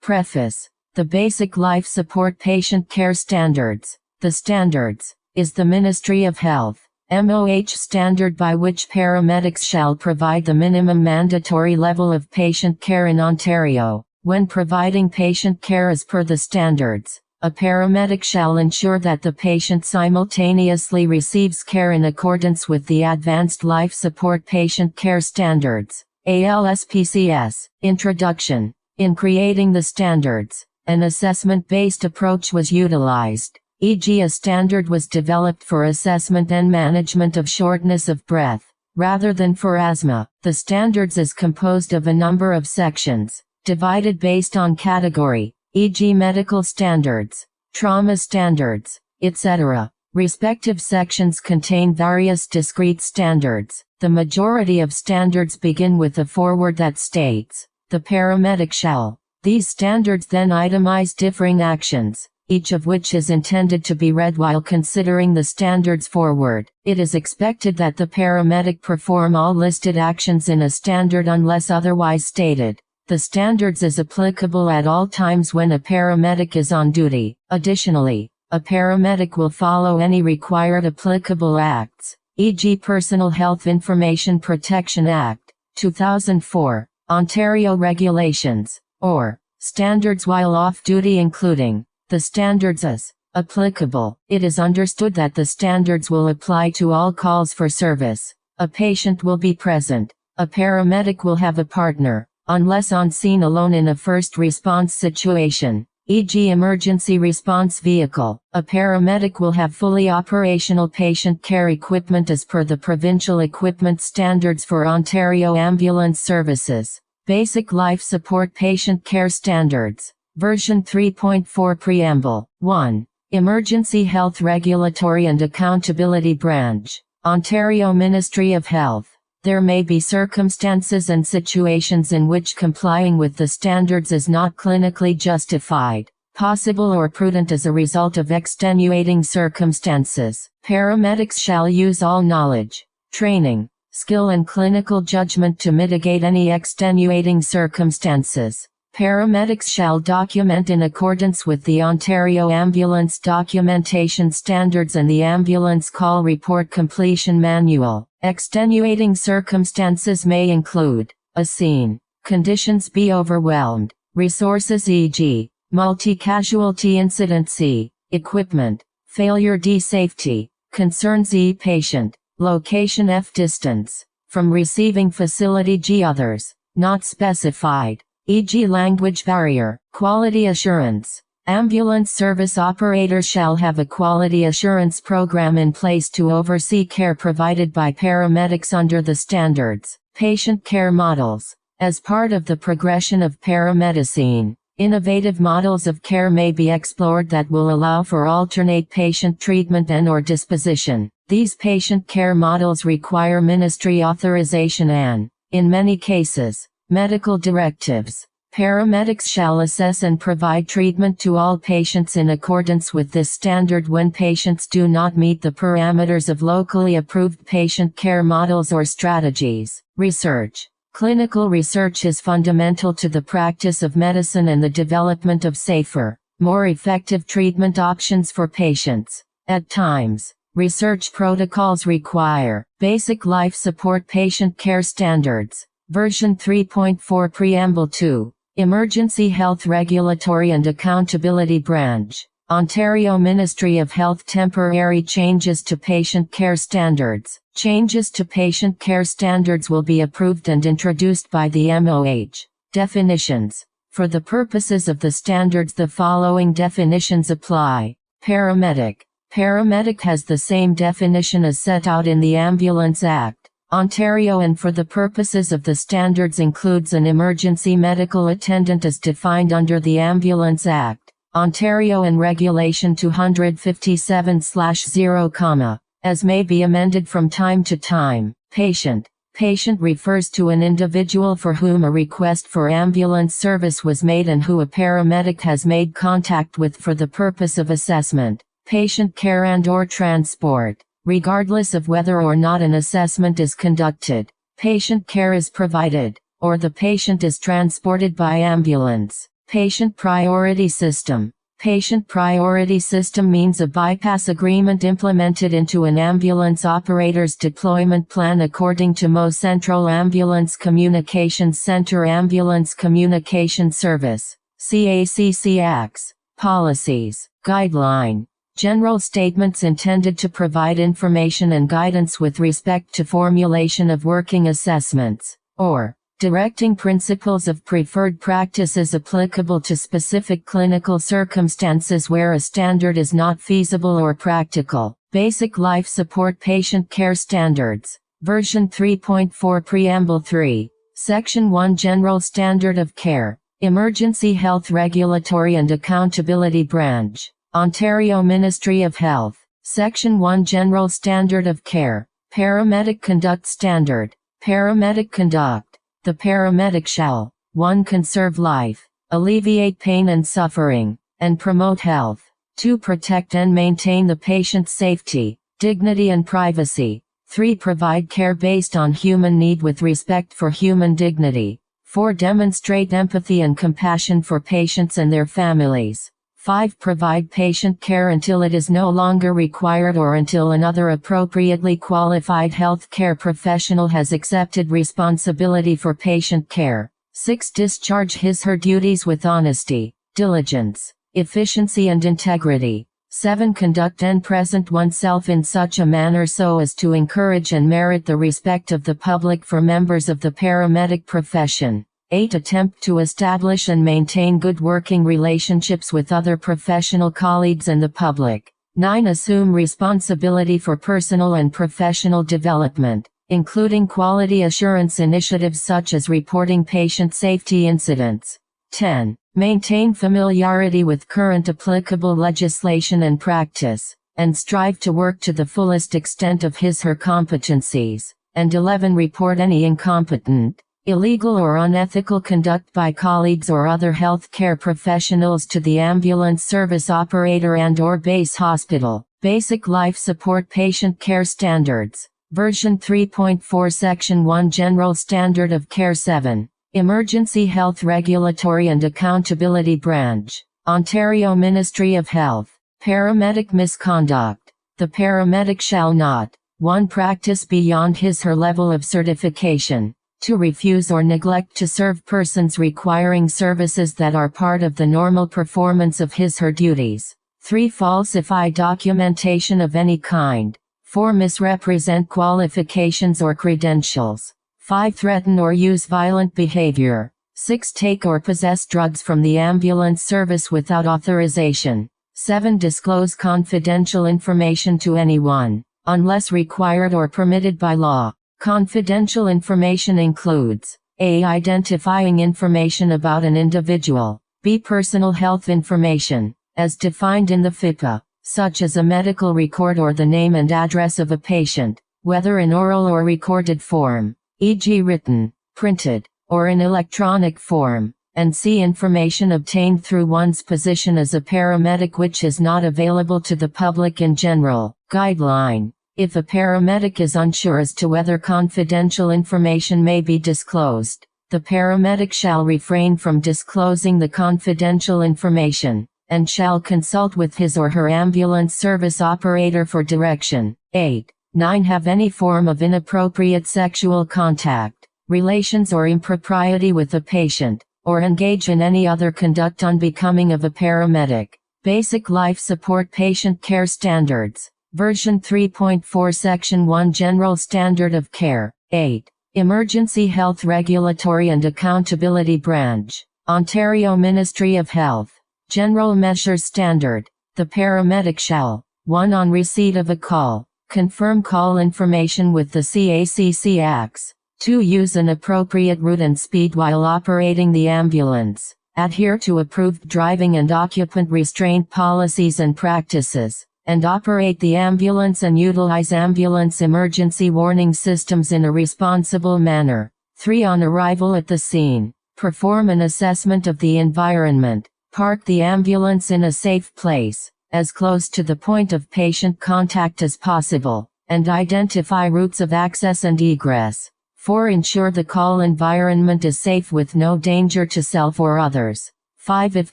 Preface. The Basic Life Support Patient Care Standards. The Standards is the Ministry of Health (MOH) standard by which paramedics shall provide the minimum mandatory level of patient care in Ontario. When providing patient care as per the standards, a paramedic shall ensure that the patient simultaneously receives care in accordance with the Advanced Life Support Patient Care Standards, ALSPCS. Introduction. In creating the standards, an assessment-based approach was utilized, e.g. a standard was developed for assessment and management of shortness of breath, rather than for asthma. The standards is composed of a number of sections, divided based on category, e.g. medical standards, trauma standards, etc. Respective sections contain various discrete standards. The majority of standards begin with a foreword that states, "The paramedic shall." These standards then itemize differing actions, each of which is intended to be read while considering the standards foreword. It is expected that the paramedic perform all listed actions in a standard unless otherwise stated. The standards is applicable at all times when a paramedic is on duty. Additionally, a paramedic will follow any required applicable acts, e.g. Personal Health Information Protection Act, 2004, Ontario Regulations, or standards while off-duty, including the standards as applicable. It is understood that the standards will apply to all calls for service. A patient will be present. A paramedic will have a partner, unless on scene alone in a first response situation, e.g. emergency response vehicle. A paramedic will have fully operational patient care equipment as per the provincial equipment standards for Ontario Ambulance Services. Basic Life Support Patient Care Standards. Version 3.4 Preamble. 1. Emergency Health Regulatory and Accountability Branch. Ontario Ministry of Health. There may be circumstances and situations in which complying with the standards is not clinically justified, possible or prudent as a result of extenuating circumstances. Paramedics shall use all knowledge, training, skill and clinical judgment to mitigate any extenuating circumstances. Paramedics shall document in accordance with the Ontario Ambulance Documentation Standards and the Ambulance Call Report Completion Manual. Extenuating circumstances may include a scene, conditions be overwhelmed, resources e.g., multi-casualty incident c, equipment, failure d, safety, concerns e, patient, location f, distance, from receiving facility g, others, not specified, e.g. language barrier. Quality assurance. Ambulance service operators shall have a quality assurance program in place to oversee care provided by paramedics under the standards. Patient care models. As part of the progression of paramedicine, innovative models of care may be explored that will allow for alternate patient treatment and/or disposition. These patient care models require ministry authorization and, in many cases, medical directives. Paramedics shall assess and provide treatment to all patients in accordance with this standard when patients do not meet the parameters of locally approved patient care models or strategies. Research. Clinical research is fundamental to the practice of medicine and the development of safer, more effective treatment options for patients. At times, research protocols require Basic Life Support Patient Care Standards. Version 3.4 Preamble 2. Emergency Health Regulatory and Accountability Branch. Ontario Ministry of Health. Temporary changes to patient care standards. Changes to patient care standards will be approved and introduced by the MOH. Definitions. For the purposes of the standards, the following definitions apply. Paramedic. Paramedic has the same definition as set out in the Ambulance Act, Ontario, and for the purposes of the standards includes an emergency medical attendant as defined under the Ambulance Act, Ontario, and Regulation 257/0, as may be amended from time to time. Patient. Patient refers to an individual for whom a request for ambulance service was made and who a paramedic has made contact with for the purpose of assessment, patient care and/or transport. Regardless of whether or not an assessment is conducted, patient care is provided, or the patient is transported by ambulance. Patient priority system. Patient priority system means a bypass agreement implemented into an ambulance operator's deployment plan according to MO Central Ambulance Communications Center Ambulance Communication Service, CACC Acts, Policies, Guideline. General statements intended to provide information and guidance with respect to formulation of working assessments, or directing principles of preferred practices applicable to specific clinical circumstances where a standard is not feasible or practical. Basic Life Support Patient Care Standards, version 3.4 Preamble 3, Section 1 General Standard of Care, Emergency Health Regulatory and Accountability Branch, Ontario Ministry of Health, Section 1 General Standard of Care, Paramedic Conduct Standard, Paramedic Conduct. The paramedic shall 1. Conserve life, alleviate pain and suffering, and promote health. 2. Protect and maintain the patient's safety, dignity and privacy. 3. Provide care based on human need with respect for human dignity. 4. Demonstrate empathy and compassion for patients and their families. 5. Provide patient care until it is no longer required or until another appropriately qualified health care professional has accepted responsibility for patient care. 6. Discharge his/her duties with honesty, diligence, efficiency and integrity. 7. Conduct and present oneself in such a manner so as to encourage and merit the respect of the public for members of the paramedic profession. 8. Attempt to establish and maintain good working relationships with other professional colleagues and the public. 9. Assume responsibility for personal and professional development, including quality assurance initiatives such as reporting patient safety incidents. 10. Maintain familiarity with current applicable legislation and practice, and strive to work to the fullest extent of his/her competencies. And 11. Report any incompetent, illegal or unethical conduct by colleagues or other health care professionals to the ambulance service operator and/or base hospital. Basic Life Support Patient Care Standards, version 3.4 Section 1 General Standard of Care. 7. Emergency Health Regulatory and Accountability Branch, Ontario Ministry of Health. Paramedic misconduct. The paramedic shall not 1. Practice beyond his/her level of certification. 2. Refuse or neglect to serve persons requiring services that are part of the normal performance of his/her duties. 3. Falsify documentation of any kind. 4. Misrepresent qualifications or credentials. 5. Threaten or use violent behavior. 6. Take or possess drugs from the ambulance service without authorization. 7. Disclose confidential information to anyone, unless required or permitted by law. Confidential information includes a. Identifying information about an individual, b. Personal health information, as defined in the FIPA, such as a medical record or the name and address of a patient, whether in oral or recorded form, e.g. written, printed, or in electronic form, and c. Information obtained through one's position as a paramedic which is not available to the public in general. Guideline. If a paramedic is unsure as to whether confidential information may be disclosed, the paramedic shall refrain from disclosing the confidential information, and shall consult with his or her ambulance service operator for direction. 8. 9. Have any form of inappropriate sexual contact, relations or impropriety with a patient, or engage in any other conduct unbecoming of a paramedic. Basic Life Support Patient Care Standards, version 3.4 Section 1 General Standard of Care. 8. Emergency Health Regulatory and Accountability Branch, Ontario Ministry of Health. General Measures Standard. The paramedic shall 1. On receipt of a call, confirm call information with the CACC Acts. 2. Use an appropriate route and speed while operating the ambulance. Adhere to approved driving and occupant restraint policies and practices, and operate the ambulance and utilize ambulance emergency warning systems in a responsible manner. 3. On arrival at the scene, perform an assessment of the environment, park the ambulance in a safe place, as close to the point of patient contact as possible, and identify routes of access and egress. 4. Ensure the call environment is safe with no danger to self or others. 5. If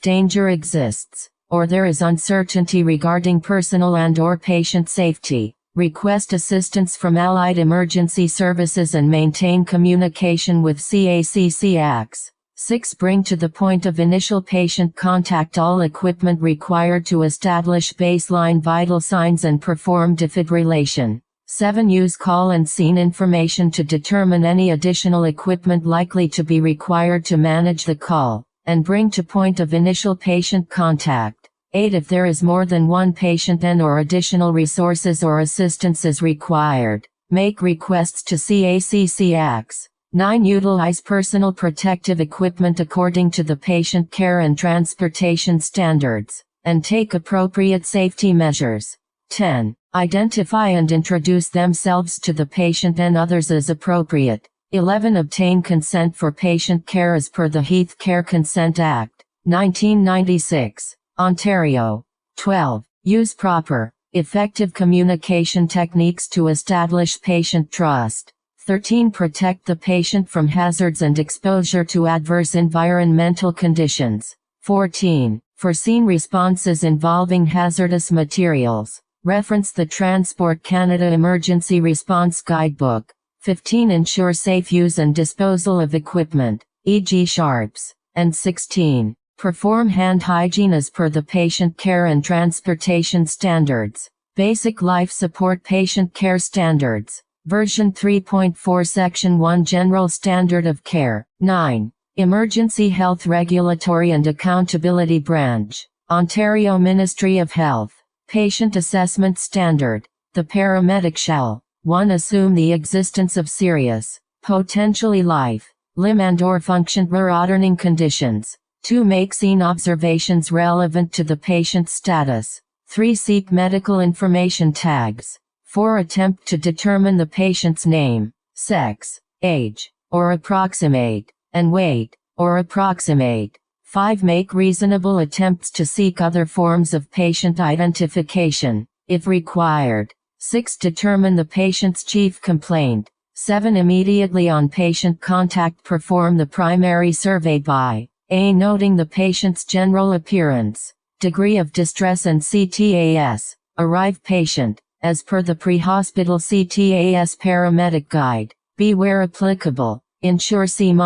danger exists, or there is uncertainty regarding personal and/or patient safety, request assistance from Allied Emergency Services and maintain communication with CACCX. 6. Bring to the point of initial patient contact all equipment required to establish baseline vital signs and perform defibrillation. 7. Use call and scene information to determine any additional equipment likely to be required to manage the call, and bring to point of initial patient contact. 8. If there is more than one patient and/or additional resources or assistance is required, make requests to CACCX. 9. Utilize personal protective equipment according to the patient care and transportation standards, and take appropriate safety measures. 10. Identify and introduce themselves to the patient and others as appropriate. 11. Obtain consent for patient care as per the Health Care Consent Act, 1996. Ontario. 12. Use proper, effective communication techniques to establish patient trust. 13. Protect the patient from hazards and exposure to adverse environmental conditions. 14. For scene responses involving hazardous materials, reference the Transport Canada Emergency Response Guidebook. 15. Ensure safe use and disposal of equipment, e.g. sharps. And 16. Perform hand hygiene as per the patient care and transportation standards. Basic Life Support Patient Care Standards. Version 3.4 Section 1 General Standard of Care. 9. Emergency Health Regulatory and Accountability Branch. Ontario Ministry of Health. Patient Assessment Standard. The paramedic shall 1. Assume the existence of serious, potentially life, limb and/or function-threatening conditions. 2. Make scene observations relevant to the patient's status. 3. Seek medical information tags. 4. Attempt to determine the patient's name, sex, age, or approximate, and weight, or approximate. 5. Make reasonable attempts to seek other forms of patient identification, if required. 6. Determine the patient's chief complaint. 7. Immediately on patient contact perform the primary survey by A. Noting the patient's general appearance, degree of distress and CTAS, arrive patient, as per the pre-hospital CTAS paramedic guide. B. Where applicable, ensure C-.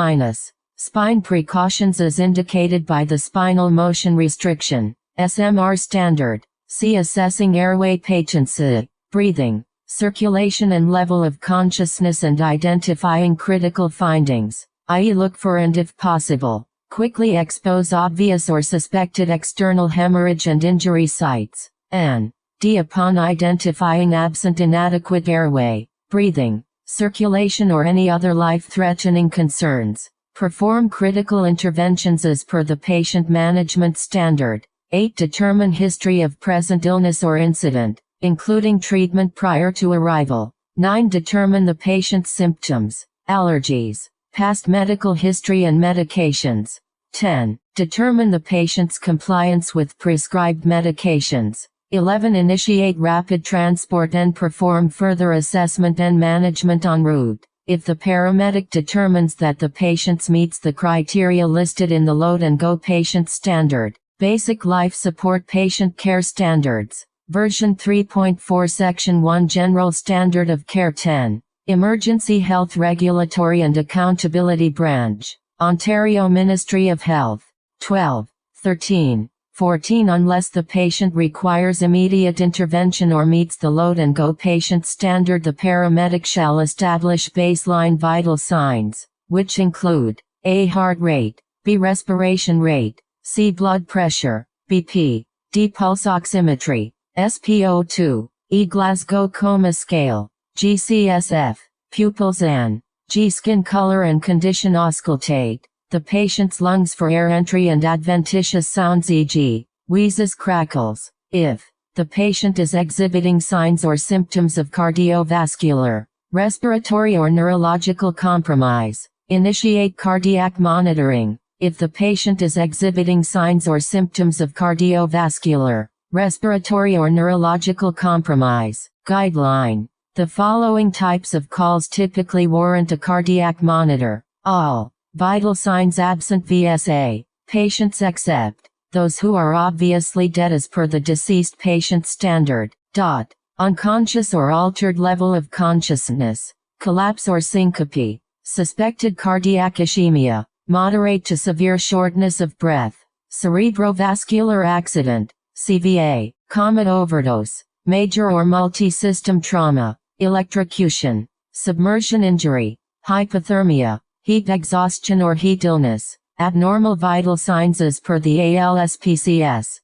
Spine precautions as indicated by the spinal motion restriction, SMR standard. C. Assessing airway patency, breathing, circulation and level of consciousness and identifying critical findings, i.e. look for and if possible, quickly expose obvious or suspected external hemorrhage and injury sites. N. D. Upon identifying absent inadequate airway, breathing, circulation or any other life-threatening concerns, perform critical interventions as per the patient management standard. 8. Determine history of present illness or incident, including treatment prior to arrival. 9. Determine the patient's symptoms, allergies, past medical history and medications. 10. Determine the patient's compliance with prescribed medications. 11. Initiate rapid transport and perform further assessment and management en route, if the paramedic determines that the patient meets the criteria listed in the Load and Go Patient Standard. Basic Life Support Patient Care Standards. Version 3.4 Section 1 General Standard of Care. 10. Emergency Health Regulatory and Accountability Branch. Ontario Ministry of Health. 12. 13. 14. Unless the patient requires immediate intervention or meets the Load and Go Patient Standard, the paramedic shall establish baseline vital signs, which include A. Heart rate, B. Respiration rate, C. Blood pressure, BP, D. Pulse oximetry, SpO2, E. Glasgow Coma Scale, G. CSF, pupils and G. Skin color and condition. Auscultate the patient's lungs for air entry and adventitious sounds, e.g., wheezes, crackles. If the patient is exhibiting signs or symptoms of cardiovascular, respiratory or neurological compromise, initiate cardiac monitoring. If the patient is exhibiting signs or symptoms of cardiovascular, respiratory or neurological compromise. Guideline. The following types of calls typically warrant a cardiac monitor. All vital signs absent VSA, Patients except those who are obviously dead as per the deceased patient standard. Unconscious or altered level of consciousness, collapse or syncope, suspected cardiac ischemia, moderate to severe shortness of breath, cerebrovascular accident, CVA, comet overdose, major or multi-system trauma, electrocution, submersion injury, hypothermia, heat exhaustion or heat illness, abnormal vital signs as per the ALSPCS.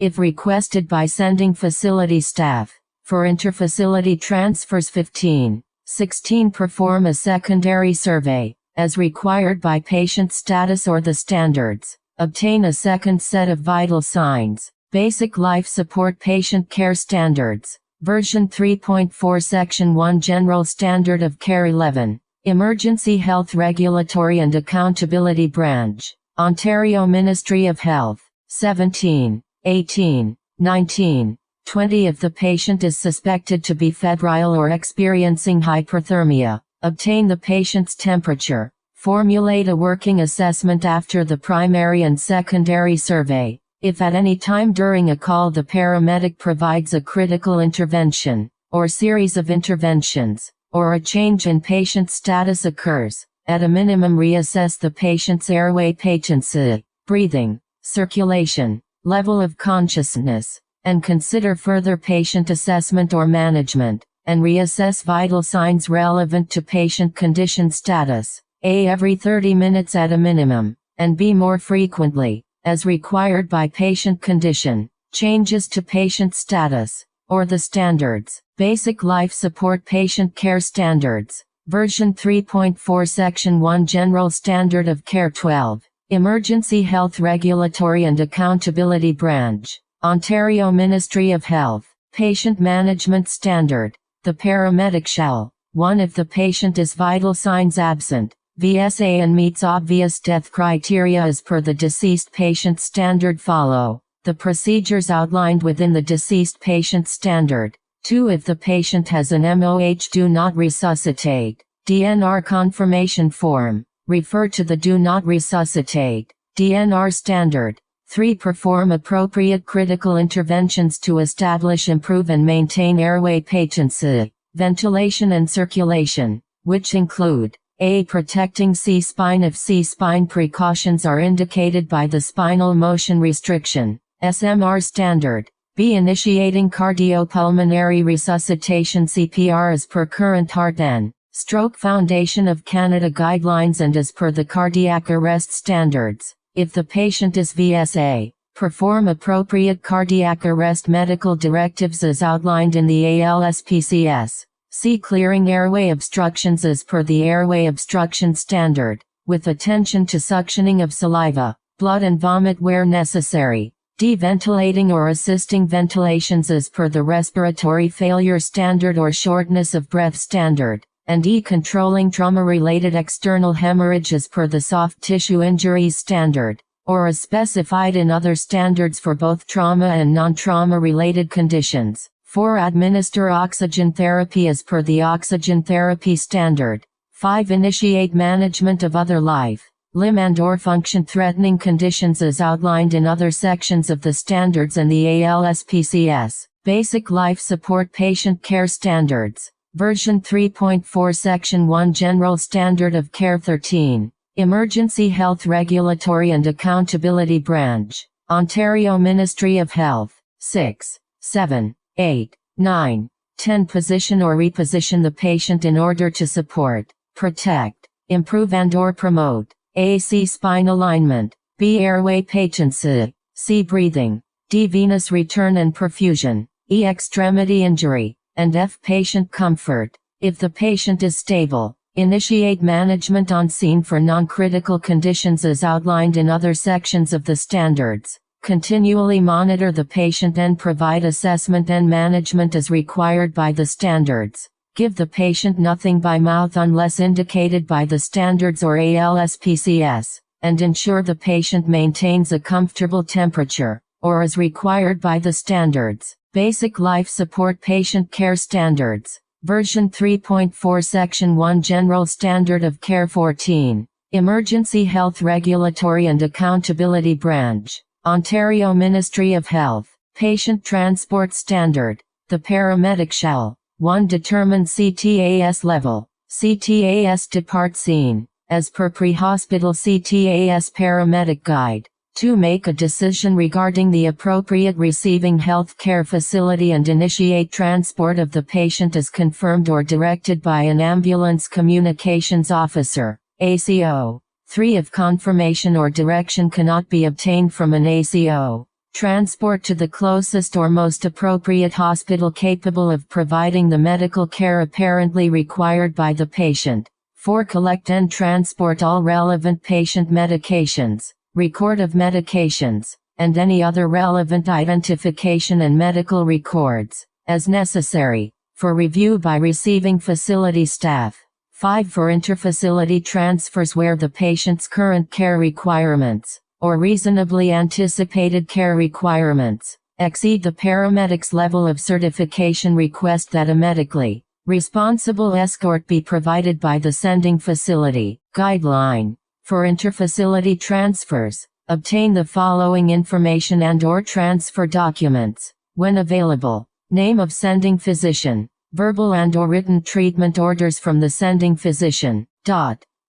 If requested by sending facility staff. For interfacility transfers 15. 16. Perform a secondary survey, as required by patient status or the standards. Obtain a second set of vital signs. Basic life support patient care standards. Version 3.4 Section 1 General Standard of Care 11. Emergency Health Regulatory and Accountability Branch. Ontario Ministry of Health. 17, 18, 19, 20. If the patient is suspected to be febrile or experiencing hyperthermia, obtain the patient's temperature. Formulate a working assessment after the primary and secondary survey. If at any time during a call the paramedic provides a critical intervention, or series of interventions, or a change in patient status occurs, at a minimum reassess the patient's airway patency, breathing, circulation, level of consciousness, and consider further patient assessment or management, and reassess vital signs relevant to patient condition status, A. every 30 minutes at a minimum, and B. more frequently, as required by patient condition, changes to patient status, or the standards. Basic Life Support Patient Care Standards. Version 3.4 Section 1 General Standard of Care 12. Emergency Health Regulatory and Accountability Branch. Ontario Ministry of Health. Patient Management Standard. The paramedic shall, 1. If the patient is vital signs absent, VSA and meets obvious death criteria as per the deceased patient standard, follow the procedures outlined within the deceased patient standard. 2. If the patient has an MOH, do not resuscitate. DNR confirmation form. Refer to the do not resuscitate DNR standard. 3. Perform appropriate critical interventions to establish, improve and maintain airway patency, ventilation and circulation, which include A. Protecting C-spine if C-spine precautions are indicated by the spinal motion restriction, SMR standard. B. Initiating cardiopulmonary resuscitation CPR as per current Heart and Stroke Foundation of Canada guidelines and as per the cardiac arrest standards. If the patient is VSA, perform appropriate cardiac arrest medical directives as outlined in the ALSPCS. C. Clearing airway obstructions as per the airway obstruction standard, with attention to suctioning of saliva, blood and vomit where necessary. D. Ventilating or assisting ventilations as per the respiratory failure standard or shortness of breath standard. And E. Controlling trauma-related external hemorrhage as per the soft tissue injuries standard, or as specified in other standards for both trauma and non-trauma related conditions. 4. Administer oxygen therapy as per the oxygen therapy standard. 5. Initiate management of other life, limb and/or function-threatening conditions as outlined in other sections of the standards and the ALSPCS. Basic Life Support Patient Care Standards. Version 3.4 Section 1 General Standard of Care 13. Emergency Health Regulatory and Accountability Branch. Ontario Ministry of Health. 6, 7, 8, 9, 10. Position or reposition the patient in order to support, protect, improve and/or promote A. C-spine alignment, B. Airway patency, C. Breathing, D. Venous return and perfusion, E. Extremity injury, and F. Patient comfort. If the patient is stable, initiate management on scene for non-critical conditions as outlined in other sections of the standards. Continually monitor the patient and provide assessment and management as required by the standards. Give the patient nothing by mouth unless indicated by the standards or ALSPCS, and ensure the patient maintains a comfortable temperature, or as required by the standards. Basic Life Support Patient Care Standards. Version 3.4 Section 1 General Standard of Care 14. Emergency Health Regulatory and Accountability Branch, Ontario Ministry of Health. Patient Transport Standard. The paramedic shall 1. Determine CTAS level. CTAS depart scene, as per pre-hospital CTAS paramedic guide. 2. Make a decision regarding the appropriate receiving health care facility and initiate transport of the patient as confirmed or directed by an ambulance communications officer, ACO. 3. If confirmation or direction cannot be obtained from an ACO, transport to the closest or most appropriate hospital capable of providing the medical care apparently required by the patient. 4. Collect and transport all relevant patient medications, record of medications, and any other relevant identification and medical records, as necessary, for review by receiving facility staff. 5. For interfacility transfers where the patient's current care requirements, or reasonably anticipated care requirements, exceed the paramedic's level of certification, request that a medically responsible escort be provided by the sending facility. Guideline. For interfacility transfers, obtain the following information and/or transfer documents, when available. Name of sending physician, verbal and/or written treatment orders from the sending physician.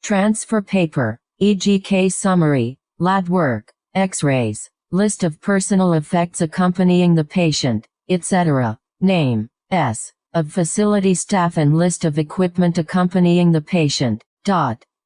Transfer paper, e.g. case summary, lab work, x-rays, list of personal effects accompanying the patient, etc. Name, of facility staff and list of equipment accompanying the patient.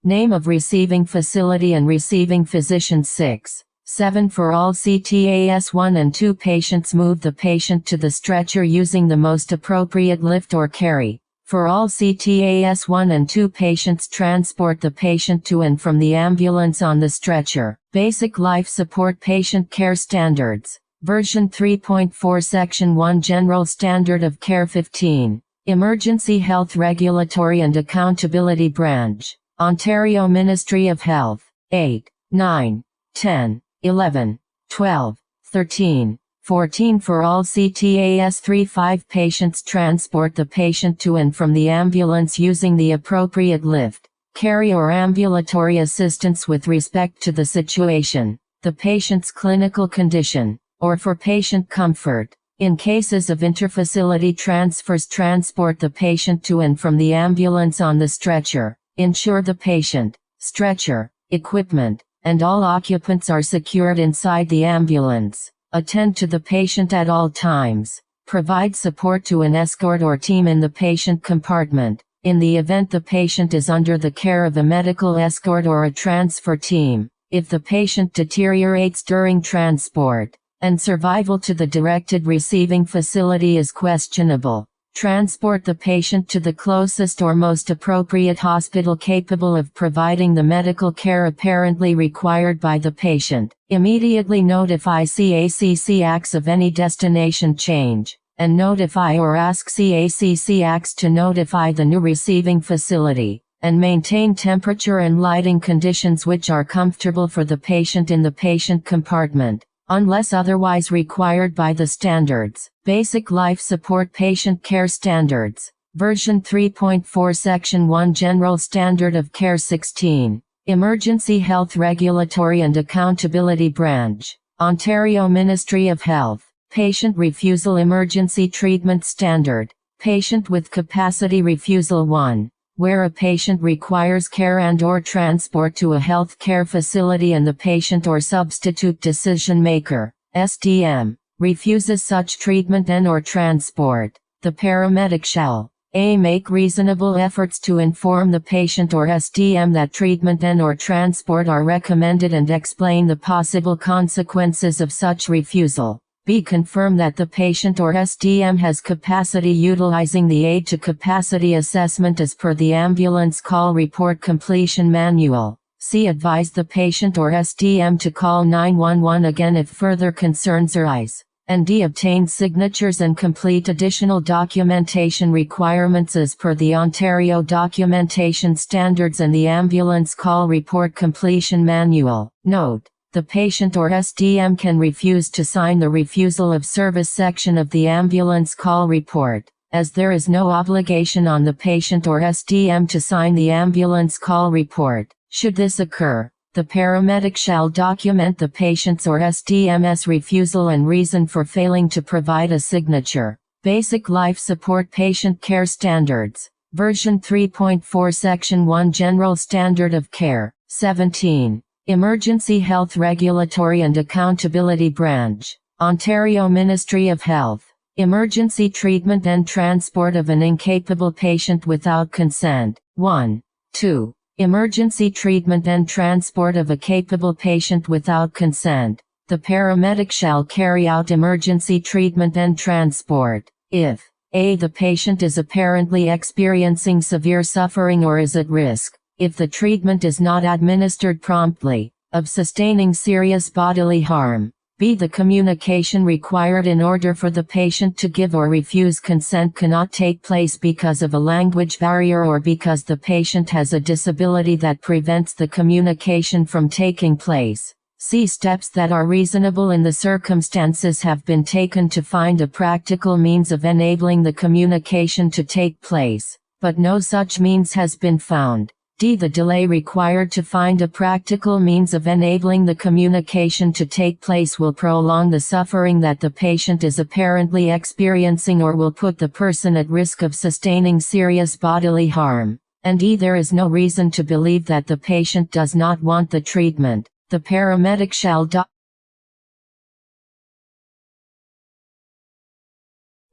Name of receiving facility and receiving physician. 6. 7. For all CTAS 1 and 2 patients, move the patient to the stretcher using the most appropriate lift or carry. For all CTAS 1 and 2 patients, transport the patient to and from the ambulance on the stretcher. Basic Life Support Patient Care Standards. Version 3.4 Section 1 General Standard of Care 15. Emergency Health Regulatory and Accountability Branch, Ontario Ministry of Health. 8, 9, 10, 11, 12, 13, 14. For all CTAS 3-5 patients, transport the patient to and from the ambulance using the appropriate lift, carry or ambulatory assistance with respect to the situation, the patient's clinical condition, or for patient comfort. In cases of interfacility transfers, transport the patient to and from the ambulance on the stretcher. Ensure the patient, stretcher, equipment, and all occupants are secured inside the ambulance. Attend to the patient at all times. Provide support to an escort or team in the patient compartment. In the event the patient is under the care of a medical escort or a transfer team, if the patient deteriorates during transport, and survival to the directed receiving facility is questionable, transport the patient to the closest or most appropriate hospital capable of providing the medical care apparently required by the patient. Immediately notify CACCX of any destination change, and notify or ask CACCX to notify the new receiving facility, and maintain temperature and lighting conditions which are comfortable for the patient in the patient compartment, unless otherwise required by the standards. Basic Life Support Patient Care Standards. Version 3.4 Section 1 General Standard of Care 16. Emergency Health Regulatory and Accountability Branch, Ontario Ministry of Health. Patient Refusal Emergency Treatment Standard. Patient with Capacity Refusal 1. Where a patient requires care and/or transport to a health care facility and the patient or substitute decision maker, SDM, refuses such treatment and/or transport, the paramedic shall a. Make reasonable efforts to inform the patient or SDM that treatment and/or transport are recommended and explain the possible consequences of such refusal. B. Confirm that the patient or SDM has capacity utilizing the aid to capacity assessment as per the Ambulance Call Report Completion Manual. C. Advise the patient or SDM to call 911 again if further concerns arise. And D. Obtain signatures and complete additional documentation requirements as per the Ontario Documentation Standards and the Ambulance Call Report Completion Manual. Note: the patient or SDM can refuse to sign the refusal of service section of the ambulance call report, as there is no obligation on the patient or SDM to sign the ambulance call report. Should this occur, the paramedic shall document the patient's or SDMS refusal and reason for failing to provide a signature. Basic Life Support Patient Care Standards. Version 3.4 Section 1 General Standard of Care. 17. Emergency Health Regulatory and Accountability Branch. Ontario Ministry of Health. Emergency treatment and transport of an incapable patient without consent. 1. 2. Emergency treatment and transport of a capable patient without consent. The paramedic shall carry out emergency treatment and transport if a. the patient is apparently experiencing severe suffering or is at risk, if the treatment is not administered promptly, of sustaining serious bodily harm. B. The communication required in order for the patient to give or refuse consent cannot take place because of a language barrier or because the patient has a disability that prevents the communication from taking place. C. Steps that are reasonable in the circumstances have been taken to find a practical means of enabling the communication to take place, but no such means has been found. D. The delay required to find a practical means of enabling the communication to take place will prolong the suffering that the patient is apparently experiencing or will put the person at risk of sustaining serious bodily harm. And E. There is no reason to believe that the patient does not want the treatment. The paramedic shall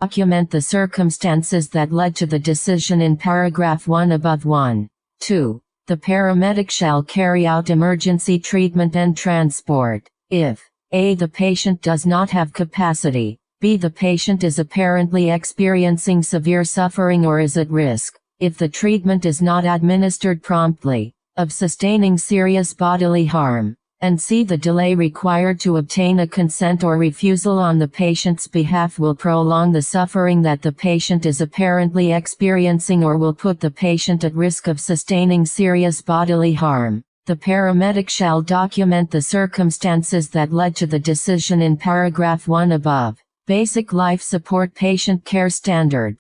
document the circumstances that led to the decision in paragraph 1 above. 1. 2. The paramedic shall carry out emergency treatment and transport if a. the patient does not have capacity, b. the patient is apparently experiencing severe suffering or is at risk, if the treatment is not administered promptly, of sustaining serious bodily harm, and c. the delay required to obtain a consent or refusal on the patient's behalf will prolong the suffering that the patient is apparently experiencing or will put the patient at risk of sustaining serious bodily harm. The paramedic shall document the circumstances that led to the decision in paragraph 1 above. Basic Life Support Patient Care Standard.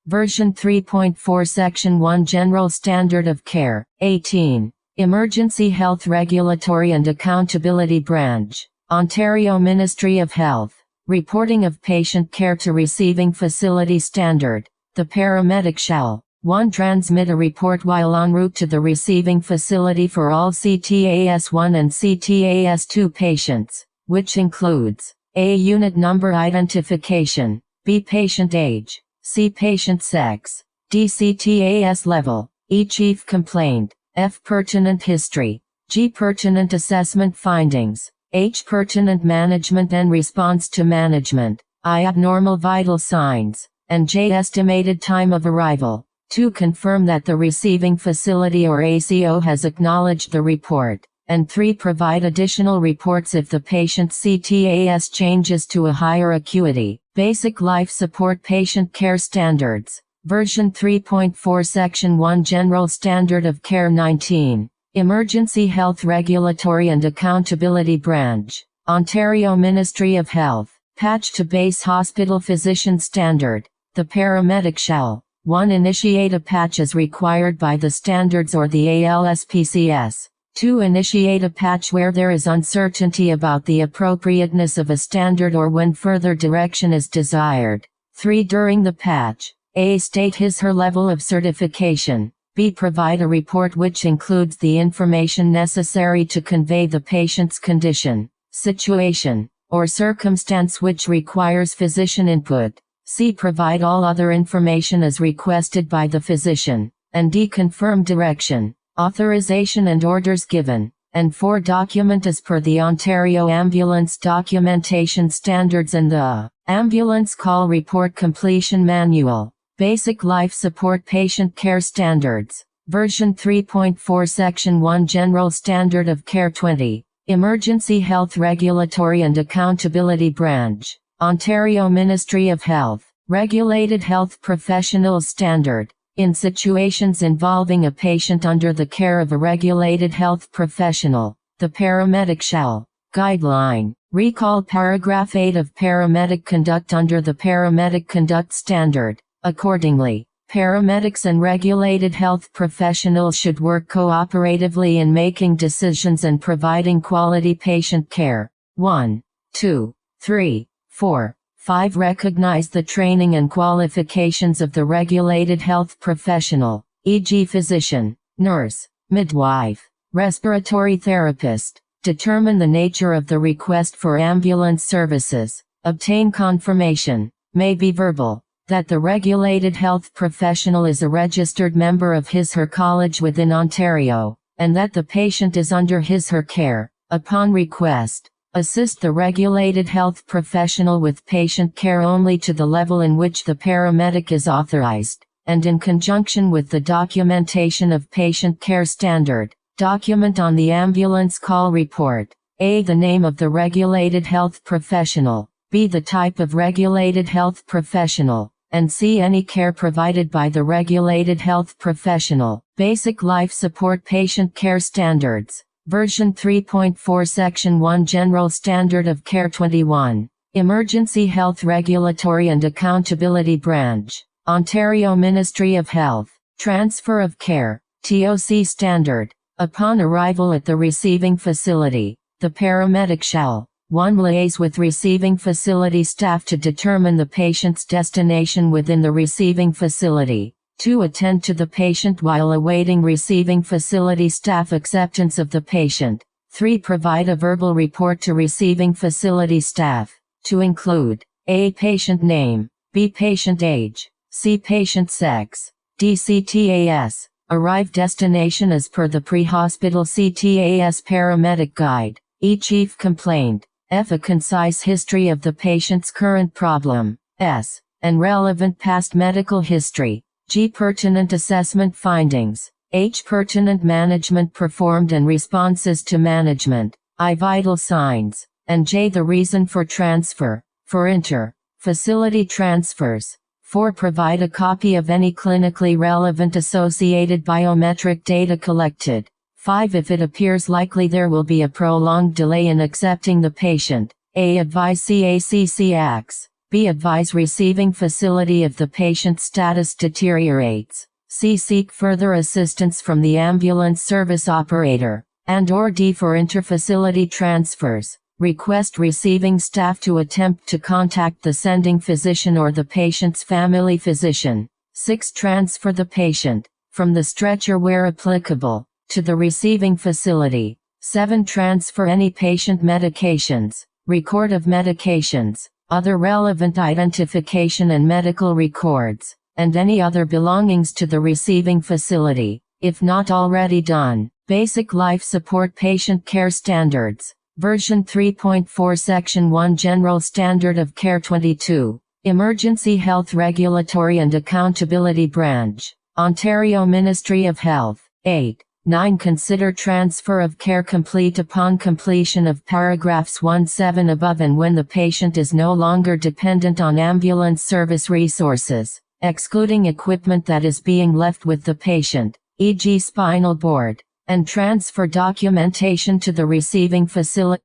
Version 3.4 Section 1 General Standard of Care. 18. Emergency Health Regulatory and Accountability Branch. Ontario Ministry of Health. Reporting of patient care to receiving facility standard. The paramedic shall 1. Transmit a report while en route to the receiving facility for all CTAS-1 and CTAS-2 patients, which includes a. unit number identification, b. patient age, C. patient sex, D. CTAS level, E. chief complaint, F. pertinent history, G. pertinent assessment findings, H. pertinent management and response to management, I. abnormal vital signs, and J. estimated time of arrival. 2. Confirm that the receiving facility or ACO has acknowledged the report, and 3. Provide additional reports if the patient's CTAS changes to a higher acuity. Basic Life Support Patient Care Standards. Version 3.4 Section 1 General Standard of Care. 19. Emergency Health Regulatory and Accountability Branch. Ontario Ministry of Health. Patch to Base Hospital Physician Standard. The paramedic shall 1. Initiate a patch as required by the standards or the ALSPCS. 2. Initiate a patch where there is uncertainty about the appropriateness of a standard or when further direction is desired. 3. During the patch, A. State his/her level of certification. B. Provide a report which includes the information necessary to convey the patient's condition, situation, or circumstance which requires physician input. C. Provide all other information as requested by the physician. And D. Confirm direction, authorization and orders given. And 4. Document as per the Ontario Ambulance Documentation Standards and the Ambulance Call Report Completion Manual. Basic Life Support Patient Care Standards. Version 3.4 Section 1 General Standard of Care. 20. Emergency Health Regulatory and Accountability Branch. Ontario Ministry of Health. Regulated Health Professionals Standard. In situations involving a patient under the care of a regulated health professional, the paramedic shall guideline. Recall paragraph 8 of Paramedic Conduct under the Paramedic Conduct Standard. Accordingly, paramedics and regulated health professionals should work cooperatively in making decisions and providing quality patient care. 1, 2, 3, 4, 5. Recognize the training and qualifications of the regulated health professional, e.g. physician, nurse, midwife, respiratory therapist. Determine the nature of the request for ambulance services. Obtain confirmation, may be verbal, that the regulated health professional is a registered member of his/her college within Ontario, and that the patient is under his/her care. Upon request, assist the regulated health professional with patient care only to the level in which the paramedic is authorized, and in conjunction with the documentation of patient care standard. Document on the ambulance call report. A. The name of the regulated health professional. B. The type of regulated health professional. And C. Any care provided by the regulated health professional. Basic Life Support Patient Care Standards. Version 3.4 Section 1 General Standard of Care 21. Emergency Health Regulatory and Accountability Branch. Ontario Ministry of Health. Transfer of Care. TOC Standard. Upon arrival at the receiving facility, the paramedic shall 1. Liaise with receiving facility staff to determine the patient's destination within the receiving facility. 2. Attend to the patient while awaiting receiving facility staff acceptance of the patient. 3. Provide a verbal report to receiving facility staff, to include A. Patient name, B. Patient age, C. Patient sex, D. CTAS. Arrive destination as per the pre-hospital CTAS paramedic guide. E. Chief complaint. F. A concise history of the patient's current problem. S. And relevant past medical history. G. Pertinent assessment findings. H. Pertinent management performed and responses to management. I. Vital signs. And J. The reason for transfer. For inter-facility transfers. 4. Provide a copy of any clinically relevant associated biometric data collected. 5. If it appears likely there will be a prolonged delay in accepting the patient, A. Advise CACCX. B. Advise receiving facility if the patient's status deteriorates. C. Seek further assistance from the ambulance service operator. And/or D. For interfacility transfers. Request receiving staff to attempt to contact the sending physician or the patient's family physician. 6. Transfer the patient, from the stretcher where applicable, to the receiving facility. 7. Transfer any patient medications, record of medications, other relevant identification and medical records, and any other belongings to the receiving facility, if not already done. Basic Life Support Patient Care Standards. Version 3.4 Section 1 General Standard of Care 22. Emergency Health Regulatory and Accountability Branch. Ontario Ministry of Health. 8. 9. Consider transfer of care complete upon completion of paragraphs 1-7 above and when the patient is no longer dependent on ambulance service resources, excluding equipment that is being left with the patient, e.g. spinal board, and transfer documentation to the receiving facility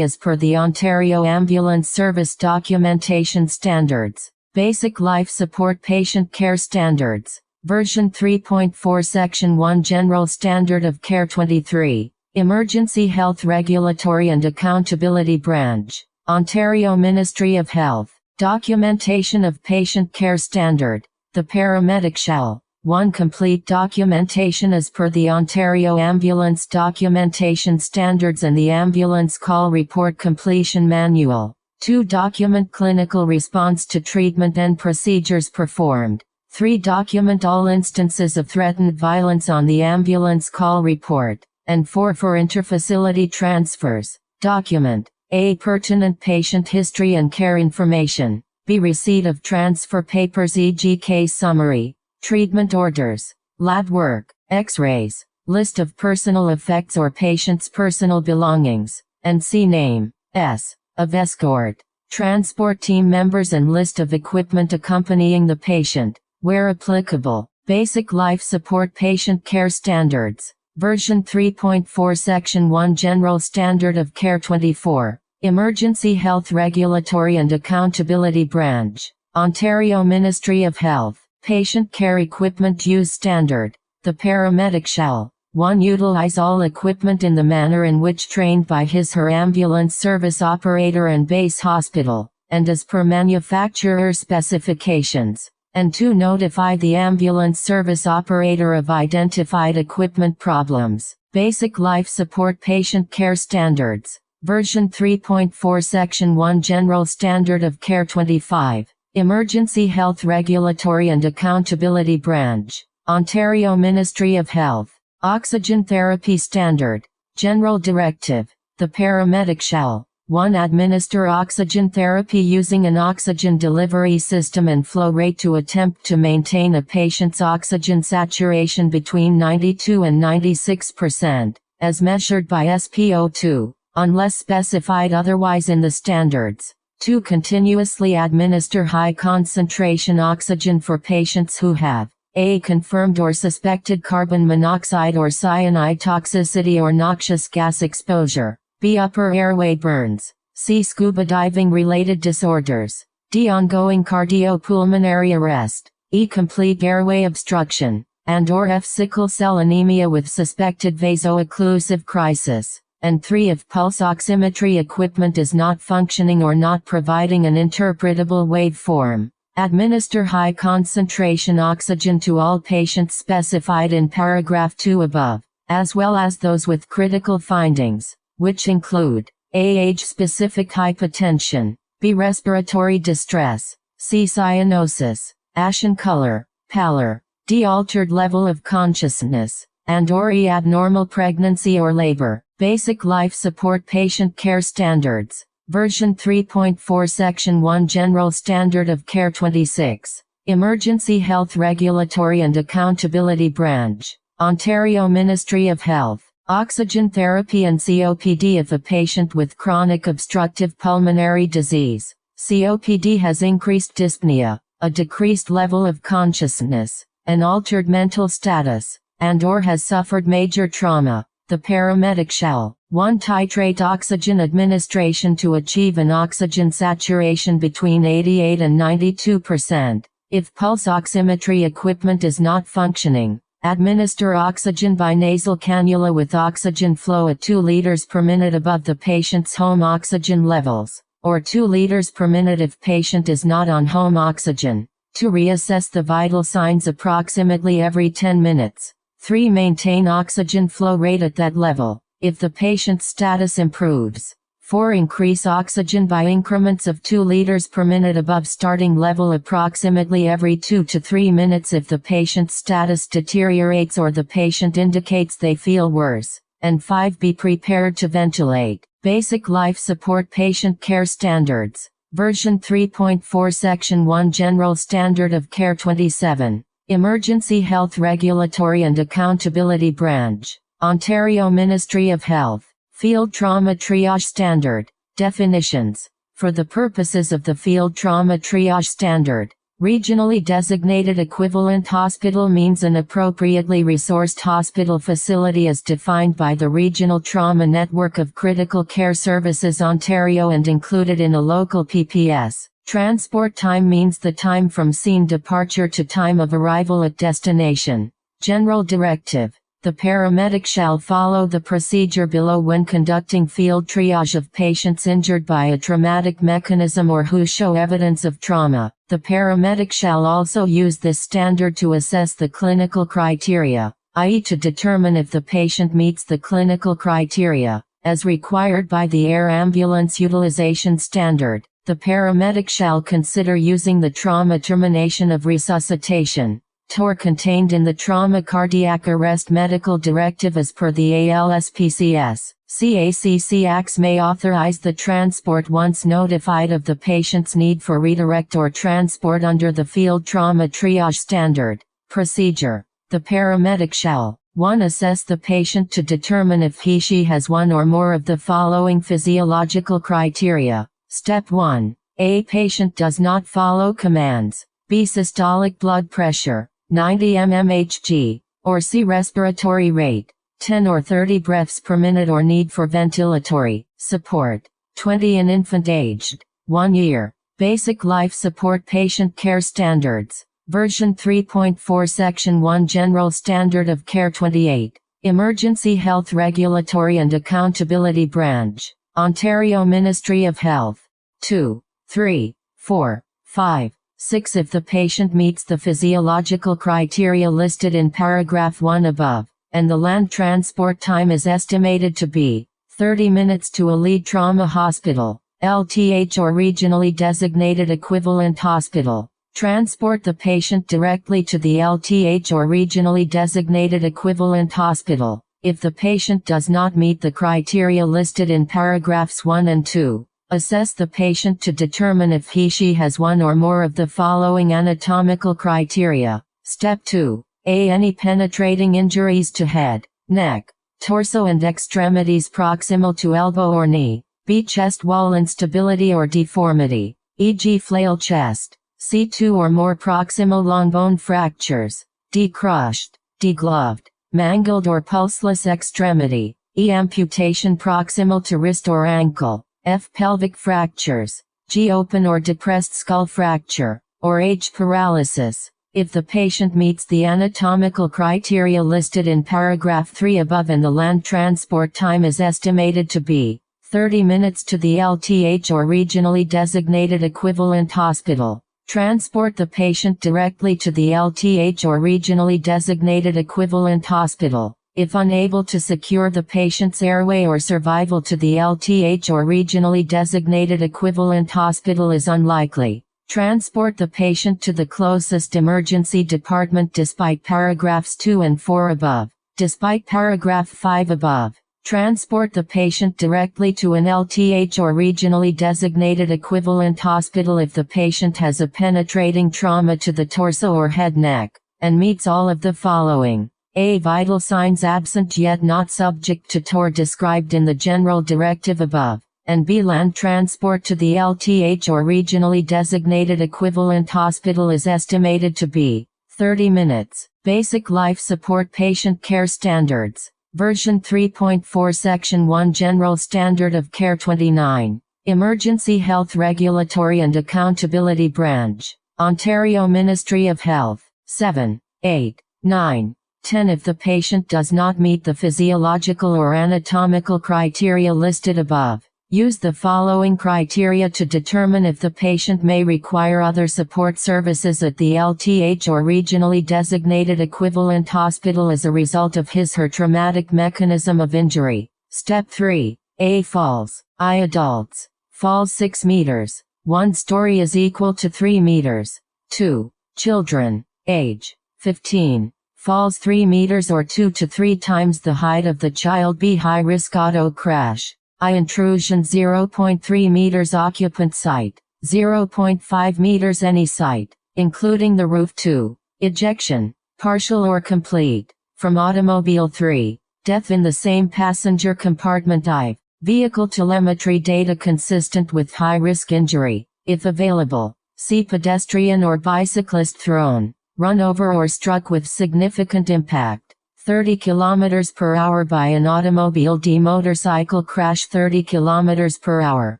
as per the Ontario Ambulance Service Documentation Standards. Basic Life Support Patient Care Standards. Version 3.4 Section 1 General Standard of Care 23. Emergency Health Regulatory and Accountability Branch. Ontario Ministry of Health. Documentation of Patient Care Standard. The paramedic shall 1. Complete documentation as per the Ontario Ambulance Documentation Standards and the Ambulance Call Report Completion Manual. 2. Document clinical response to treatment and procedures performed. 3. Document all instances of threatened violence on the ambulance call report. And 4. For interfacility transfers, document A. Pertinent patient history and care information. B. Receipt of transfer papers e.g. case summary, treatment orders, lab work, x-rays, list of personal effects or patient's personal belongings, and C. Name, S. of escort. transport team members and list of equipment accompanying the patient, where applicable. Basic Life Support Patient Care Standards. Version 3.4 Section 1 General Standard of Care 24. Emergency Health Regulatory and Accountability Branch. Ontario Ministry of Health. Patient Care Equipment Use Standard. The paramedic shall 1. Utilize all equipment in the manner in which trained by his/her ambulance service operator and base hospital, and as per manufacturer specifications. And 2. Notify the ambulance service operator of identified equipment problems. Basic Life Support Patient Care Standards. Version 3.4 Section 1 General Standard of Care 25. Emergency Health Regulatory and Accountability Branch. Ontario Ministry of Health. Oxygen Therapy Standard. General Directive. The paramedic shall 1. Administer oxygen therapy using an oxygen delivery system and flow rate to attempt to maintain a patient's oxygen saturation between 92 and 96%, as measured by SpO2, unless specified otherwise in the standards. 2. Continuously administer high-concentration oxygen for patients who have A. Confirmed or suspected carbon monoxide or cyanide toxicity or noxious gas exposure. B. Upper airway burns. C. Scuba diving related disorders. D. Ongoing cardiopulmonary arrest. E. Complete airway obstruction. And/or F. Sickle cell anemia with suspected vaso-occlusive crisis. And 3. If pulse oximetry equipment is not functioning or not providing an interpretable waveform, administer high-concentration oxygen to all patients specified in paragraph 2 above, as well as those with critical findings, which include A. Age-specific hypotension, B. Respiratory distress, C. Cyanosis, ashen color, pallor, D. Altered level of consciousness, and/or E. Abnormal pregnancy or labor. Basic Life Support Patient Care Standards. Version 3.4 Section 1 General Standard of Care 26. Emergency Health Regulatory and Accountability Branch. Ontario Ministry of Health. Oxygen therapy and COPD. If a patient with chronic obstructive pulmonary disease, COPD, has increased dyspnea, a decreased level of consciousness, an altered mental status, and/or has suffered major trauma, the paramedic shall 1. Titrate oxygen administration to achieve an oxygen saturation between 88 and 92%. If pulse oximetry equipment is not functioning, administer oxygen by nasal cannula with oxygen flow at 2 liters per minute above the patient's home oxygen levels, or 2 liters per minute if patient is not on home oxygen. To reassess the vital signs approximately every 10 minutes. 3. Maintain oxygen flow rate at that level, if the patient's status improves. 4. Increase oxygen by increments of 2 liters per minute above starting level approximately every 2 to 3 minutes if the patient's status deteriorates or the patient indicates they feel worse. And 5. Be prepared to ventilate. Basic Life Support Patient Care Standards. Version 3.4 Section 1 General Standard of Care 27. Emergency Health Regulatory and Accountability Branch. Ontario Ministry of Health. Field Trauma Triage Standard. Definitions. For the purposes of the Field Trauma Triage Standard, regionally designated equivalent hospital means an appropriately resourced hospital facility as defined by the Regional Trauma Network of Critical Care Services Ontario and included in a local PPS. Transport time means the time from scene departure to time of arrival at destination. General Directive. The paramedic shall follow the procedure below when conducting field triage of patients injured by a traumatic mechanism or who show evidence of trauma. The paramedic shall also use this standard to assess the clinical criteria, i.e. to determine if the patient meets the clinical criteria, as required by the Air Ambulance Utilization Standard. The paramedic shall consider using the trauma termination of resuscitation, TOR, contained in the Trauma Cardiac Arrest Medical Directive as per the ALSPCS. CACC Acts may authorize the transport once notified of the patient's need for redirect or transport under the Field Trauma Triage Standard. Procedure. The paramedic shall 1. Assess the patient to determine if he/she has one or more of the following physiological criteria. Step 1. A. Patient does not follow commands. B. Systolic blood pressure, 90 mmHg, or C. Respiratory rate, 10 or 30 breaths per minute or need for ventilatory support. 20 in infant aged 1 year. Basic Life Support Patient Care Standards. Version 3.4 Section 1 General Standard of Care 28. Emergency Health Regulatory and Accountability Branch. Ontario Ministry of Health. 2, 3, 4, 5, 6 If the patient meets the physiological criteria listed in paragraph 1 above, and the land transport time is estimated to be 30 minutes to a lead trauma hospital, LTH or regionally designated equivalent hospital, transport the patient directly to the LTH or regionally designated equivalent hospital. If the patient does not meet the criteria listed in paragraphs 1 and 2, assess the patient to determine if he/she has one or more of the following anatomical criteria. Step 2. A. Any penetrating injuries to head, neck, torso and extremities proximal to elbow or knee. B. Chest wall instability or deformity, e.g. flail chest. C. 2 or more proximal long bone fractures. D. Crushed, degloved, mangled or pulseless extremity. E. Amputation proximal to wrist or ankle. F. Pelvic fractures. G. Open or depressed skull fracture, or H. Paralysis. If the patient meets the anatomical criteria listed in paragraph 3 above and the land transport time is estimated to be 30 minutes to the LTH or regionally designated equivalent hospital, transport the patient directly to the LTH or regionally designated equivalent hospital. If unable to secure the patient's airway or survival to the LTH or regionally designated equivalent hospital is unlikely, transport the patient to the closest emergency department despite paragraphs 2 and 4 above. Despite paragraph 5 above, transport the patient directly to an LTH or regionally designated equivalent hospital if the patient has a penetrating trauma to the torso or head/neck, and meets all of the following. A. Vital signs absent yet not subject to TOR described in the general directive above, and B. Land transport to the LTH or regionally designated equivalent hospital is estimated to be 30 minutes. Basic Life Support Patient Care Standards. Version 3.4 Section 1 General Standard of Care 29. Emergency Health Regulatory and Accountability Branch. Ontario Ministry of Health. 7, 8, 9, 10 If the patient does not meet the physiological or anatomical criteria listed above, use the following criteria to determine if the patient may require other support services at the LTH or regionally designated equivalent hospital as a result of his/her traumatic mechanism of injury. Step 3. A. Falls. I. Adults. Falls 6 meters. 1 story is equal to 3 meters. 2. Children. Age 15. Falls 3 meters or 2 to 3 times the height of the child. B. High risk auto crash. I. Intrusion 0.3 meters. Occupant site 0.5 meters. Any site, including the roof. 2. Ejection, partial or complete, from automobile. 3. Death in the same passenger compartment. I. Vehicle telemetry data consistent with high-risk injury, if available. C. Pedestrian or bicyclist thrown, run over or struck with significant impact. 30 km per hour by an automobile. D. Motorcycle crash 30 km per hour.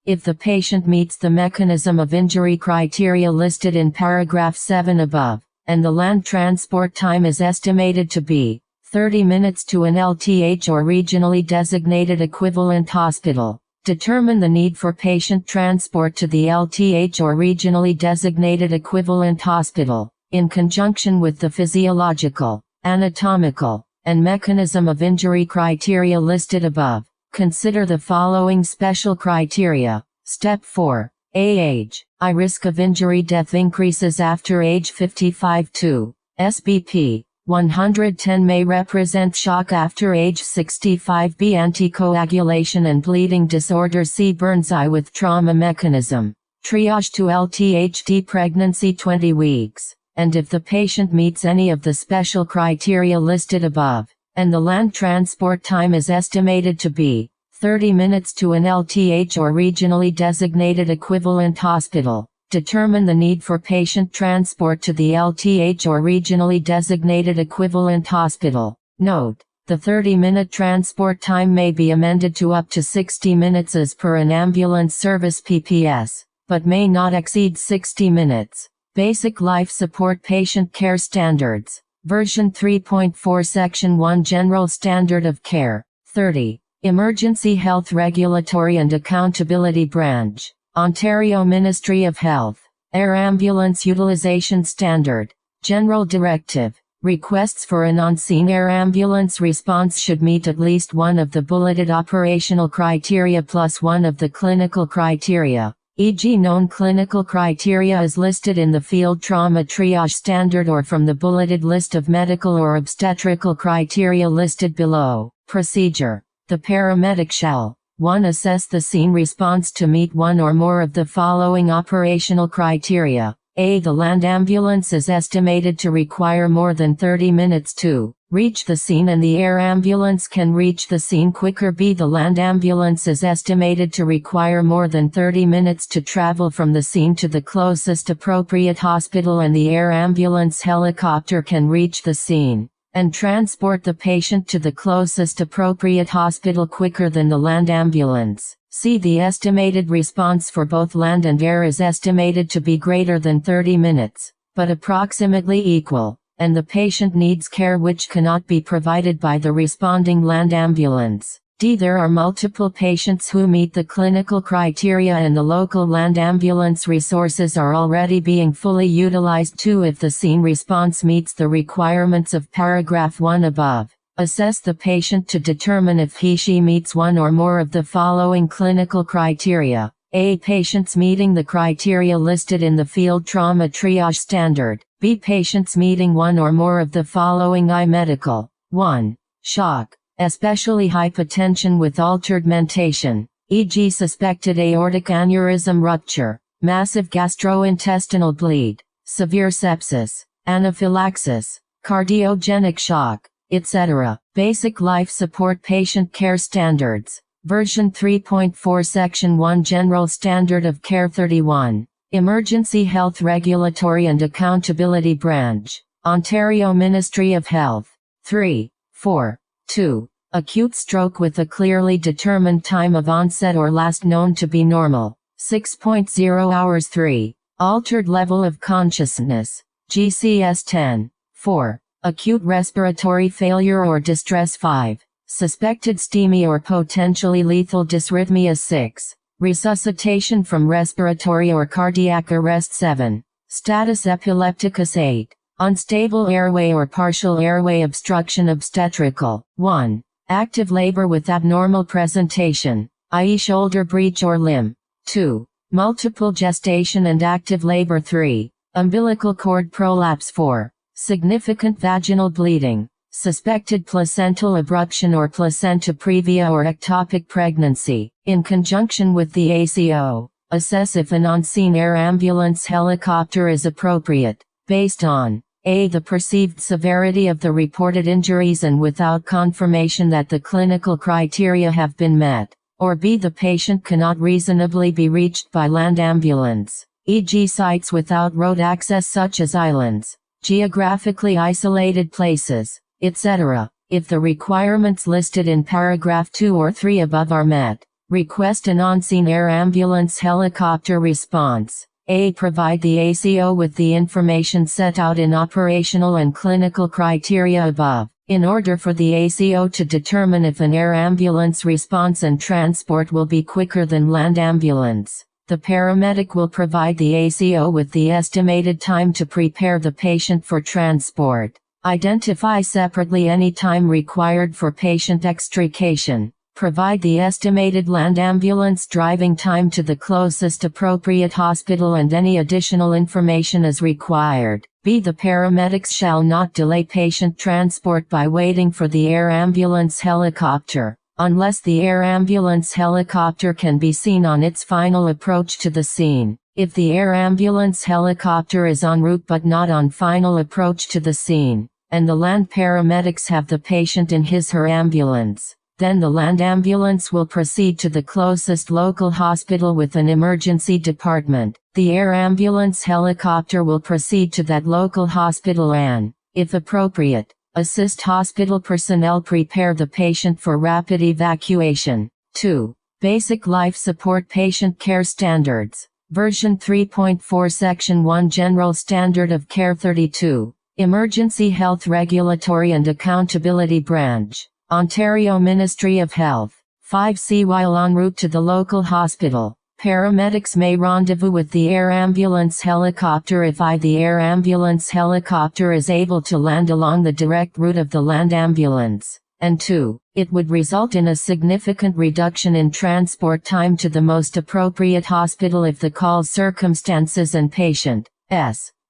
If the patient meets the mechanism of injury criteria listed in paragraph 7 above, and the land transport time is estimated to be 30 minutes to an LTH or regionally designated equivalent hospital, determine the need for patient transport to the LTH or regionally designated equivalent hospital, in conjunction with the physiological, anatomical, and mechanism of injury criteria listed above. Consider the following special criteria. Step 4. A. Age. I. Risk of injury death increases after age 55. 2. SBP 110 may represent shock after age 65. B. Anticoagulation and bleeding disorders. C. Burns. I. With trauma mechanism. Triage to LTH. D. Pregnancy 20 weeks. And if the patient meets any of the special criteria listed above, and the land transport time is estimated to be 30 minutes to an LTH or regionally designated equivalent hospital. Determine the need for patient transport to the LTH or regionally designated equivalent hospital. Note: the 30-minute transport time may be amended to up to 60 minutes as per an ambulance service PPS, but may not exceed 60 minutes. Basic Life Support Patient Care Standards. Version 3.4 Section 1 General Standard of Care. 30. Emergency Health Regulatory and Accountability Branch. Ontario Ministry of Health. Air Ambulance Utilization Standard. General Directive. Requests for an on-scene air ambulance response should meet at least one of the bulleted operational criteria plus one of the clinical criteria, e.g. known clinical criteria is listed in the Field Trauma Triage Standard or from the bulleted list of medical or obstetrical criteria listed below. Procedure. The paramedic shall 1. Assess the scene response to meet one or more of the following operational criteria. A. The land ambulance is estimated to require more than 30 minutes to reach the scene and the air ambulance can reach the scene quicker. B. The land ambulance is estimated to require more than 30 minutes to travel from the scene to the closest appropriate hospital and the air ambulance helicopter can reach the scene and transport the patient to the closest appropriate hospital quicker than the land ambulance. C. The estimated response for both land and air is estimated to be greater than 30 minutes, but approximately equal, and the patient needs care which cannot be provided by the responding land ambulance. D. There are multiple patients who meet the clinical criteria and the local land ambulance resources are already being fully utilized. 2. If the scene response meets the requirements of paragraph 1 above, assess the patient to determine if he/she meets one or more of the following clinical criteria. A. Patients meeting the criteria listed in the Field Trauma Triage Standard. B. Patients meeting one or more of the following I. Medical. 1. Shock, especially hypotension with altered mentation, e.g. suspected aortic aneurysm rupture, massive gastrointestinal bleed, severe sepsis, anaphylaxis, cardiogenic shock, etc. Basic Life Support Patient Care Standards. Version 3.4 Section 1 General Standard of Care. 31. Emergency Health Regulatory and Accountability Branch. Ontario Ministry of Health. 3. 4. 2. Acute stroke with a clearly determined time of onset or last known to be normal. 6.0 hours. 3. Altered level of consciousness. GCS 10. 4. Acute respiratory failure or distress. 5. Suspected STEMI or potentially lethal dysrhythmia. 6. Resuscitation from respiratory or cardiac arrest. 7. Status epilepticus. 8. Unstable airway or partial airway obstruction. Obstetrical. 1. Active labor with abnormal presentation, i.e. shoulder breach or limb. 2. Multiple gestation and active labor. 3. Umbilical cord prolapse. 4. Significant vaginal bleeding, suspected placental abruption or placenta previa or ectopic pregnancy. In conjunction with the ACO, assess if an on-scene air ambulance helicopter is appropriate, based on A. The perceived severity of the reported injuries and without confirmation that the clinical criteria have been met, or B. The patient cannot reasonably be reached by land ambulance, e.g. sites without road access such as islands, geographically isolated places, etc. If the requirements listed in paragraph 2 or 3 above are met, request an on-scene air ambulance helicopter response. A. Provide the ACO with the information set out in operational and clinical criteria above, in order for the ACO to determine if an air ambulance response and transport will be quicker than land ambulance. The paramedic will provide the ACO with the estimated time to prepare the patient for transport. Identify separately any time required for patient extrication. Provide the estimated land ambulance driving time to the closest appropriate hospital and any additional information as required. B. The paramedics shall not delay patient transport by waiting for the air ambulance helicopter, unless the air ambulance helicopter can be seen on its final approach to the scene. If the air ambulance helicopter is en route but not on final approach to the scene, and the land paramedics have the patient in his/her ambulance, Then the land ambulance will proceed to the closest local hospital with an emergency department. The air ambulance helicopter will proceed to that local hospital and, if appropriate, assist hospital personnel prepare the patient for rapid evacuation. 2. Basic Life Support Patient Care Standards. Version 3.4 Section 1 General Standard of Care 32. Emergency Health Regulatory and Accountability Branch. Ontario Ministry of Health. 5C. While en route to the local hospital, paramedics may rendezvous with the air ambulance helicopter if the air ambulance helicopter is able to land along the direct route of the land ambulance. And 2. It would result in a significant reduction in transport time to the most appropriate hospital if the call's circumstances and patient's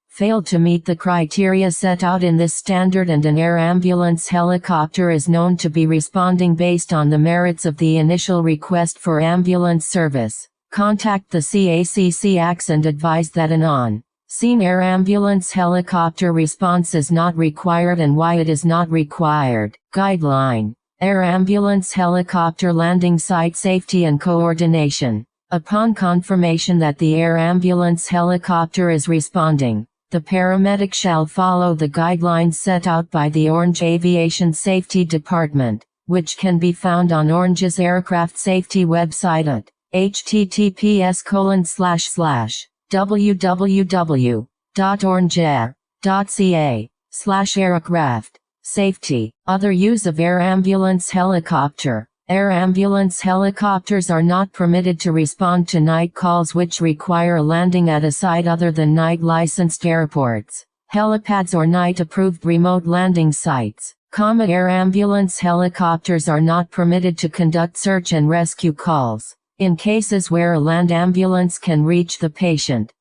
failed to meet the criteria set out in this standard, and an air ambulance helicopter is known to be responding based on the merits of the initial request for ambulance service. Contact the CACCX and advise that an on-scene air ambulance helicopter response is not required and why it is not required. Guideline. Air ambulance helicopter landing site safety and coordination. Upon confirmation that the air ambulance helicopter is responding, the paramedic shall follow the guidelines set out by the Orange Aviation Safety Department, which can be found on Orange's aircraft safety website at https://www.orangeair.ca/aircraft safety. Other use of air ambulance helicopter. Air ambulance helicopters are not permitted to respond to night calls which require a landing at a site other than night-licensed airports, helipads or night-approved remote landing sites. Air ambulance helicopters are not permitted to conduct search and rescue calls. In cases where a land ambulance can reach the patient's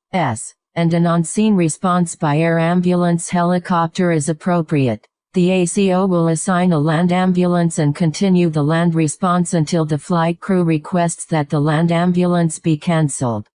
and an on-scene response by air ambulance helicopter is appropriate, the ACO will assign a land ambulance and continue the land response until the flight crew requests that the land ambulance be cancelled.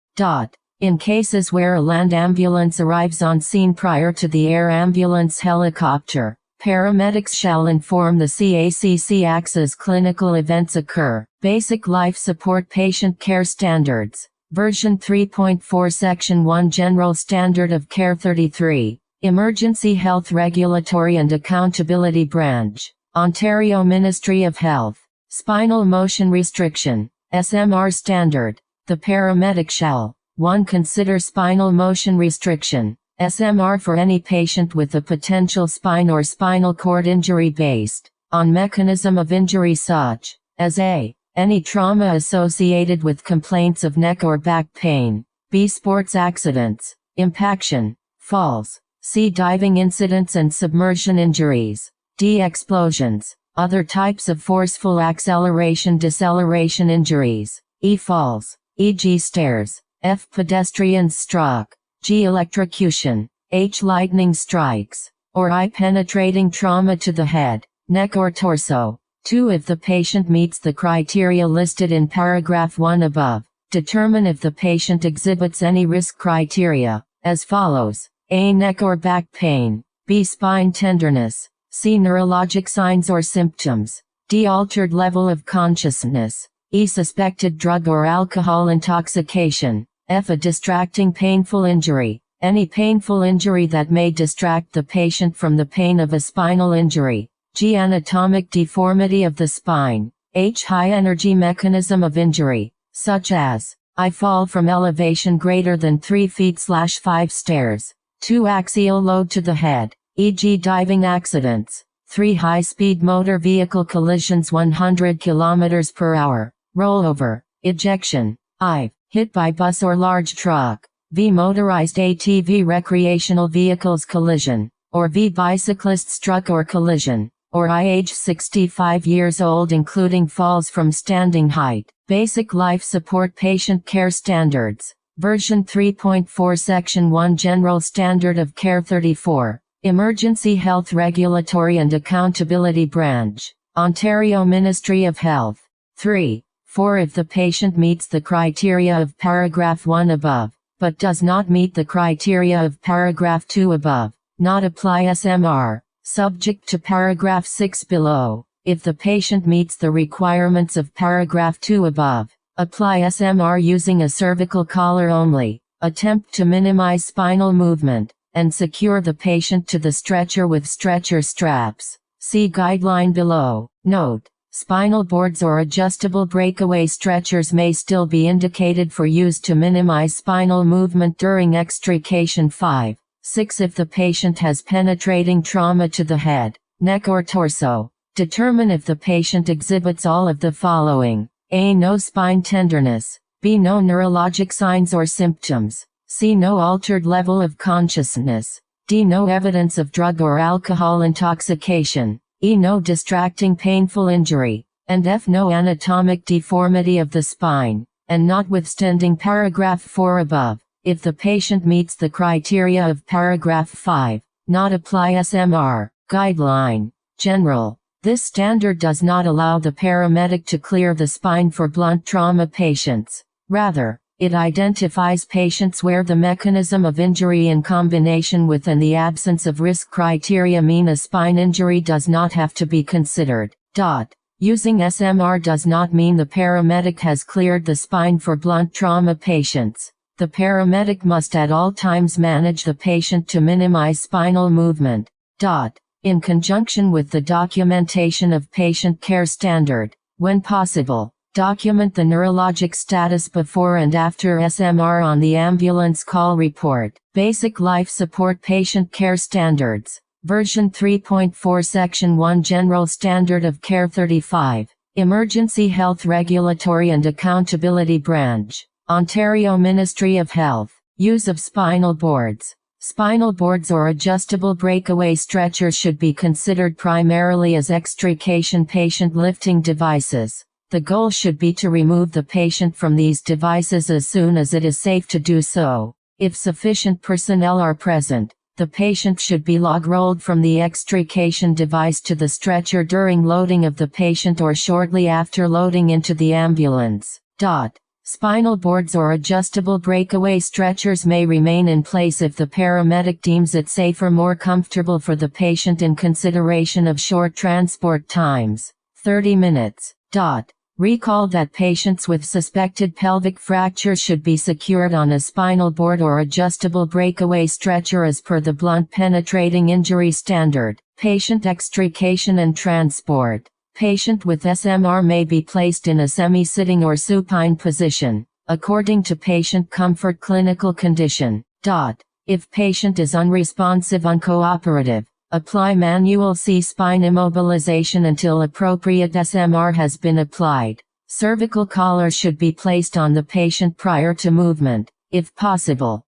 In cases where a land ambulance arrives on scene prior to the air ambulance helicopter, paramedics shall inform the CACCX as clinical events occur. Basic Life Support Patient Care Standards. Version 3.4 Section 1 General Standard of Care 33. Emergency Health Regulatory and Accountability Branch. Ontario Ministry of Health. Spinal Motion Restriction. SMR Standard. The paramedic shall 1. Consider spinal motion restriction. SMR for any patient with a potential spine or spinal cord injury based on mechanism of injury such as a. Any trauma associated with complaints of neck or back pain. B. Sports accidents, impaction, falls. C. Diving incidents and submersion injuries. D. Explosions, other types of forceful acceleration-deceleration injuries. E. Falls, e.g. stairs. F. Pedestrian struck. G. Electrocution. H. Lightning strikes. Or I. Penetrating trauma to the head, neck or torso. 2. If the patient meets the criteria listed in paragraph 1 above, determine if the patient exhibits any risk criteria, as follows. A. Neck or back pain. B. Spine tenderness. C. Neurologic signs or symptoms. D. Altered level of consciousness. E. Suspected drug or alcohol intoxication. F. A distracting painful injury. Any painful injury that may distract the patient from the pain of a spinal injury. G. Anatomic deformity of the spine. H. High energy mechanism of injury, such as I fall from elevation greater than 3 feet/5 stairs. 2. Axial load to the head, e.g. diving accidents. 3. High-speed motor vehicle collisions 100 km per hour. Rollover, ejection. I. Hit by bus or large truck. V. Motorized ATV recreational vehicles collision. Or V. Bicyclist struck or collision. Or I. Age 65 years old including falls from standing height. Basic Life Support Patient Care Standards. Version 3.4 Section 1 General Standard of Care 34. Emergency Health Regulatory and Accountability Branch. Ontario Ministry of Health. 3. 4. If the patient meets the criteria of paragraph 1 above, but does not meet the criteria of paragraph 2 above, not apply SMR, subject to paragraph 6 below. If the patient meets the requirements of paragraph 2 above, apply SMR using a cervical collar only. Attempt to minimize spinal movement, and secure the patient to the stretcher with stretcher straps. See guideline below. Note: spinal boards or adjustable breakaway stretchers may still be indicated for use to minimize spinal movement during extrication. 5. 6. If the patient has penetrating trauma to the head, neck or torso, determine if the patient exhibits all of the following. A. No spine tenderness. B. No neurologic signs or symptoms. C. No altered level of consciousness. D. No evidence of drug or alcohol intoxication. E. No distracting painful injury. And F. No anatomic deformity of the spine. And notwithstanding paragraph 4 above, if the patient meets the criteria of paragraph 5, not apply SMR. Guideline. General. This standard does not allow the paramedic to clear the spine for blunt trauma patients. Rather, it identifies patients where the mechanism of injury in combination with and the absence of risk criteria mean a spine injury does not have to be considered. Using SMR does not mean the paramedic has cleared the spine for blunt trauma patients. The paramedic must at all times manage the patient to minimize spinal movement. In conjunction with the documentation of patient care standard, when possible, document the neurologic status before and after SMR on the ambulance call report. Basic Life Support Patient Care Standards. Version 3.4 Section 1 General Standard of Care 35. Emergency Health Regulatory and Accountability Branch. Ontario Ministry of Health. Use of spinal boards. Spinal boards or adjustable breakaway stretchers should be considered primarily as extrication patient lifting devices. The goal should be to remove the patient from these devices as soon as it is safe to do so. If sufficient personnel are present, the patient should be log-rolled from the extrication device to the stretcher during loading of the patient or shortly after loading into the ambulance. Spinal boards or adjustable breakaway stretchers may remain in place if the paramedic deems it safe or more comfortable for the patient in consideration of short transport times, 30 minutes. Recall that patients with suspected pelvic fracture should be secured on a spinal board or adjustable breakaway stretcher as per the blunt penetrating injury standard. Patient extrication and transport. Patient with SMR may be placed in a semi-sitting or supine position, according to patient comfort clinical condition. If patient is unresponsive uncooperative, apply manual C-spine immobilization until appropriate SMR has been applied. Cervical collar should be placed on the patient prior to movement, if possible.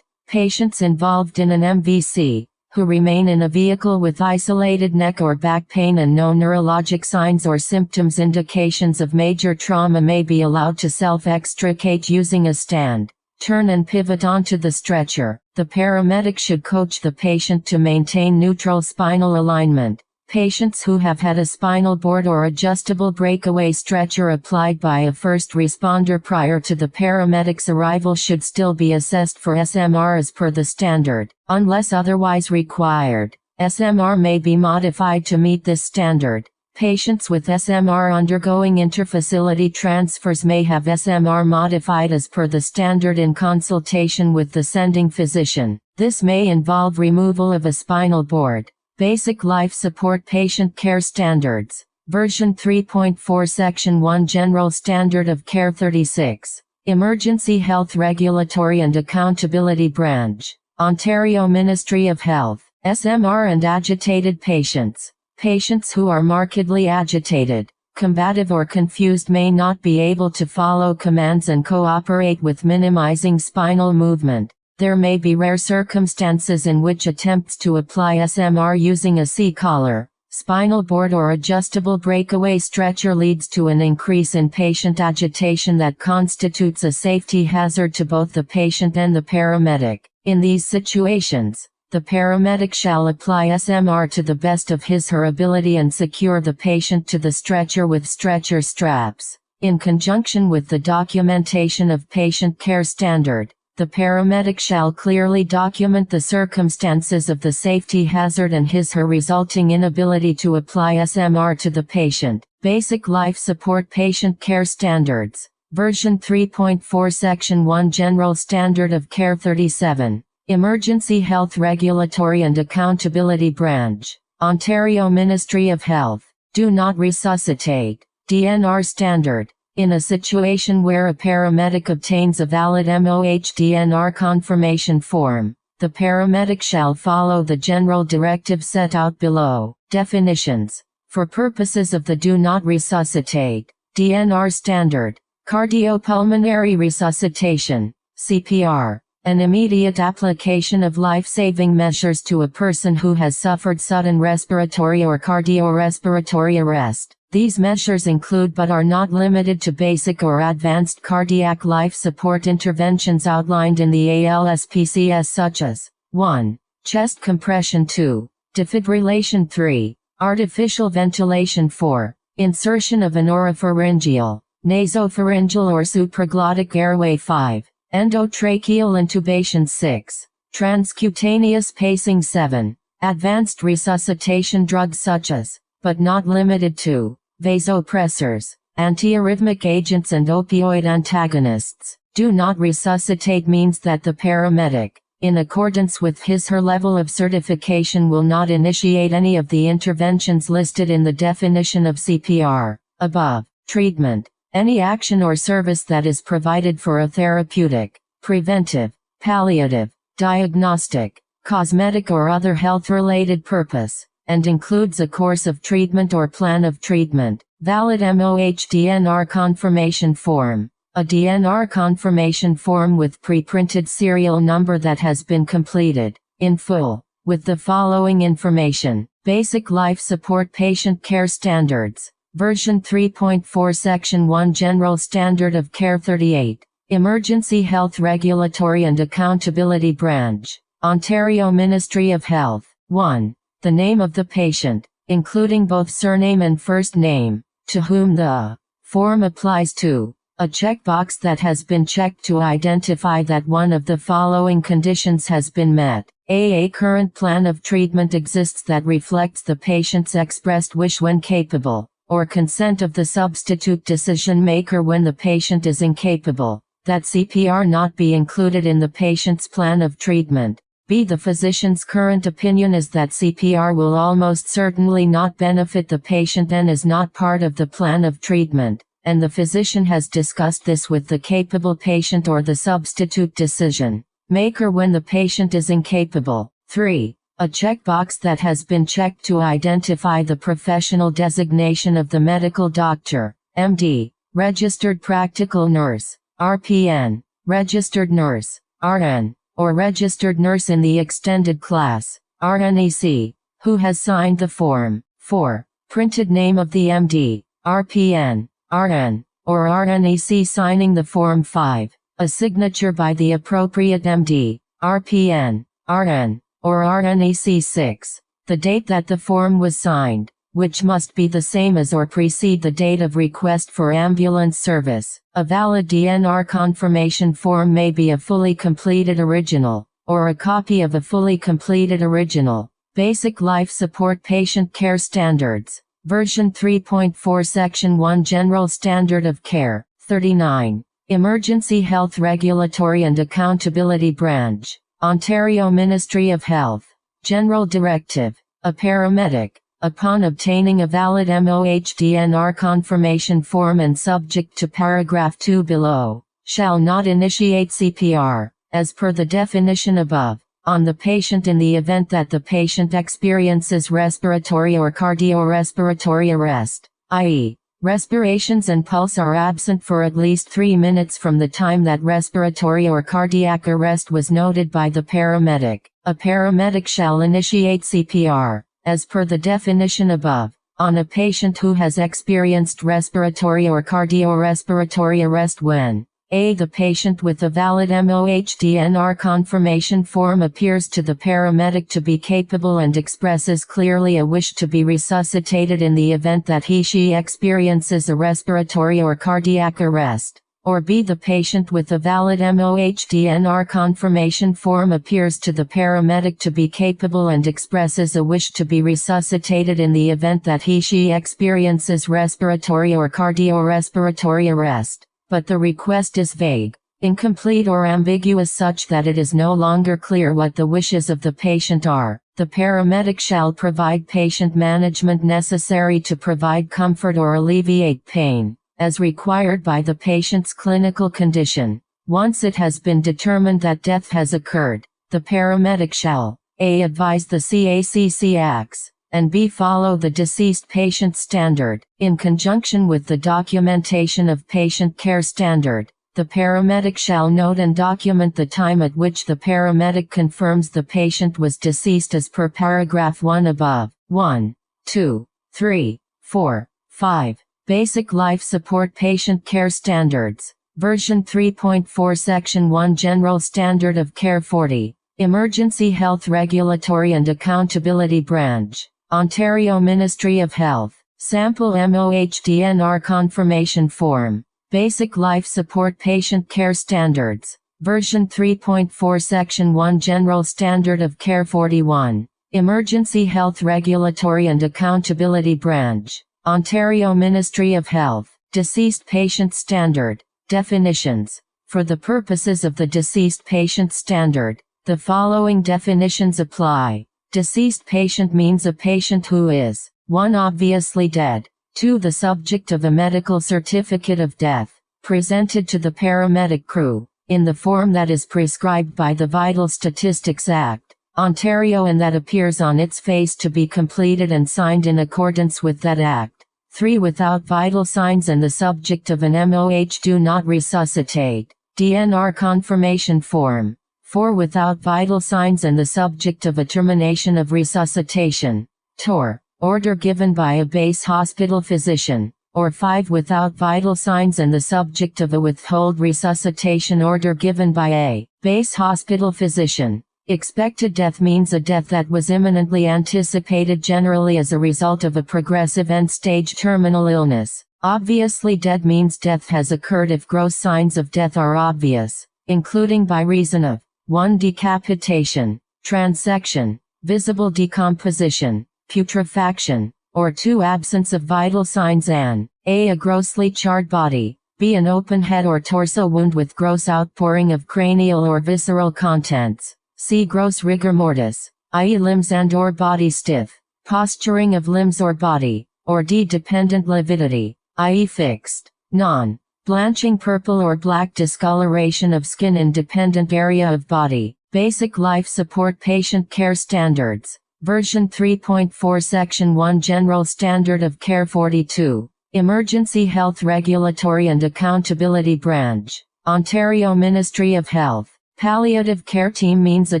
Patients involved in an MVC, who remain in a vehicle with isolated neck or back pain and no neurologic signs or symptoms indications of major trauma may be allowed to self-extricate using a stand, turn and pivot onto the stretcher. The paramedic should coach the patient to maintain neutral spinal alignment. Patients who have had a spinal board or adjustable breakaway stretcher applied by a first responder prior to the paramedic's arrival should still be assessed for SMR as per the standard. Unless otherwise required, SMR may be modified to meet this standard. Patients with SMR undergoing interfacility transfers may have SMR modified as per the standard in consultation with the sending physician. This may involve removal of a spinal board. Basic Life Support Patient Care Standards. Version 3.4 Section 1 General Standard of Care 36. Emergency Health Regulatory and Accountability Branch. Ontario Ministry of Health. SMR and agitated patients. Patients who are markedly agitated, combative or confused may not be able to follow commands and cooperate with minimizing spinal movement. There may be rare circumstances in which attempts to apply SMR using a C-collar, spinal board or adjustable breakaway stretcher leads to an increase in patient agitation that constitutes a safety hazard to both the patient and the paramedic. In these situations, the paramedic shall apply SMR to the best of his/her ability and secure the patient to the stretcher with stretcher straps. In conjunction with the documentation of patient care standard, The paramedic shall clearly document the circumstances of the safety hazard and his/her resulting inability to apply SMR to the patient. Basic Life Support Patient Care Standards. Version 3.4 Section 1 General Standard of Care 37. Emergency Health Regulatory and Accountability Branch. Ontario Ministry of Health. Do not resuscitate. DNR Standard. In a situation where a paramedic obtains a valid MOH-DNR confirmation form, the paramedic shall follow the general directive set out below. Definitions. For purposes of the Do Not Resuscitate DNR Standard, cardiopulmonary resuscitation, CPR, an immediate application of life-saving measures to a person who has suffered sudden respiratory or cardiorespiratory arrest. These measures include but are not limited to basic or advanced cardiac life support interventions outlined in the ALSPCS such as 1. Chest compression 2. Defibrillation 3. Artificial ventilation 4. Insertion of an oropharyngeal, nasopharyngeal or supraglottic airway 5. Endotracheal intubation 6. Transcutaneous pacing 7. Advanced resuscitation drugs such as, but not limited to, vasopressors, antiarrhythmic agents and opioid antagonists. Do not resuscitate means that the paramedic, in accordance with his/her level of certification, will not initiate any of the interventions listed in the definition of CPR above. Treatment. Any action or service that is provided for a therapeutic, preventive, palliative, diagnostic, cosmetic or other health-related purpose, and includes a course of treatment or plan of treatment. Valid MOH-DNR confirmation form. A DNR confirmation form with pre-printed serial number that has been completed, in full, with the following information. Basic Life Support Patient Care Standards. Version 3.4 Section 1 General Standard of Care 38. Emergency Health Regulatory and Accountability Branch. Ontario Ministry of Health. 1. The name of the patient, including both surname and first name, to whom the form applies to. A checkbox that has been checked to identify that one of the following conditions has been met. A current plan of treatment exists that reflects the patient's expressed wish when capable, or consent of the substitute decision maker when the patient is incapable, that CPR not be included in the patient's plan of treatment. B. The physician's current opinion is that CPR will almost certainly not benefit the patient and is not part of the plan of treatment, and the physician has discussed this with the capable patient or the substitute decision maker when the patient is incapable. 3. A checkbox that has been checked to identify the professional designation of the medical doctor, MD, registered practical nurse, RPN, registered nurse, RN, or registered nurse in the extended class, RNEC, who has signed the form. 4. Printed name of the MD, RPN, RN, or RNEC signing the form. 5. A signature by the appropriate MD, RPN, RN, or RNEC. 6. The date that the form was signed, which must be the same as or precede the date of request for ambulance service. A valid DNR confirmation form may be a fully completed original, or a copy of a fully completed original. Basic Life Support Patient Care Standards. Version 3.4 Section 1 General Standard of Care. 39. Emergency Health Regulatory and Accountability Branch. Ontario Ministry of Health. General Directive. A paramedic, upon obtaining a valid MOH-DNR confirmation form and subject to paragraph 2 below, shall not initiate CPR, as per the definition above, on the patient in the event that the patient experiences respiratory or cardiorespiratory arrest, i.e., respirations and pulse are absent for at least 3 minutes from the time that respiratory or cardiac arrest was noted by the paramedic. A paramedic shall initiate CPR, as per the definition above, on a patient who has experienced respiratory or cardiorespiratory arrest when a. the patient with a valid MOH-DNR confirmation form appears to the paramedic to be capable and expresses clearly a wish to be resuscitated in the event that he/she experiences a respiratory or cardiac arrest, or B. The patient with a valid MOH-DNR confirmation form appears to the paramedic to be capable and expresses a wish to be resuscitated in the event that he/she experiences respiratory or cardiorespiratory arrest, but the request is vague, incomplete or ambiguous such that it is no longer clear what the wishes of the patient are. The paramedic shall provide patient management necessary to provide comfort or alleviate pain, as required by the patient's clinical condition. Once it has been determined that death has occurred, the paramedic shall A. Advise the CACC acts, and B. Follow the deceased patient standard. In conjunction with the documentation of patient care standard, the paramedic shall note and document the time at which the paramedic confirms the patient was deceased as per paragraph 1 above. 1, 2, 3, 4, 5. Basic Life Support Patient Care Standards. Version 3.4 Section 1 General Standard of Care 40. Emergency Health Regulatory and Accountability Branch. Ontario Ministry of Health. Sample MOH-DNR Confirmation Form. Basic Life Support Patient Care Standards. Version 3.4 Section 1 General Standard of Care 41. Emergency Health Regulatory and Accountability Branch. Ontario Ministry of Health. Deceased Patient Standard. Definitions. For the purposes of the Deceased Patient Standard, the following definitions apply. Deceased patient means a patient who is 1. Obviously dead. 2. The subject of a medical certificate of death, presented to the paramedic crew, in the form that is prescribed by the Vital Statistics Act, Ontario and that appears on its face to be completed and signed in accordance with that act. 3. Without vital signs and the subject of an MOH do not resuscitate. DNR confirmation form. 4. Without vital signs and the subject of a termination of resuscitation. TOR. Order given by a base hospital physician, or 5. Without vital signs and the subject of a withhold resuscitation order given by a base hospital physician. Expected death means a death that was imminently anticipated, generally as a result of a progressive end-stage terminal illness. Obviously dead means death has occurred if gross signs of death are obvious, including by reason of 1. Decapitation, transection, visible decomposition, putrefaction, or 2. Absence of vital signs and A grossly charred body, B. An open head or torso wound with gross outpouring of cranial or visceral contents, C. Gross rigor mortis, i.e. limbs and or body stiff, posturing of limbs or body, or D. Dependent lividity, i.e. fixed, non-blanching purple or black discoloration of skin in dependent area of body. Basic Life Support Patient Care Standards. Version 3.4 Section 1 General Standard of Care 42. Emergency Health Regulatory and Accountability Branch. Ontario Ministry of Health. Palliative care team means a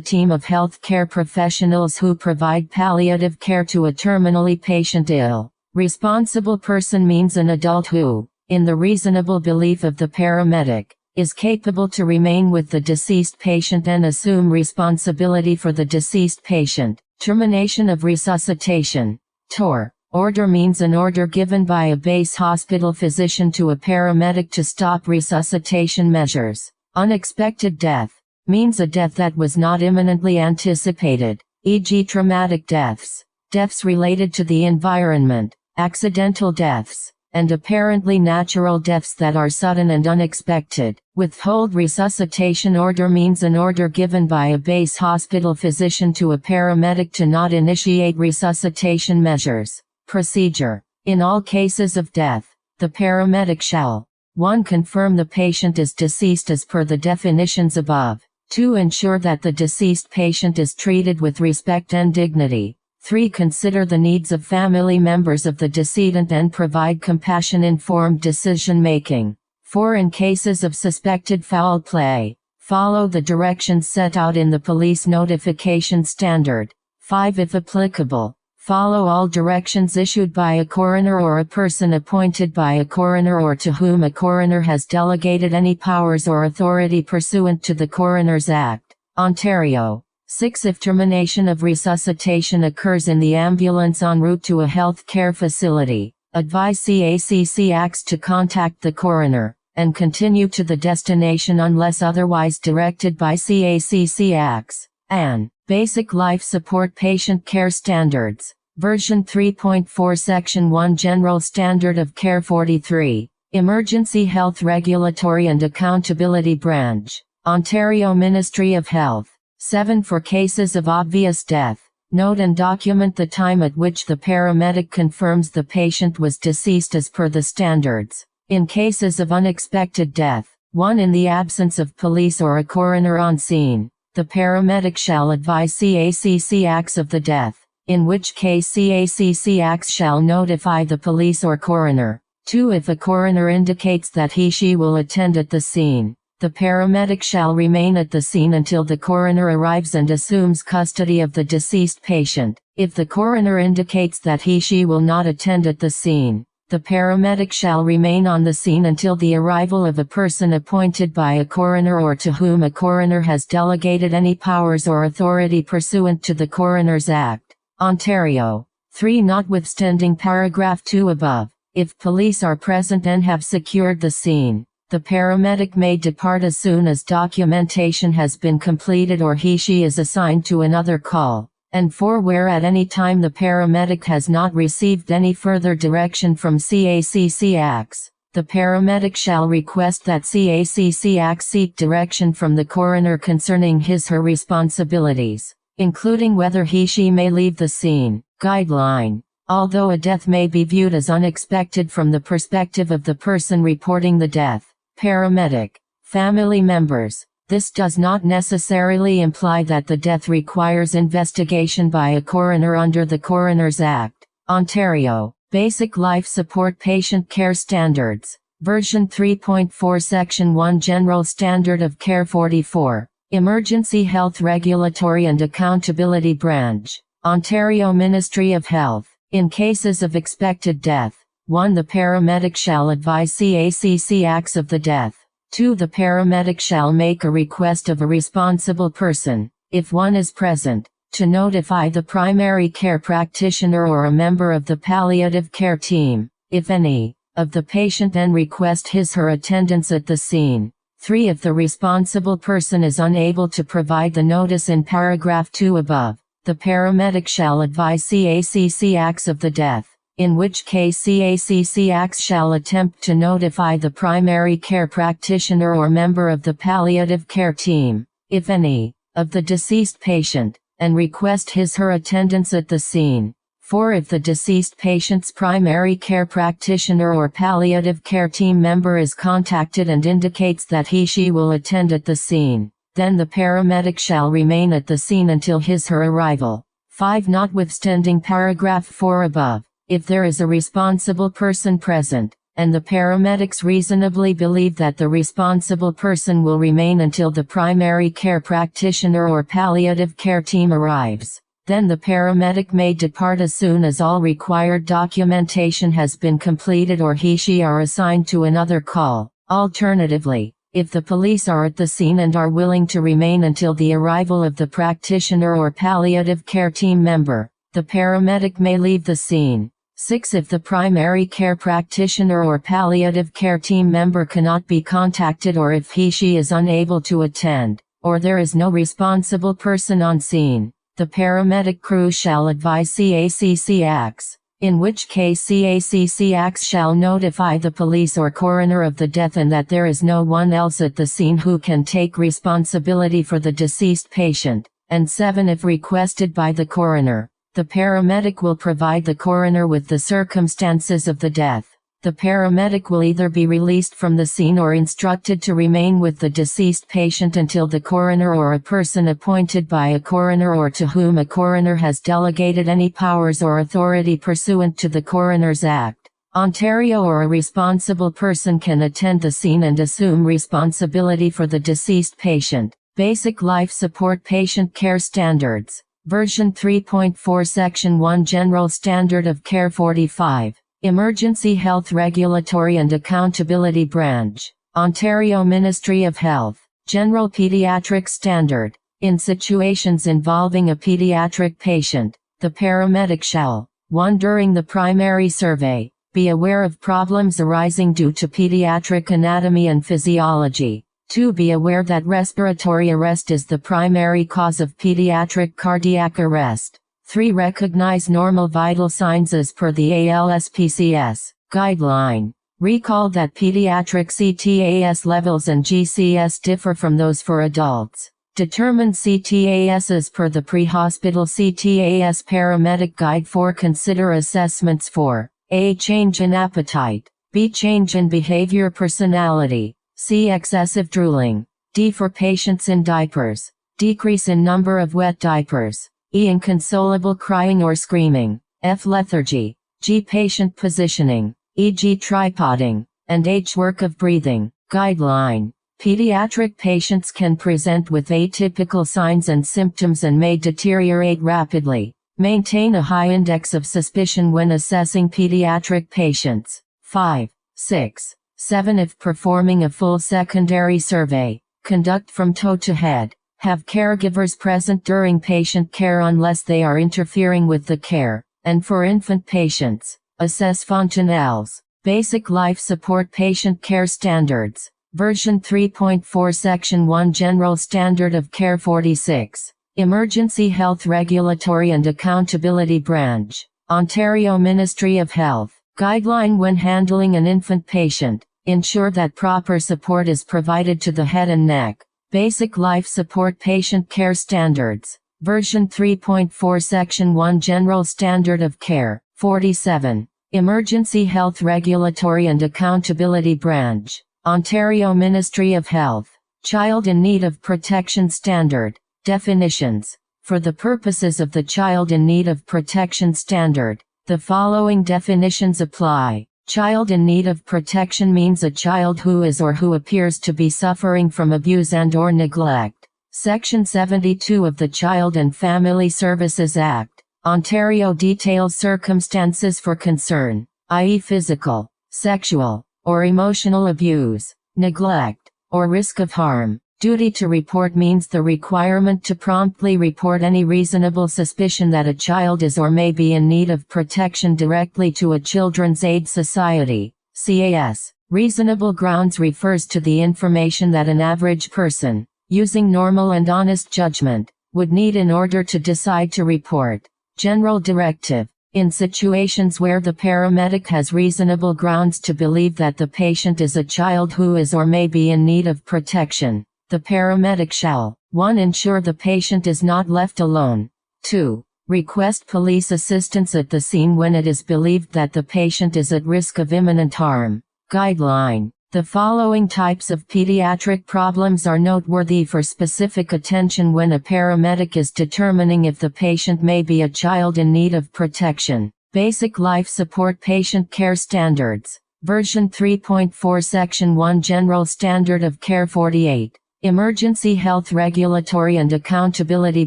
team of health care professionals who provide palliative care to a terminally patient ill. Responsible person means an adult who, in the reasonable belief of the paramedic, is capable to remain with the deceased patient and assume responsibility for the deceased patient. Termination of resuscitation. TOR. Order means an order given by a base hospital physician to a paramedic to stop resuscitation measures. Unexpected death means a death that was not imminently anticipated, e.g. traumatic deaths, deaths related to the environment, accidental deaths, and apparently natural deaths that are sudden and unexpected. Withhold resuscitation order means an order given by a base hospital physician to a paramedic to not initiate resuscitation measures. Procedure. In all cases of death, the paramedic shall 1. Confirm the patient is deceased as per the definitions above. 2. Ensure that the deceased patient is treated with respect and dignity. 3. Consider the needs of family members of the decedent and provide compassion-informed decision-making. 4. In cases of suspected foul play, follow the directions set out in the police notification standard. 5. If applicable, follow all directions issued by a coroner or a person appointed by a coroner or to whom a coroner has delegated any powers or authority pursuant to the Coroner's Act, Ontario. 6. If termination of resuscitation occurs in the ambulance en route to a health care facility, advise CACC acts to contact the coroner, and continue to the destination unless otherwise directed by CACC Acts. An Basic Life Support Patient Care Standards. Version 3.4 Section 1 General Standard of Care 43. Emergency Health Regulatory and Accountability Branch. Ontario Ministry of Health. 7 For cases of obvious death, note and document the time at which the paramedic confirms the patient was deceased as per the standards. In cases of unexpected death, 1 In the absence of police or a coroner on scene, the paramedic shall advise CACC Acts of the death, in which case CACC Acts shall notify the police or coroner. 2 If a coroner indicates that he/she will attend at the scene, the paramedic shall remain at the scene until the coroner arrives and assumes custody of the deceased patient. If the coroner indicates that he/she will not attend at the scene, the paramedic shall remain on the scene until the arrival of a person appointed by a coroner or to whom a coroner has delegated any powers or authority pursuant to the Coroner's Act. Ontario. 3 Notwithstanding paragraph 2 above, if police are present and have secured the scene, the paramedic may depart as soon as documentation has been completed or he/she is assigned to another call. And 4 Where at any time the paramedic has not received any further direction from CACC Acts, the paramedic shall request that CACC Acts seek direction from the coroner concerning his/her responsibilities, including whether he/she may leave the scene. Guideline. Although a death may be viewed as unexpected from the perspective of the person reporting the death, paramedic, family members, this does not necessarily imply that the death requires investigation by a coroner under the Coroner's Act. Ontario. Basic Life Support Patient Care Standards. Version 3.4 Section 1 General Standard of Care 44. Emergency Health Regulatory and Accountability Branch. Ontario Ministry of Health. In cases of expected death, 1 The paramedic shall advise CACC Acts of the death. 2 The paramedic shall make a request of a responsible person, if one is present, to notify the primary care practitioner or a member of the palliative care team, if any, of the patient and request his/her attendance at the scene. 3 If the responsible person is unable to provide the notice in paragraph 2 above, the paramedic shall advise CACC Acts of the death, in which case CACC Acts shall attempt to notify the primary care practitioner or member of the palliative care team, if any, of the deceased patient, and request his/her attendance at the scene. 4 If the deceased patient's primary care practitioner or palliative care team member is contacted and indicates that he/she will attend at the scene, then the paramedic shall remain at the scene until his/her arrival. 5 Notwithstanding paragraph 4 above, if there is a responsible person present, and the paramedics reasonably believe that the responsible person will remain until the primary care practitioner or palliative care team arrives, then the paramedic may depart as soon as all required documentation has been completed or he/she are assigned to another call. Alternatively, if the police are at the scene and are willing to remain until the arrival of the practitioner or palliative care team member, the paramedic may leave the scene. 6 If the primary care practitioner or palliative care team member cannot be contacted or if he/she is unable to attend, or there is no responsible person on scene, the paramedic crew shall advise CACC Acts, in which case CACC Acts shall notify the police or coroner of the death and that there is no one else at the scene who can take responsibility for the deceased patient. And 7 If requested by the coroner, the paramedic will provide the coroner with the circumstances of the death. The paramedic will either be released from the scene or instructed to remain with the deceased patient until the coroner or a person appointed by a coroner or to whom a coroner has delegated any powers or authority pursuant to the Coroner's Act. Ontario or a responsible person can attend the scene and assume responsibility for the deceased patient. Basic Life Support Patient Care Standards. Version 3.4 Section 1 General Standard of Care 45. Emergency Health Regulatory and Accountability Branch. Ontario Ministry of Health. General Pediatric Standard. In situations involving a pediatric patient, the paramedic shall 1. During the primary survey, Be aware of problems arising due to pediatric anatomy and physiology. 2. Be aware that respiratory arrest is the primary cause of pediatric cardiac arrest. 3. Recognize normal vital signs as per the ALS-PCS guideline. Recall that pediatric CTAS levels and GCS differ from those for adults. Determine CTAS as per the pre-hospital CTAS paramedic guide. 4. Consider assessments for A. Change in appetite. B. Change in behavior personality. C. Excessive drooling. D. For patients in diapers, decrease in number of wet diapers. E. Inconsolable crying or screaming. F. Lethargy. G. Patient positioning, e.g. tripoding. And H. Work of breathing. Guideline. Pediatric patients can present with atypical signs and symptoms and may deteriorate rapidly. Maintain a high index of suspicion when assessing pediatric patients. 5, 6, 7. If performing a full secondary survey, conduct from toe to head. Have caregivers present during patient care unless they are interfering with the care. And for infant patients, assess Fontenelle's Basic Life Support Patient Care Standards. Version 3.4 Section 1 General Standard of Care 46. Emergency Health Regulatory and Accountability Branch. Ontario Ministry of Health. Guideline when handling an infant patient. Ensure that proper support is provided to the head and neck. Basic Life Support Patient Care Standards. Version 3.4 Section 1 General Standard of Care. 47. Emergency Health Regulatory and Accountability Branch. Ontario Ministry of Health. Child in Need of Protection Standard. Definitions. For the purposes of the Child in Need of Protection Standard, the following definitions apply. Child in need of protection means a child who is or who appears to be suffering from abuse and/or neglect. Section 72 of the Child and Family Services Act, Ontario details circumstances for concern, i.e. physical, sexual, or emotional abuse, neglect, or risk of harm. Duty to report means the requirement to promptly report any reasonable suspicion that a child is or may be in need of protection directly to a Children's Aid Society, CAS. Reasonable grounds refers to the information that an average person, using normal and honest judgment, would need in order to decide to report. General directive. In situations where the paramedic has reasonable grounds to believe that the patient is a child who is or may be in need of protection, the paramedic shall 1. Ensure the patient is not left alone. 2. Request police assistance at the scene when it is believed that the patient is at risk of imminent harm. Guideline. The following types of pediatric problems are noteworthy for specific attention when a paramedic is determining if the patient may be a child in need of protection. Basic Life Support Patient Care Standards. Version 3.4 Section 1 General Standard of Care 48. Emergency Health Regulatory and Accountability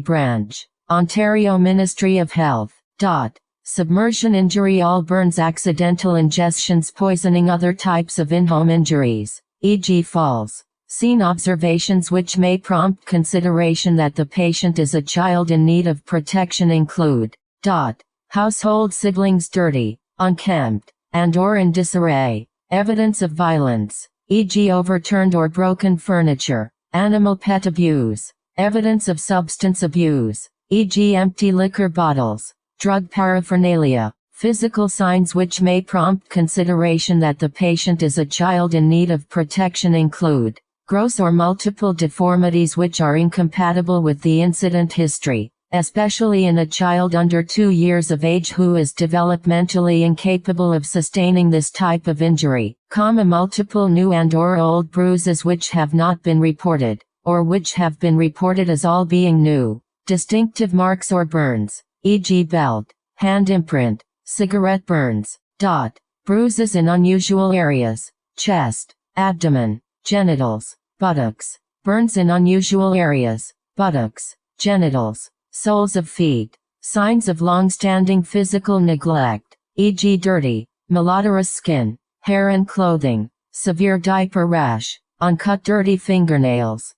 Branch. Ontario Ministry of Health. Submersion injury, all burns, accidental ingestions, poisoning, other types of in-home injuries, e.g. falls. Scene observations which may prompt consideration that the patient is a child in need of protection include household siblings dirty, unkempt, and/or in disarray, evidence of violence, e.g. overturned or broken furniture, animal pet abuse, evidence of substance abuse, e.g. empty liquor bottles, drug paraphernalia. Physical signs which may prompt consideration that the patient is a child in need of protection include gross or multiple deformities which are incompatible with the incident history, especially in a child under 2 years of age who is developmentally incapable of sustaining this type of injury, multiple new and/or old bruises which have not been reported, or which have been reported as all being new, distinctive marks or burns, e.g. belt, hand imprint, cigarette burns. Bruises in unusual areas, chest, abdomen, genitals, buttocks. Burns in unusual areas, buttocks, genitals, soles of feet. Signs of long-standing physical neglect, e.g. dirty, malodorous skin, hair and clothing, severe diaper rash, uncut dirty fingernails.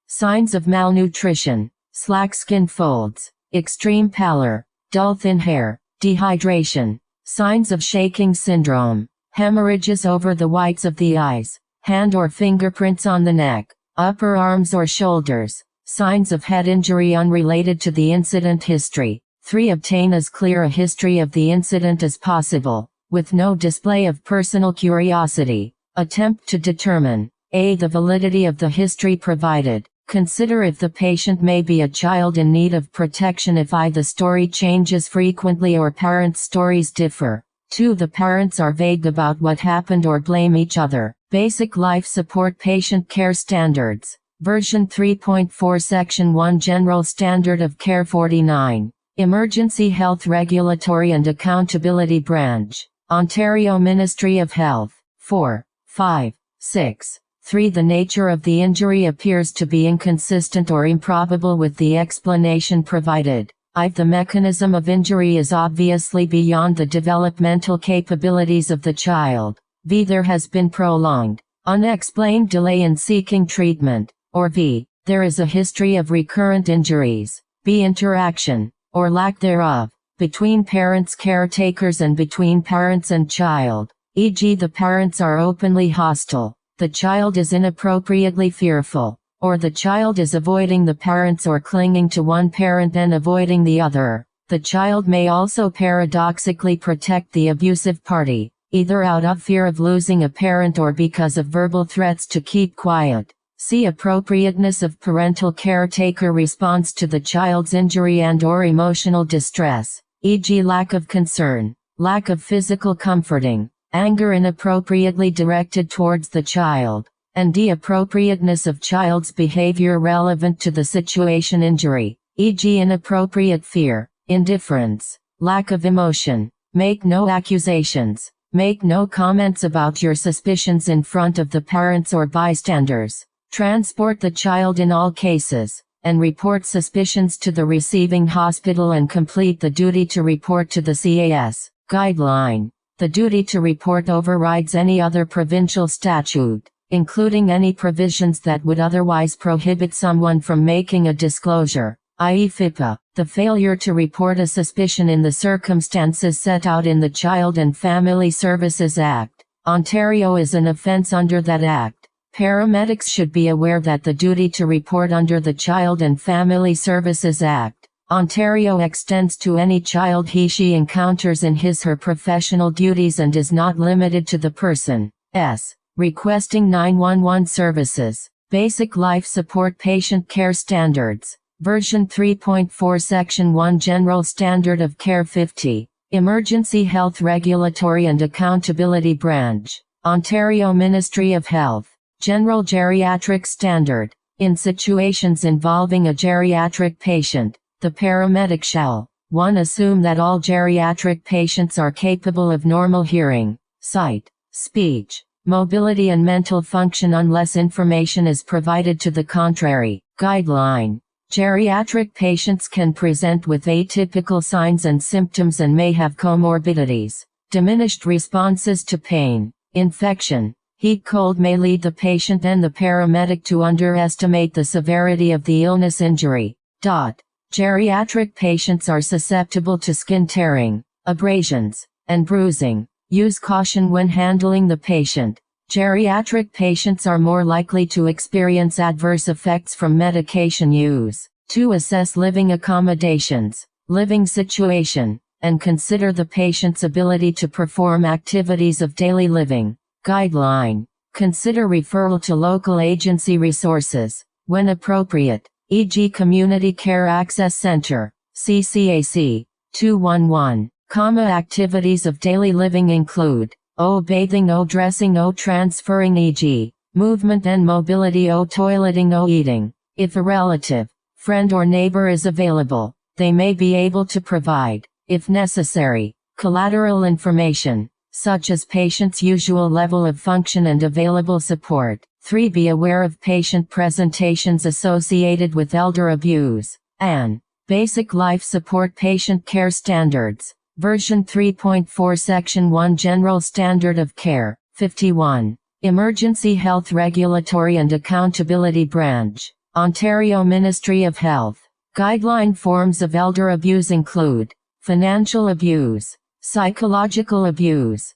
Signs of malnutrition, slack skin folds, extreme pallor, dull thin hair, dehydration. Signs of shaking syndrome. Hemorrhages over the whites of the eyes, hand or fingerprints on the neck, upper arms or shoulders. Signs of head injury unrelated to the incident history. 3. Obtain as clear a history of the incident as possible, with no display of personal curiosity. Attempt to determine a. the validity of the history provided. Consider if the patient may be a child in need of protection. If I. the story changes frequently or parents' stories differ. 2. The parents are vague about what happened or blame each other. Basic Life Support Patient Care Standards. Version 3.4 Section 1 General Standard of Care 49. Emergency Health Regulatory and Accountability Branch. Ontario Ministry of Health. 4, 5, 6. 3. The nature of the injury appears to be inconsistent or improbable with the explanation provided. I. The mechanism of injury is obviously beyond the developmental capabilities of the child. V. There has been prolonged, unexplained delay in seeking treatment. Or V. There is a history of recurrent injuries. B. Interaction, or lack thereof, between parents caretakers and between parents and child. E.g. the parents are openly hostile, the child is inappropriately fearful, or the child is avoiding the parents or clinging to one parent and avoiding the other. The child may also paradoxically protect the abusive party, either out of fear of losing a parent or because of verbal threats to keep quiet. See appropriateness of parental caretaker response to the child's injury and/or emotional distress, e.g. lack of concern, lack of physical comforting, anger inappropriately directed towards the child, and D. Appropriateness of child's behavior relevant to the situation injury, e.g. inappropriate fear, indifference, lack of emotion. Make no accusations, make no comments about your suspicions in front of the parents or bystanders. Transport the child in all cases, and report suspicions to the receiving hospital and complete the duty to report to the CAS. Guideline. The duty to report overrides any other provincial statute, including any provisions that would otherwise prohibit someone from making a disclosure, i.e. FIPA. The failure to report a suspicion in the circumstances set out in the Child and Family Services Act, Ontario is an offence under that act. Paramedics should be aware that the duty to report under the Child and Family Services Act, Ontario extends to any child he/she encounters in his/her professional duties and is not limited to the person's requesting 911 services. Basic Life Support Patient Care Standards. Version 3.4 Section 1 General Standard of Care 50. Emergency Health Regulatory and Accountability Branch. Ontario Ministry of Health. General Geriatric Standard. In situations involving a geriatric patient, the paramedic shall 1. Assume that all geriatric patients are capable of normal hearing, sight, speech, mobility and mental function unless information is provided to the contrary. Guideline. Geriatric patients can present with atypical signs and symptoms and may have comorbidities. Diminished responses to pain, infection, heat-cold may lead the patient and the paramedic to underestimate the severity of the illness injury. Geriatric patients are susceptible to skin tearing, abrasions, and bruising. Use caution when handling the patient. Geriatric patients are more likely to experience adverse effects from medication use. 2. Assess living accommodations, living situation, and consider the patient's ability to perform activities of daily living. Guideline. Consider referral to local agency resources, when appropriate, e.g. Community Care Access Center, CCAC, 211. Activities of daily living include bathing, dressing, transferring, e.g. movement and mobility, toileting, eating. If a relative, friend or neighbor is available, they may be able to provide, if necessary, collateral information, such as patient's usual level of function and available support. 3. Be aware of patient presentations associated with elder abuse. An. Basic Life Support Patient Care Standards. Version 3.4 Section 1 General Standard of Care. 51. Emergency Health Regulatory and Accountability Branch. Ontario Ministry of Health. Guideline forms of elder abuse include financial abuse, Psychological abuse.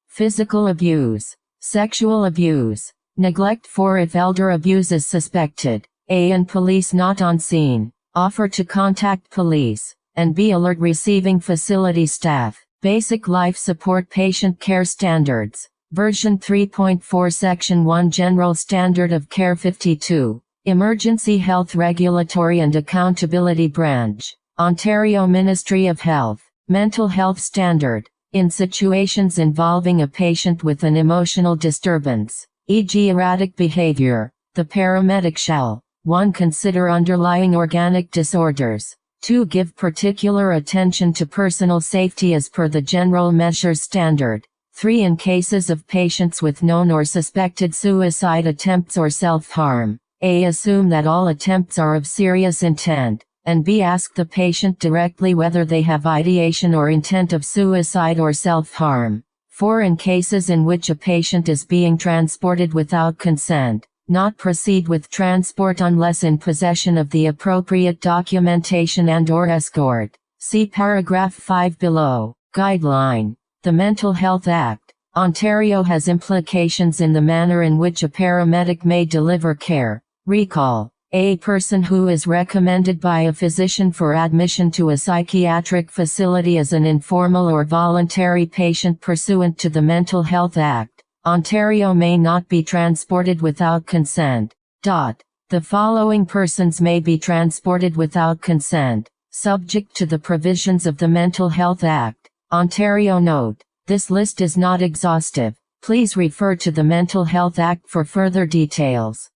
Physical abuse. Sexual abuse. Neglect. 4 If elder abuse is suspected, A. And police not on scene, offer to contact police, and B. Alert receiving facility staff. Basic Life Support Patient Care Standards. Version 3.4 Section 1 General Standard of Care 52. Emergency Health Regulatory and Accountability Branch. Ontario Ministry of Health. Mental Health Standard. In situations involving a patient with an emotional disturbance, e.g. erratic behavior, the paramedic shall 1. Consider underlying organic disorders. 2. Give particular attention to personal safety as per the General Measures Standard. 3. In cases of patients with known or suspected suicide attempts or self-harm, A. Assume that all attempts are of serious intent, and B. Ask the patient directly whether they have ideation or intent of suicide or self-harm. 4. In cases in which a patient is being transported without consent, not proceed with transport unless in possession of the appropriate documentation and/or escort. See paragraph 5 below. Guideline. The Mental Health Act, Ontario has implications in the manner in which a paramedic may deliver care. Recall. A person who is recommended by a physician for admission to a psychiatric facility as an informal or voluntary patient pursuant to the Mental Health Act, Ontario may not be transported without consent. The following persons may be transported without consent, subject to the provisions of the Mental Health Act. Ontario Note: this list is not exhaustive. Please refer to the Mental Health Act for further details.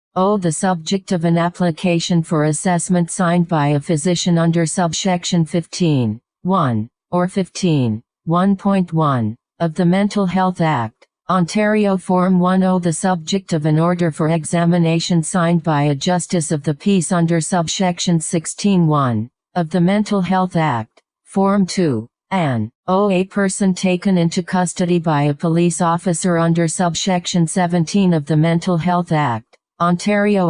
The subject of an application for assessment signed by a physician under subsection 15(1) or 15(1.1) of the Mental Health Act. Ontario Form 10. The subject of an order for examination signed by a Justice of the Peace under subsection 16(1) of the Mental Health Act. Form 2. A person taken into custody by a police officer under subsection 17 of the Mental Health Act. Ontario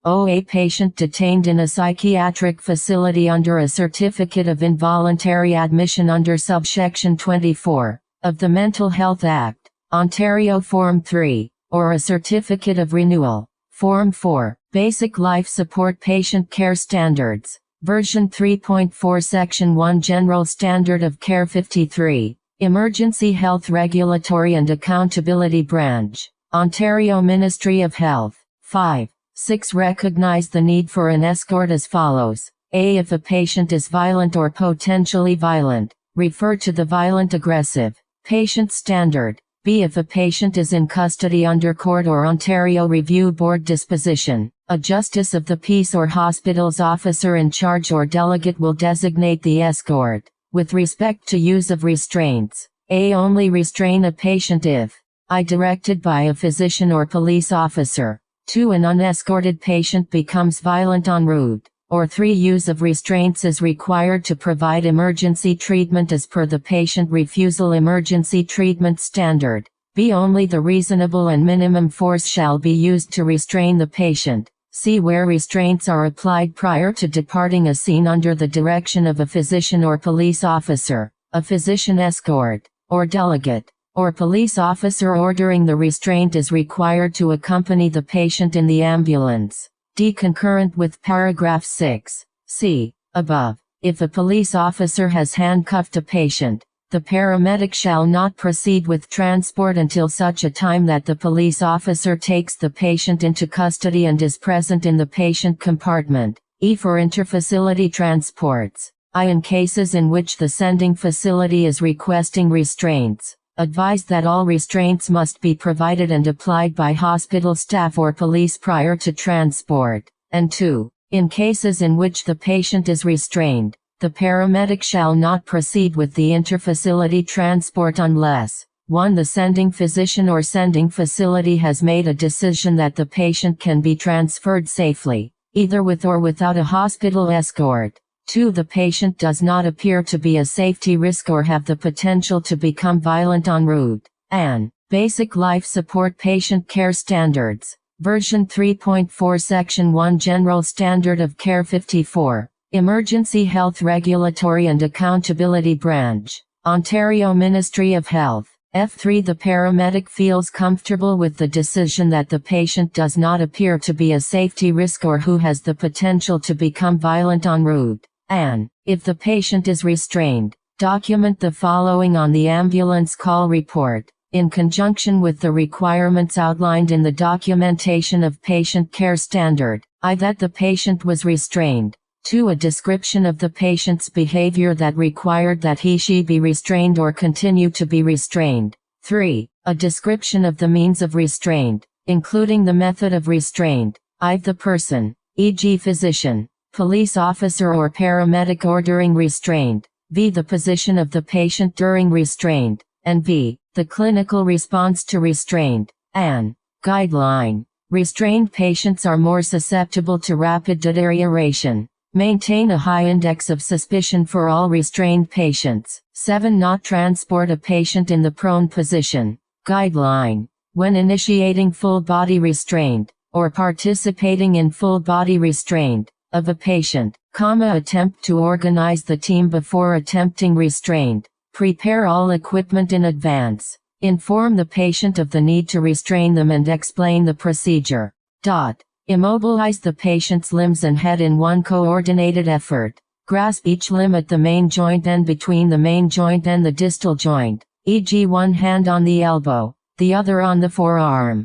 a patient detained in a psychiatric facility under a certificate of involuntary admission under subsection 24 of the Mental Health Act. Ontario Form 3, or a certificate of renewal. Form 4, Basic Life Support Patient Care Standards. Version 3.4 Section 1 General Standard of Care 53. Emergency Health Regulatory and Accountability Branch. Ontario Ministry of Health. 5. 6. Recognize the need for an escort as follows. A. If a patient is violent or potentially violent, refer to the Violent Aggressive Patient Standard. B. If a patient is in custody under court or Ontario Review Board disposition, a Justice of the Peace or hospital's officer in charge or delegate will designate the escort. With respect to use of restraints, A. Only restrain a patient if I. Directed by a physician or police officer. 2. An unescorted patient becomes violent en route. Or 3. Use of restraints is required to provide emergency treatment as per the patient refusal emergency treatment standard. B. Only the reasonable and minimum force shall be used to restrain the patient. C. Where restraints are applied prior to departing a scene under the direction of a physician or police officer, a physician escort, or delegate, or police officer ordering the restraint is required to accompany the patient in the ambulance. D. Concurrent with paragraph 6. C. Above. If a police officer has handcuffed a patient, the paramedic shall not proceed with transport until such a time that the police officer takes the patient into custody and is present in the patient compartment. E. For interfacility transports. I. In cases in which the sending facility is requesting restraints, advise that all restraints must be provided and applied by hospital staff or police prior to transport. And 2. In cases in which the patient is restrained, the paramedic shall not proceed with the interfacility transport unless 1. The sending physician or sending facility has made a decision that the patient can be transferred safely, either with or without a hospital escort. 2. The patient does not appear to be a safety risk or have the potential to become violent en route. An. Basic Life Support Patient Care Standards. Version 3.4 Section 1 General Standard of Care 54. Emergency Health Regulatory and Accountability Branch. Ontario Ministry of Health. F3. The paramedic feels comfortable with the decision that the patient does not appear to be a safety risk or who has the potential to become violent en route. And, if the patient is restrained, document the following on the ambulance call report, in conjunction with the requirements outlined in the documentation of patient care standard. I. That the patient was restrained. 2. A description of the patient's behavior that required that he/she be restrained or continue to be restrained. 3. A description of the means of restraint, including the method of restraint. I. The person, e.g. physician, police officer or paramedic ordering restraint. V. The position of the patient during restraint. And V. The clinical response to restraint. An guideline. Restrained patients are more susceptible to rapid deterioration. Maintain a high index of suspicion for all restrained patients. 7. Not transport a patient in the prone position. Guideline. When initiating full body restraint, or participating in full body restraint, of a patient, attempt to organize the team before attempting restraint. Prepare all equipment in advance. Inform the patient of the need to restrain them and explain the procedure. Immobilize the patient's limbs and head in one coordinated effort. Grasp each limb at the main joint and between the main joint and the distal joint, e.g. one hand on the elbow, the other on the forearm.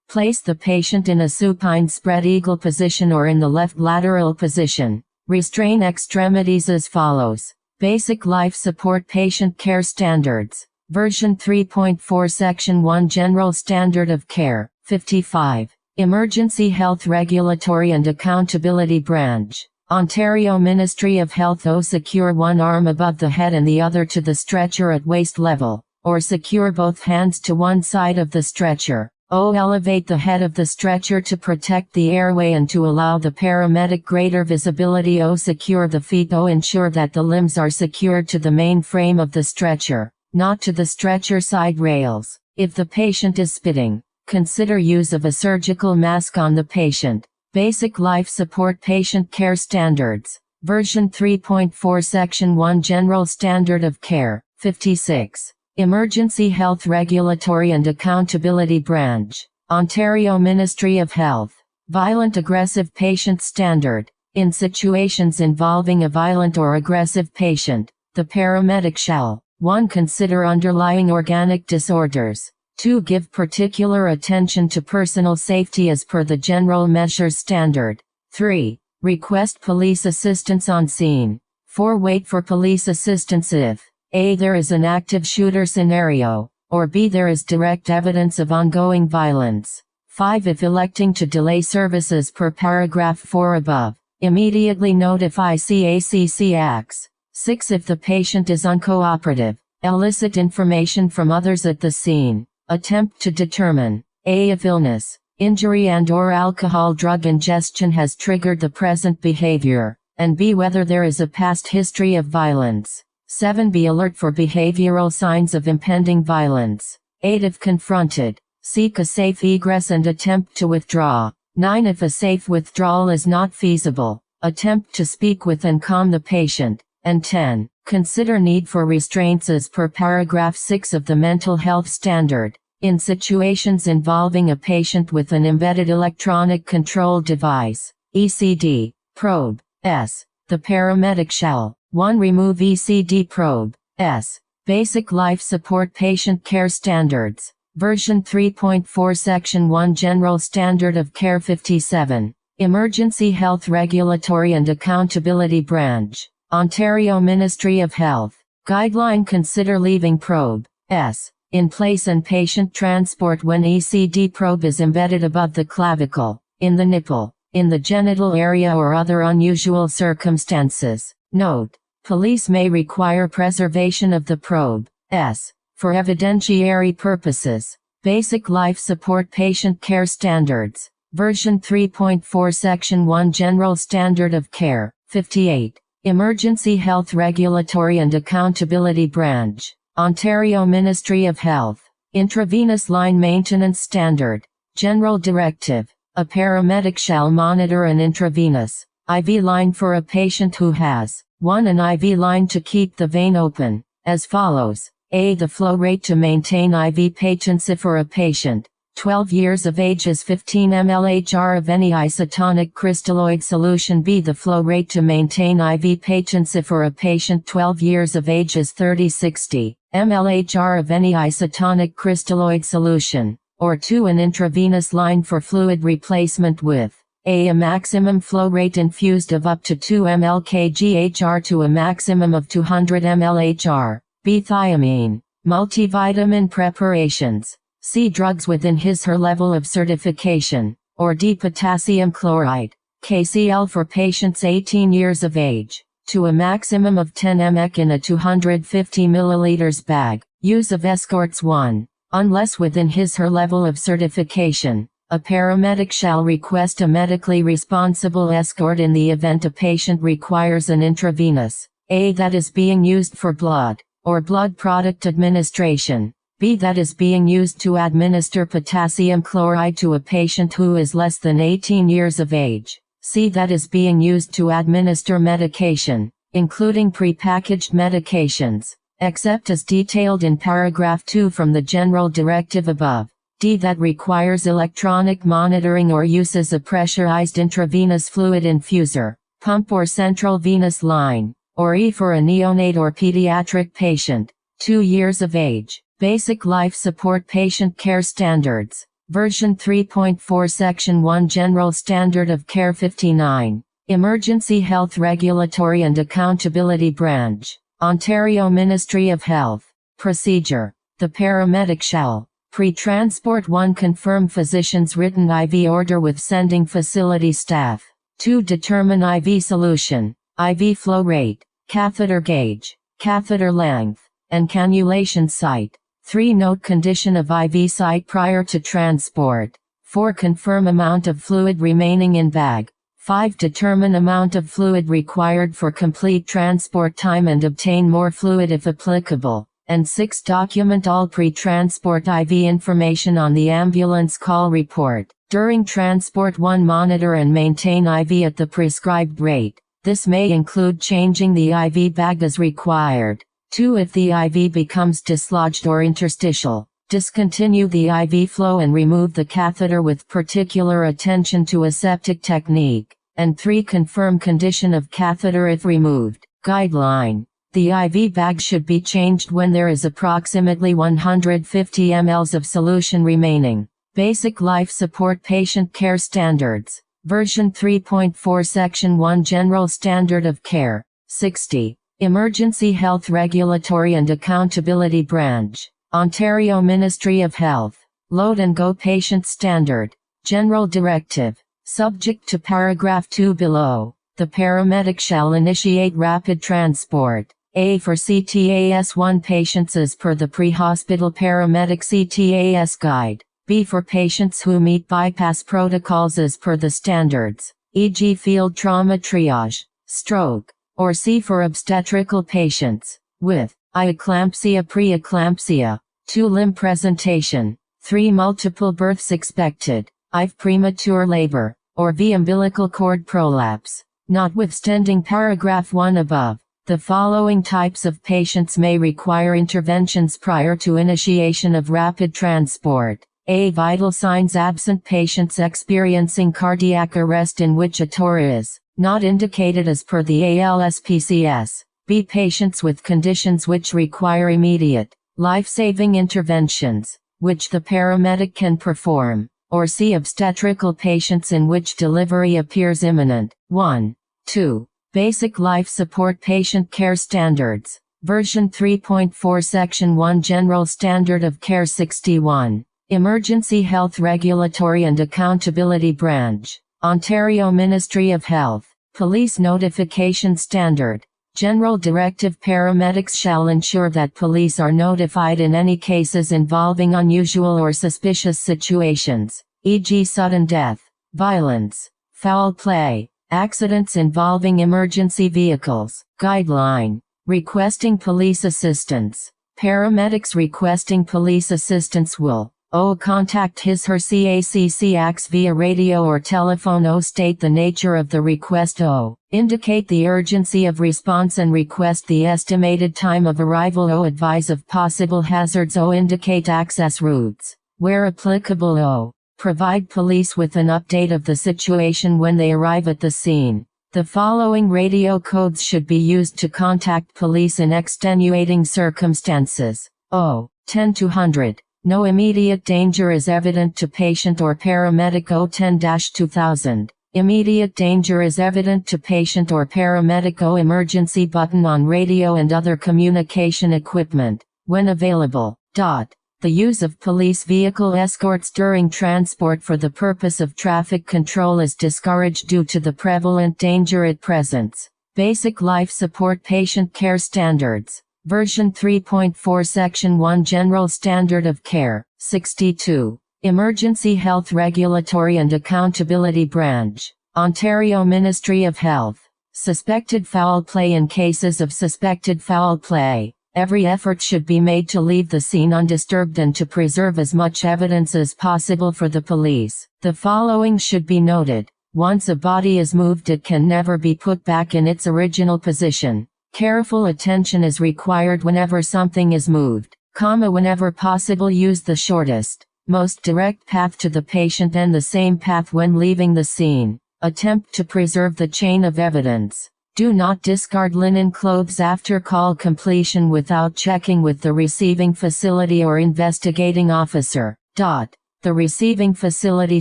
Place the patient in a supine spread eagle position or in the left lateral position. Restrain extremities as follows. Basic Life Support Patient Care Standards. Version 3.4 Section 1 General Standard of Care. 55. Emergency Health Regulatory and Accountability Branch. Ontario Ministry of Health. O. Secure one arm above the head and the other to the stretcher at waist level, or secure both hands to one side of the stretcher. O. Elevate the head of the stretcher to protect the airway and to allow the paramedic greater visibility. O. Secure the feet. O. Ensure that the limbs are secured to the main frame of the stretcher, not to the stretcher side rails. If the patient is spitting, consider use of a surgical mask on the patient. Basic Life Support Patient Care Standards. Version 3.4 Section 1 General Standard of Care. 56. Emergency Health Regulatory and Accountability Branch. Ontario Ministry of Health. Violent Aggressive Patient Standard. In situations involving a violent or aggressive patient, the paramedic shall 1. Consider underlying organic disorders. 2. Give particular attention to personal safety as per the General Measures Standard. 3. Request police assistance on scene. 4. Wait for police assistance if A. There is an active shooter scenario, or B. There is direct evidence of ongoing violence. 5. If electing to delay services per paragraph 4 above, immediately notify CACCX. 6. If the patient is uncooperative, elicit information from others at the scene. Attempt to determine A. If illness, injury and/or alcohol drug ingestion has triggered the present behavior, and B. Whether there is a past history of violence. 7. Be alert for behavioral signs of impending violence. 8. If confronted, seek a safe egress and attempt to withdraw. 9. If a safe withdrawal is not feasible, attempt to speak with and calm the patient. And 10. Consider need for restraints as per paragraph 6 of the Mental Health Standard, in situations involving a patient with an embedded electronic control device, ECD, probe, S. The paramedic shall 1. Remove ECD probe, S. Basic Life Support Patient Care Standards. Version 3.4 Section 1 General Standard of Care. 57. Emergency Health Regulatory and Accountability Branch. Ontario Ministry of Health. Guideline. Consider leaving probe, S. in place and patient transport when ECD probe is embedded above the clavicle, in the nipple, in the genital area or other unusual circumstances. Note: police may require preservation of the probe, S. for evidentiary purposes. Basic Life Support Patient Care Standards. Version 3.4 Section 1 General Standard of Care. 58. Emergency Health Regulatory and Accountability Branch. Ontario Ministry of Health. Intravenous Line Maintenance Standard. General Directive. A paramedic shall monitor an intravenous IV line for a patient who has 1. An IV line to keep the vein open, as follows. A. The flow rate to maintain IV patency for a patient 12 years of age is 15 ml/h of any isotonic crystalloid solution. B. The flow rate to maintain IV patency for a patient 12 years of age is 30-60 ml/h of any isotonic crystalloid solution. Or 2. An intravenous line for fluid replacement with A maximum flow rate infused of up to 2 ml/kg/h to a maximum of 200 ml/h. B. Thiamine, multivitamin preparations. C. Drugs within his/her level of certification. Or D. Potassium chloride, KCl for patients 18 years of age, to a maximum of 10 ml in a 250 ml bag. Use of escorts 1. Unless within his/her level of certification, a paramedic shall request a medically responsible escort in the event a patient requires an intravenous A. that is being used for blood or blood product administration. B. that is being used to administer potassium chloride to a patient who is less than 18 years of age. C. that is being used to administer medication, including prepackaged medications, except as detailed in paragraph 2 from the general directive above. D. that requires electronic monitoring or uses a pressurized intravenous fluid infuser, pump or central venous line. Or E. for a neonate or pediatric patient, 2 years of age. Basic Life Support Patient Care Standards, version 3.4 Section 1 General Standard of Care 59, Emergency Health Regulatory and Accountability Branch, Ontario Ministry of Health. Procedure. The paramedic shall, pre-transport 1. Confirm physician's written IV order with sending facility staff. 2. Determine IV solution, IV flow rate, catheter gauge, catheter length, and cannulation site. 3. Note condition of IV site prior to transport. 4. Confirm amount of fluid remaining in bag. 5. Determine amount of fluid required for complete transport time and obtain more fluid if applicable. And 6. Document all pre-transport IV information on the ambulance call report. During transport 1. Monitor and maintain IV at the prescribed rate. This may include changing the IV bag as required. 2. If the IV becomes dislodged or interstitial, discontinue the IV flow and remove the catheter with particular attention to aseptic technique. And 3. Confirm condition of catheter if removed. Guideline. The IV bag should be changed when there is approximately 150 ml of solution remaining. Basic Life Support Patient Care Standards, version 3.4 Section 1 General Standard of Care, 60. Emergency Health Regulatory and Accountability Branch, Ontario Ministry of Health. Load and Go Patient Standard, General Directive. Subject to paragraph 2 below, the paramedic shall initiate rapid transport. A. for CTAS-1 patients as per the pre-hospital paramedic CTAS guide. B. for patients who meet bypass protocols as per the standards, e.g. field trauma triage, stroke. Or C. for obstetrical patients, with I. eclampsia preeclampsia, 2. limb presentation, 3. multiple births expected, I. premature labor, or V. umbilical cord prolapse. Notwithstanding paragraph 1 above, the following types of patients may require interventions prior to initiation of rapid transport. A. vital signs absent patients experiencing cardiac arrest in which a TOR is not indicated as per the ALSPCS. B. patients with conditions which require immediate, life-saving interventions, which the paramedic can perform. Or C. obstetrical patients in which delivery appears imminent. 1. 2. Basic Life Support Patient Care Standards, version 3.4 Section 1 General Standard of Care 61. Emergency Health Regulatory and Accountability Branch, Ontario Ministry of Health. Police Notification Standard, General Directive. Paramedics shall ensure that police are notified in any cases involving unusual or suspicious situations, e.g. sudden death, violence, foul play, accidents involving emergency vehicles. Guideline. Requesting police assistance. Paramedics requesting police assistance will O. Contact his her CACCX via radio or telephone. O. State the nature of the request. O. Indicate the urgency of response and request the estimated time of arrival. O. Advise of possible hazards. O. Indicate access routes. Where applicable. O. Provide police with an update of the situation when they arrive at the scene. The following radio codes should be used to contact police in extenuating circumstances. O. 10-200. No immediate danger is evident to patient or paramedic. O. 10-2000. Immediate danger is evident to patient or paramedic. O. Emergency button on radio and other communication equipment, when available. The use of police vehicle escorts during transport for the purpose of traffic control is discouraged due to the prevalent danger it presents. Basic Life Support Patient Care Standards. Version 3.4 Section 1 General Standard of Care, 62. Emergency Health Regulatory and Accountability Branch. Ontario Ministry of Health. Suspected foul play. In cases of suspected foul play, every effort should be made to leave the scene undisturbed and to preserve as much evidence as possible for the police. The following should be noted. Once a body is moved, it can never be put back in its original position. Careful attention is required whenever something is moved. Whenever possible, use the shortest, most direct path to the patient and the same path when leaving the scene. Attempt to preserve the chain of evidence. Do not discard linen clothes after call completion without checking with the receiving facility or investigating officer. The receiving facility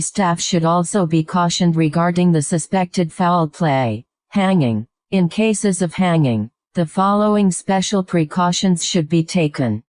staff should also be cautioned regarding the suspected foul play. Hanging. In cases of hanging, the following special precautions should be taken.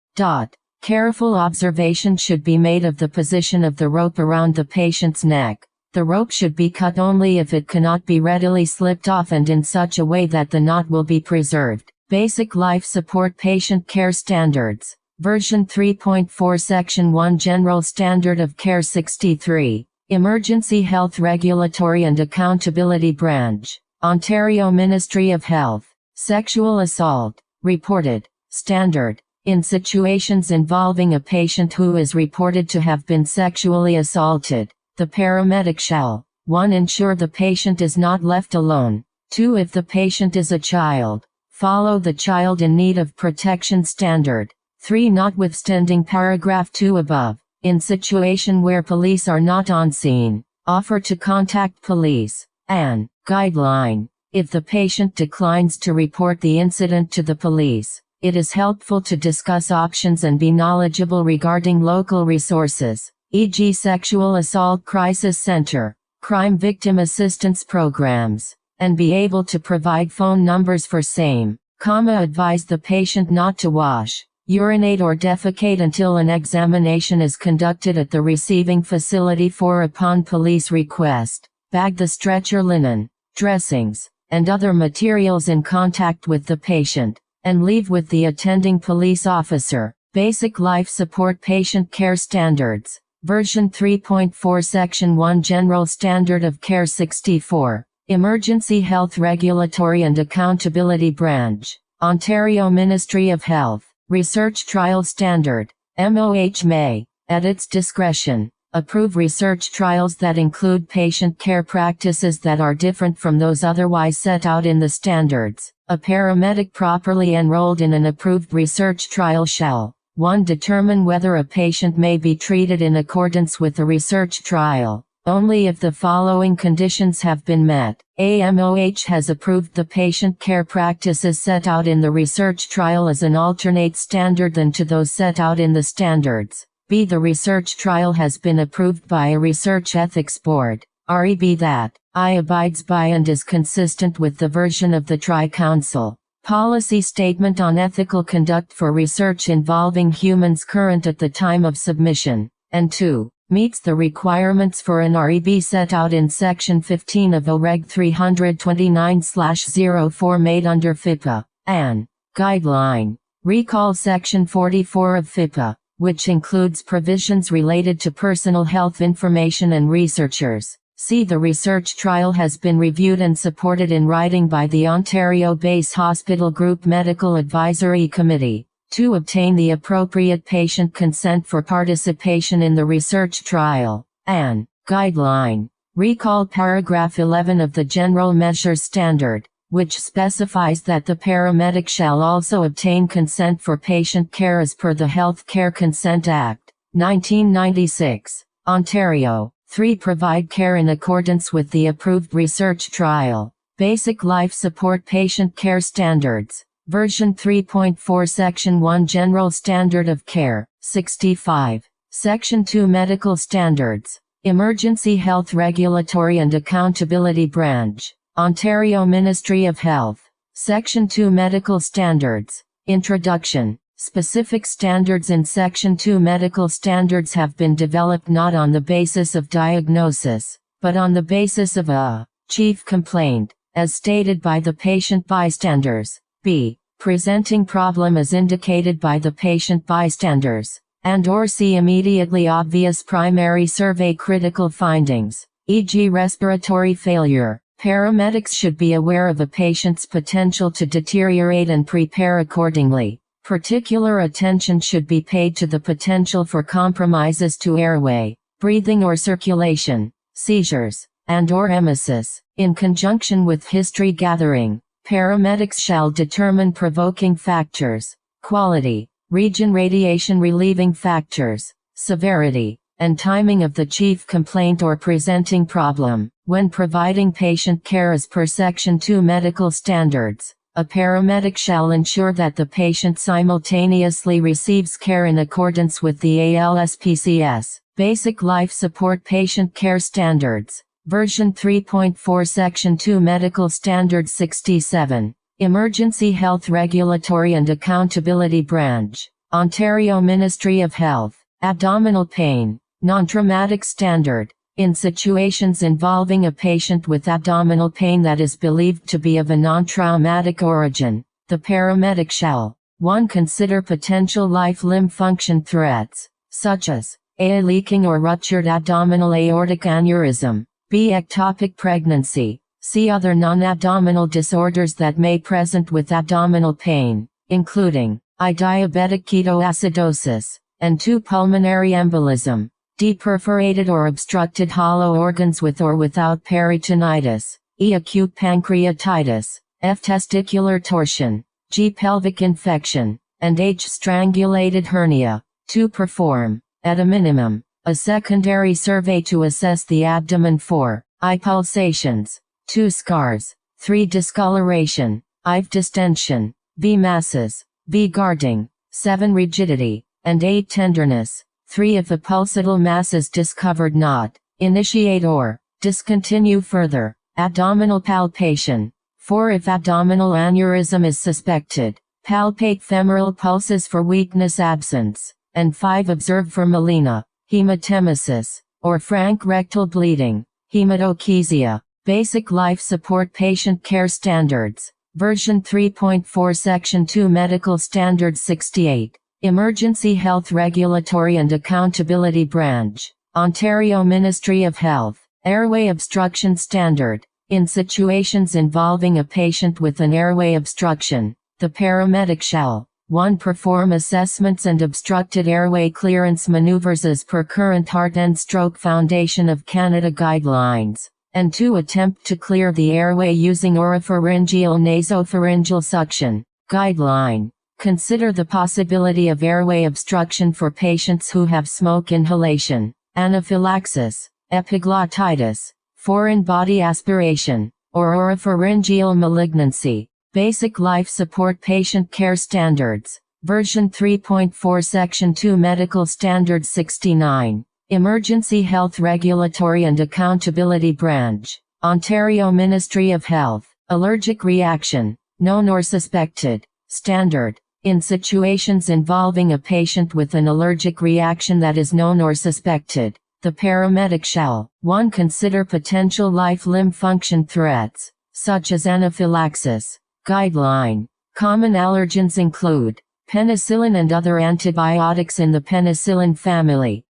Careful observation should be made of the position of the rope around the patient's neck. The rope should be cut only if it cannot be readily slipped off and in such a way that the knot will be preserved. Basic Life Support Patient Care Standards. Version 3.4 Section 1 General Standard of Care 63. Emergency Health Regulatory and Accountability Branch. Ontario Ministry of Health. Sexual assault. Reported. Standard. In situations involving a patient who is reported to have been sexually assaulted, the paramedic shall 1. Ensure the patient is not left alone. 2. If the patient is a child, follow the child in need of protection standard. 3. Notwithstanding paragraph 2 above, in situation where police are not on scene, offer to contact police. An guideline. If the patient declines to report the incident to the police, it is helpful to discuss options and be knowledgeable regarding local resources, e.g. Sexual Assault Crisis Center, Crime Victim Assistance Programs, and be able to provide phone numbers for same. Advise the patient not to wash, urinate or defecate until an examination is conducted at the receiving facility. 4. Upon police request, bag the stretcher linen, dressings, and other materials in contact with the patient, and leave with the attending police officer. Basic Life Support Patient Care Standards. Version 3.4 Section 1 General Standard of Care 64. Emergency Health Regulatory and Accountability Branch. Ontario Ministry of Health. Research Trial Standard. MOH may, at its discretion, approve research trials that include patient care practices that are different from those otherwise set out in the standards. A paramedic properly enrolled in an approved research trial shall 1. Determine whether a patient may be treated in accordance with the research trial, only if the following conditions have been met. A. MOH has approved the patient care practices set out in the research trial as an alternate standard than to those set out in the standards. B. The research trial has been approved by a research ethics board, REB that I abides by and is consistent with the version of the Tri-Council Policy Statement on Ethical Conduct for Research Involving Humans current at the time of submission, and 2. Meets the requirements for an REB set out in Section 15 of OREG 329/04 made under FIPA. An guideline. Recall Section 44 of FIPA, which includes provisions related to personal health information and researchers. C. The research trial has been reviewed and supported in writing by the Ontario Base Hospital Group Medical Advisory Committee. To obtain the appropriate patient consent for participation in the research trial. An guideline. Recall paragraph 11 of the General Measures Standard, which specifies that the paramedic shall also obtain consent for patient care as per the Health Care Consent Act, 1996. Ontario. 3. Provide care in accordance with the approved research trial. Basic Life Support Patient Care Standards. Version 3.4 Section 1 General Standard of Care, 65. Section 2 Medical Standards. Emergency Health Regulatory and Accountability Branch. Ontario Ministry of Health. Section 2 Medical Standards. Introduction. Specific standards in Section 2 medical standards have been developed not on the basis of diagnosis, but on the basis of a chief complaint, as stated by the patient bystanders. B. Presenting problem as indicated by the patient bystanders, and/or C. Immediately obvious primary survey critical findings, e.g. respiratory failure. Paramedics should be aware of a patient's potential to deteriorate and prepare accordingly. Particular attention should be paid to the potential for compromises to airway, breathing or circulation, seizures, and/or emesis. In conjunction with history gathering, paramedics shall determine provoking factors, quality, region radiation relieving factors, severity, and timing of the chief complaint or presenting problem. When providing patient care as per Section 2 medical standards, a paramedic shall ensure that the patient simultaneously receives care in accordance with the ALSPCS, Basic Life Support Patient Care Standards. Version 3.4 Section 2 Medical Standard 67. Emergency Health Regulatory and Accountability Branch. Ontario Ministry of Health. Abdominal pain. Non-traumatic standard. In situations involving a patient with abdominal pain that is believed to be of a non-traumatic origin, the paramedic shall 1. Consider potential life-limb function threats, such as A. Leaking or ruptured abdominal aortic aneurysm, B. Ectopic pregnancy, C. Other non-abdominal disorders that may present with abdominal pain, including I. Diabetic ketoacidosis, and 2. Pulmonary embolism, D. Perforated or obstructed hollow organs with or without peritonitis, E. Acute pancreatitis, F. Testicular torsion, G. Pelvic infection, and H. Strangulated hernia. To perform, at a minimum, a secondary survey to assess the abdomen. 4. I. Pulsations, 2. Scars, 3. Discoloration, IV distension, V. Masses, V. Guarding, 7. Rigidity, and 8. Tenderness. 3. If a pulsatile mass is discovered, not initiate or discontinue further abdominal palpation. 4. If abdominal aneurysm is suspected, palpate femoral pulses for weakness absence. And 5. Observe for melena, hematemesis, or frank rectal bleeding, hematochezia. Basic Life Support Patient Care Standards. Version 3.4 Section 2 Medical Standard 68. Emergency Health Regulatory and Accountability Branch. Ontario Ministry of Health. Airway Obstruction Standard. In situations involving a patient with an airway obstruction, the paramedic shall 1. Perform assessments and obstructed airway clearance maneuvers as per current Heart and Stroke Foundation of Canada guidelines, and 2. Attempt to clear the airway using oropharyngeal nasopharyngeal suction guideline. Consider the possibility of airway obstruction for patients who have smoke inhalation, anaphylaxis, epiglottitis, foreign body aspiration, or oropharyngeal malignancy. Basic Life Support Patient Care Standards. Version 3.4 Section 2 Medical Standard 69. Emergency Health Regulatory and Accountability Branch. Ontario Ministry of Health. Allergic reaction, known or suspected. Standard. In situations involving a patient with an allergic reaction that is known or suspected, the paramedic shall 1. Consider potential life-limb function threats, such as anaphylaxis. Guideline. Common allergens include penicillin and other antibiotics in the penicillin family.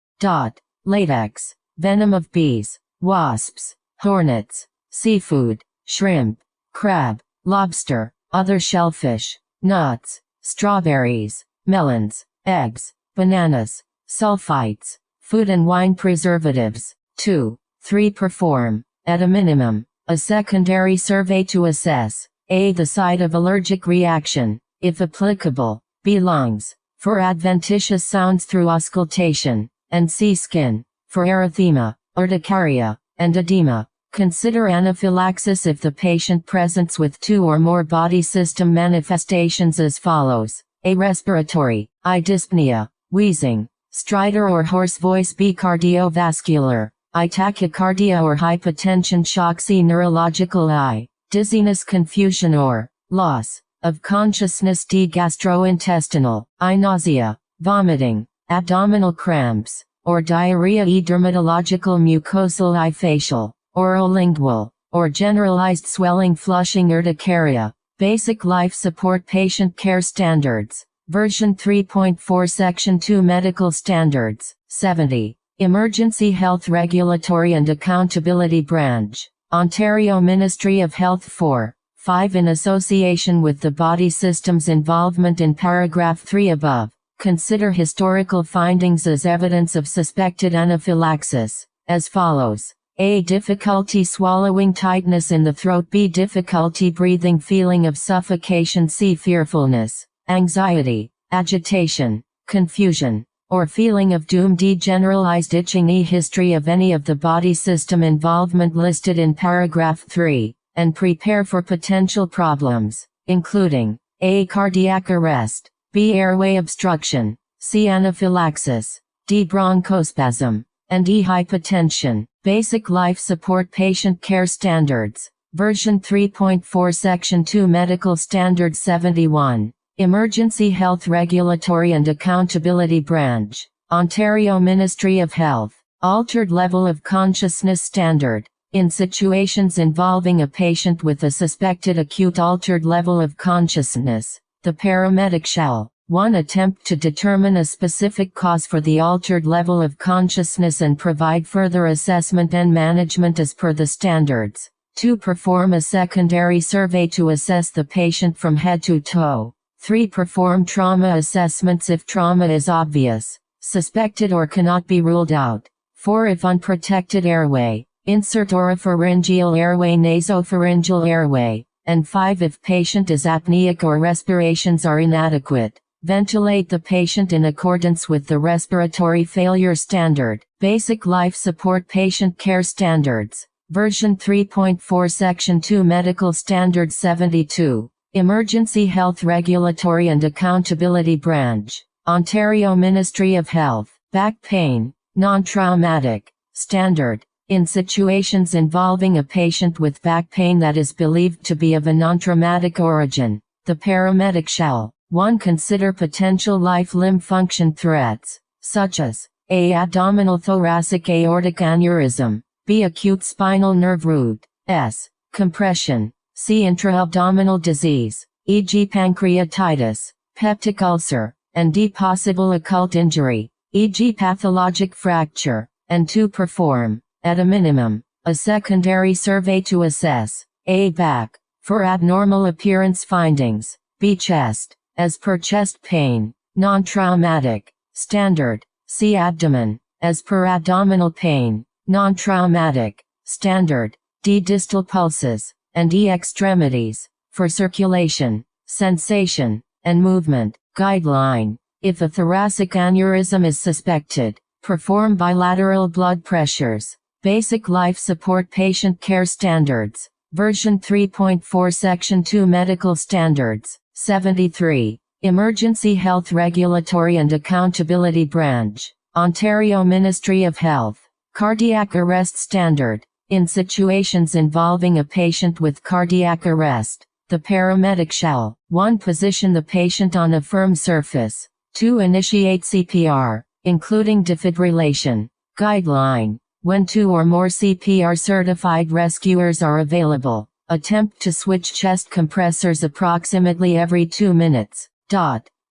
Latex, venom of bees, wasps, hornets, seafood, shrimp, crab, lobster, other shellfish, nuts, strawberries, melons, eggs, bananas, sulfites, food and wine preservatives. 2. 3. Perform, at a minimum, a secondary survey to assess a. the site of allergic reaction, if applicable, b. lungs, for adventitious sounds through auscultation, and c. skin, for erythema, urticaria, and edema. Consider anaphylaxis if the patient presents with 2 or more body system manifestations as follows: a. respiratory, I. dyspnea, wheezing, stridor or hoarse voice, b. cardiovascular, I. tachycardia or hypotension, shock, c. neurological, I. dizziness, confusion or loss of consciousness, d. gastrointestinal, I. nausea, vomiting, abdominal cramps, or diarrhea, e. dermatological, mucosal, I. facial, orolingual, or generalized swelling, flushing, urticaria. Basic life support patient care standards. Version 3.4 Section 2 Medical Standards. 70. Emergency Health Regulatory and Accountability Branch. Ontario Ministry of Health 4. 5. In association with the body system's involvement in paragraph 3 above, consider historical findings as evidence of suspected anaphylaxis, as follows: a. difficulty swallowing, tightness in the throat, b. difficulty breathing, feeling of suffocation, c. fearfulness, anxiety, agitation, confusion, or feeling of doom, d. generalized itching, e. history of any of the body system involvement listed in paragraph 3, and prepare for potential problems, including a. cardiac arrest, b. airway obstruction, c. anaphylaxis, d. bronchospasm, and e. hypotension. Basic life support patient care standards. Version 3.4 Section 2 Medical Standards. 71. Emergency Health Regulatory and Accountability Branch. Ontario Ministry of Health. Altered Level of Consciousness Standard. In situations involving a patient with a suspected acute altered level of consciousness, the paramedic shall 1. Attempt to determine a specific cause for the altered level of consciousness and provide further assessment and management as per the standards. 2. Perform a secondary survey to assess the patient from head to toe. 3. Perform trauma assessments if trauma is obvious, suspected, or cannot be ruled out. 4. If unprotected airway, insert oropharyngeal airway, nasopharyngeal airway. And 5. If patient is apneic or respirations are inadequate, ventilate the patient in accordance with the respiratory failure standard. Basic life support patient care standards. Version 3.4 Section 2 Medical Standards. 72. Emergency Health Regulatory and Accountability Branch. Ontario Ministry of Health. Back pain, non-traumatic, standard. In situations involving a patient with back pain that is believed to be of a non-traumatic origin, the paramedic shall 1. Consider potential life-limb function threats, such as a. abdominal thoracic aortic aneurysm, b. acute spinal nerve root, s. compression, c. intra-abdominal disease, e.g. pancreatitis, peptic ulcer, and d. possible occult injury, e.g. pathologic fracture. And 2. Perform, at a minimum, a secondary survey to assess a. back, for abnormal appearance findings, b. chest, as per chest pain, non-traumatic, standard, c. abdomen, as per abdominal pain, non-traumatic, standard, d. distal pulses, and e. extremities, for circulation, sensation, and movement. Guideline: if a thoracic aneurysm is suspected, perform bilateral blood pressures. Basic life support patient care standards. Version 3.4 Section 2 Medical Standards. 73. Emergency Health Regulatory and Accountability Branch. Ontario Ministry of Health. Cardiac Arrest Standard. In situations involving a patient with cardiac arrest, the paramedic shall 1. Position the patient on a firm surface. 2. Initiate CPR, including defibrillation. Guideline: when 2 or more CPR-certified rescuers are available, attempt to switch chest compressors approximately every 2 minutes.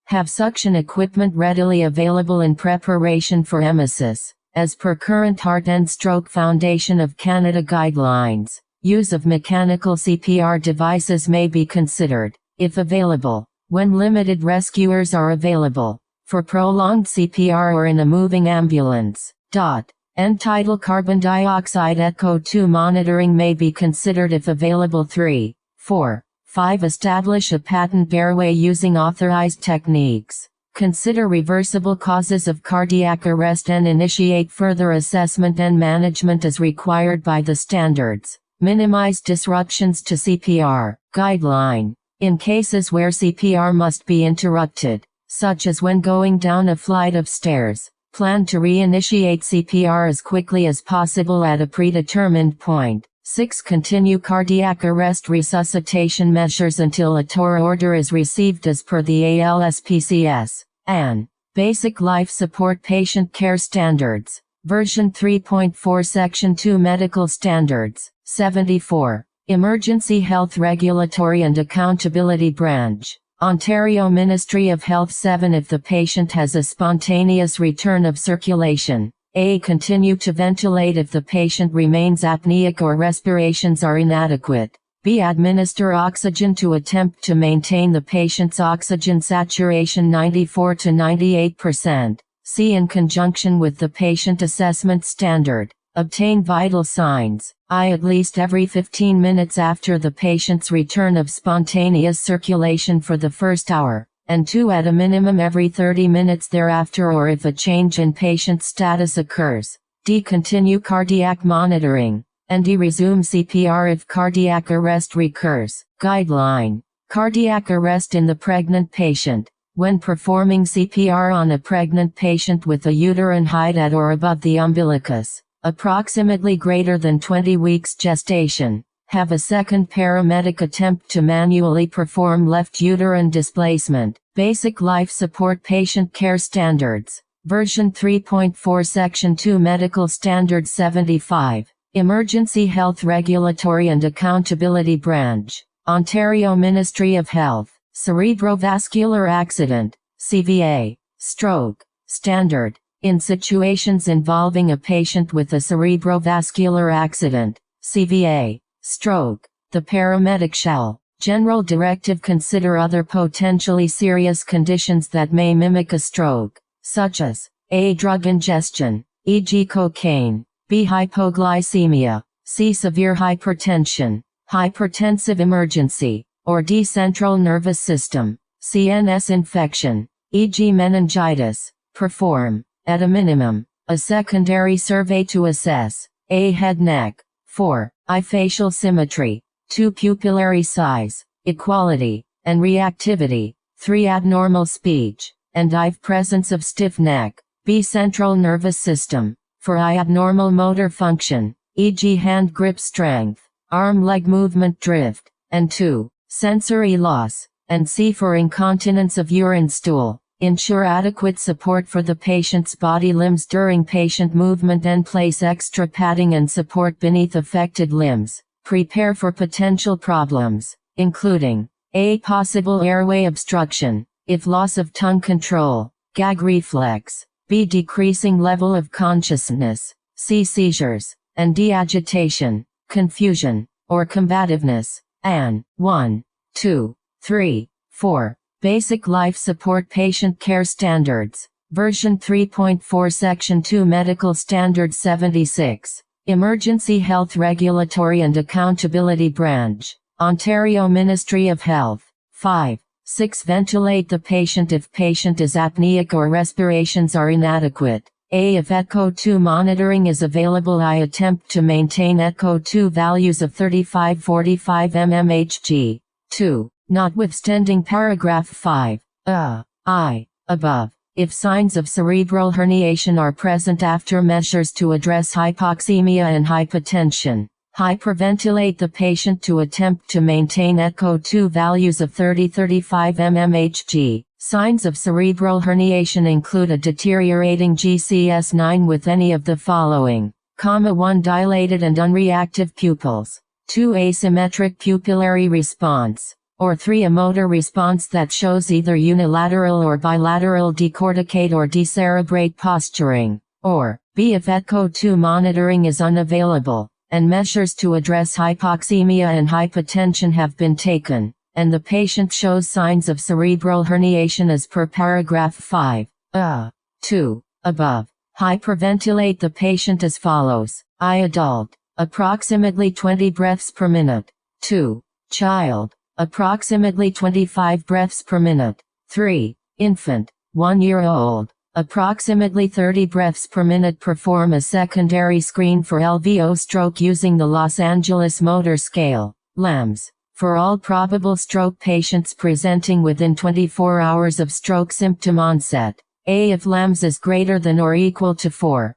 Have suction equipment readily available in preparation for emesis, as per current Heart and Stroke Foundation of Canada guidelines. Use of mechanical CPR devices may be considered, if available, when limited rescuers are available, for prolonged CPR or in a moving ambulance. End-tidal carbon dioxide echo 2 monitoring may be considered if available. 3, 4, 5. Establish a patent airway using authorized techniques. Consider reversible causes of cardiac arrest and initiate further assessment and management as required by the standards. Minimize disruptions to CPR. Guideline. In cases where CPR must be interrupted, such as when going down a flight of stairs, plan to reinitiate CPR as quickly as possible at a predetermined point. 6. Continue cardiac arrest resuscitation measures until a TOR order is received as per the ALSPCS. AN. Basic Life Support Patient Care Standards. Version 3.4 Section 2 Medical Standards. 74. Emergency Health Regulatory and Accountability Branch. Ontario Ministry of Health. 7. If the patient has a spontaneous return of circulation, A. Continue to ventilate if the patient remains apneic or respirations are inadequate. B. Administer oxygen to attempt to maintain the patient's oxygen saturation 94 to 98%. C. In conjunction with the patient assessment standard, obtain vital signs, I. At least every 15 minutes after the patient's return of spontaneous circulation for the first hour, and 2. At a minimum every 30 minutes thereafter or if a change in patient status occurs. D. Continue cardiac monitoring, and D. Resume CPR if cardiac arrest recurs. Guideline. Cardiac arrest in the pregnant patient. When performing CPR on a pregnant patient with a uterine height at or above the umbilicus, approximately greater than 20 weeks gestation, have a second paramedic attempt to manually perform left uterine displacement. Basic Life Support Patient Care Standards. Version 3.4 Section 2 Medical Standards. 75. Emergency Health Regulatory and Accountability Branch. Ontario Ministry of Health. Cerebrovascular Accident, CVA, Stroke, Standard. In situations involving a patient with a cerebrovascular accident, CVA, stroke, the paramedic shall, general directive, consider other potentially serious conditions that may mimic a stroke, such as A. Drug ingestion, e.g. cocaine, B. Hypoglycemia, C. Severe hypertension, hypertensive emergency, or D. Central nervous system, CNS infection, e.g. meningitis. Perform, at a minimum, a secondary survey to assess A. Head-neck, 4. Eye facial symmetry, 2. Pupillary size, equality, and reactivity, 3. Abnormal speech, and eye presence of stiff neck, B. Central nervous system, for eye abnormal motor function, e.g. hand grip strength, arm-leg movement drift, and 2. Sensory loss, and C. For incontinence of urine stool. Ensure adequate support for the patient's body limbs during patient movement and place extra padding and support beneath affected limbs. Prepare for potential problems, including A. Possible airway obstruction, if loss of tongue control, gag reflex, B. Decreasing level of consciousness, C. Seizures, and D. Agitation, confusion, or combativeness. AN. 1, 2, 3, 4. Basic Life Support Patient Care Standards. Version 3.4 Section 2 Medical Standards. 76. Emergency Health Regulatory and Accountability Branch. Ontario Ministry of Health. 5. 6. Ventilate the patient if patient is apneic or respirations are inadequate. A. If echo 2 monitoring is available, I attempt to maintain echo 2 values of 35-45 mmHg. 2. Notwithstanding paragraph 5, I, above, if signs of cerebral herniation are present after measures to address hypoxemia and hypotension, hyperventilate the patient to attempt to maintain echo 2 values of 30-35 mmHg. Signs of cerebral herniation include a deteriorating GCS9 with any of the following, 1. Dilated and unreactive pupils, 2. Asymmetric pupillary response, or 3. A motor response that shows either unilateral or bilateral decorticate or decerebrate posturing, or B. If echo 2 monitoring is unavailable, and measures to address hypoxemia and hypotension have been taken, and the patient shows signs of cerebral herniation as per paragraph 5. 2. Above. Hyperventilate the patient as follows. I adult, approximately 20 breaths per minute. 2. Child, approximately 25 breaths per minute. 3. Infant, 1 year old, approximately 30 breaths per minute. Perform a secondary screen for LVO stroke using the Los Angeles Motor Scale, LAMS. For all probable stroke patients presenting within 24 hours of stroke symptom onset. A. If LAMS is greater than or equal to 4.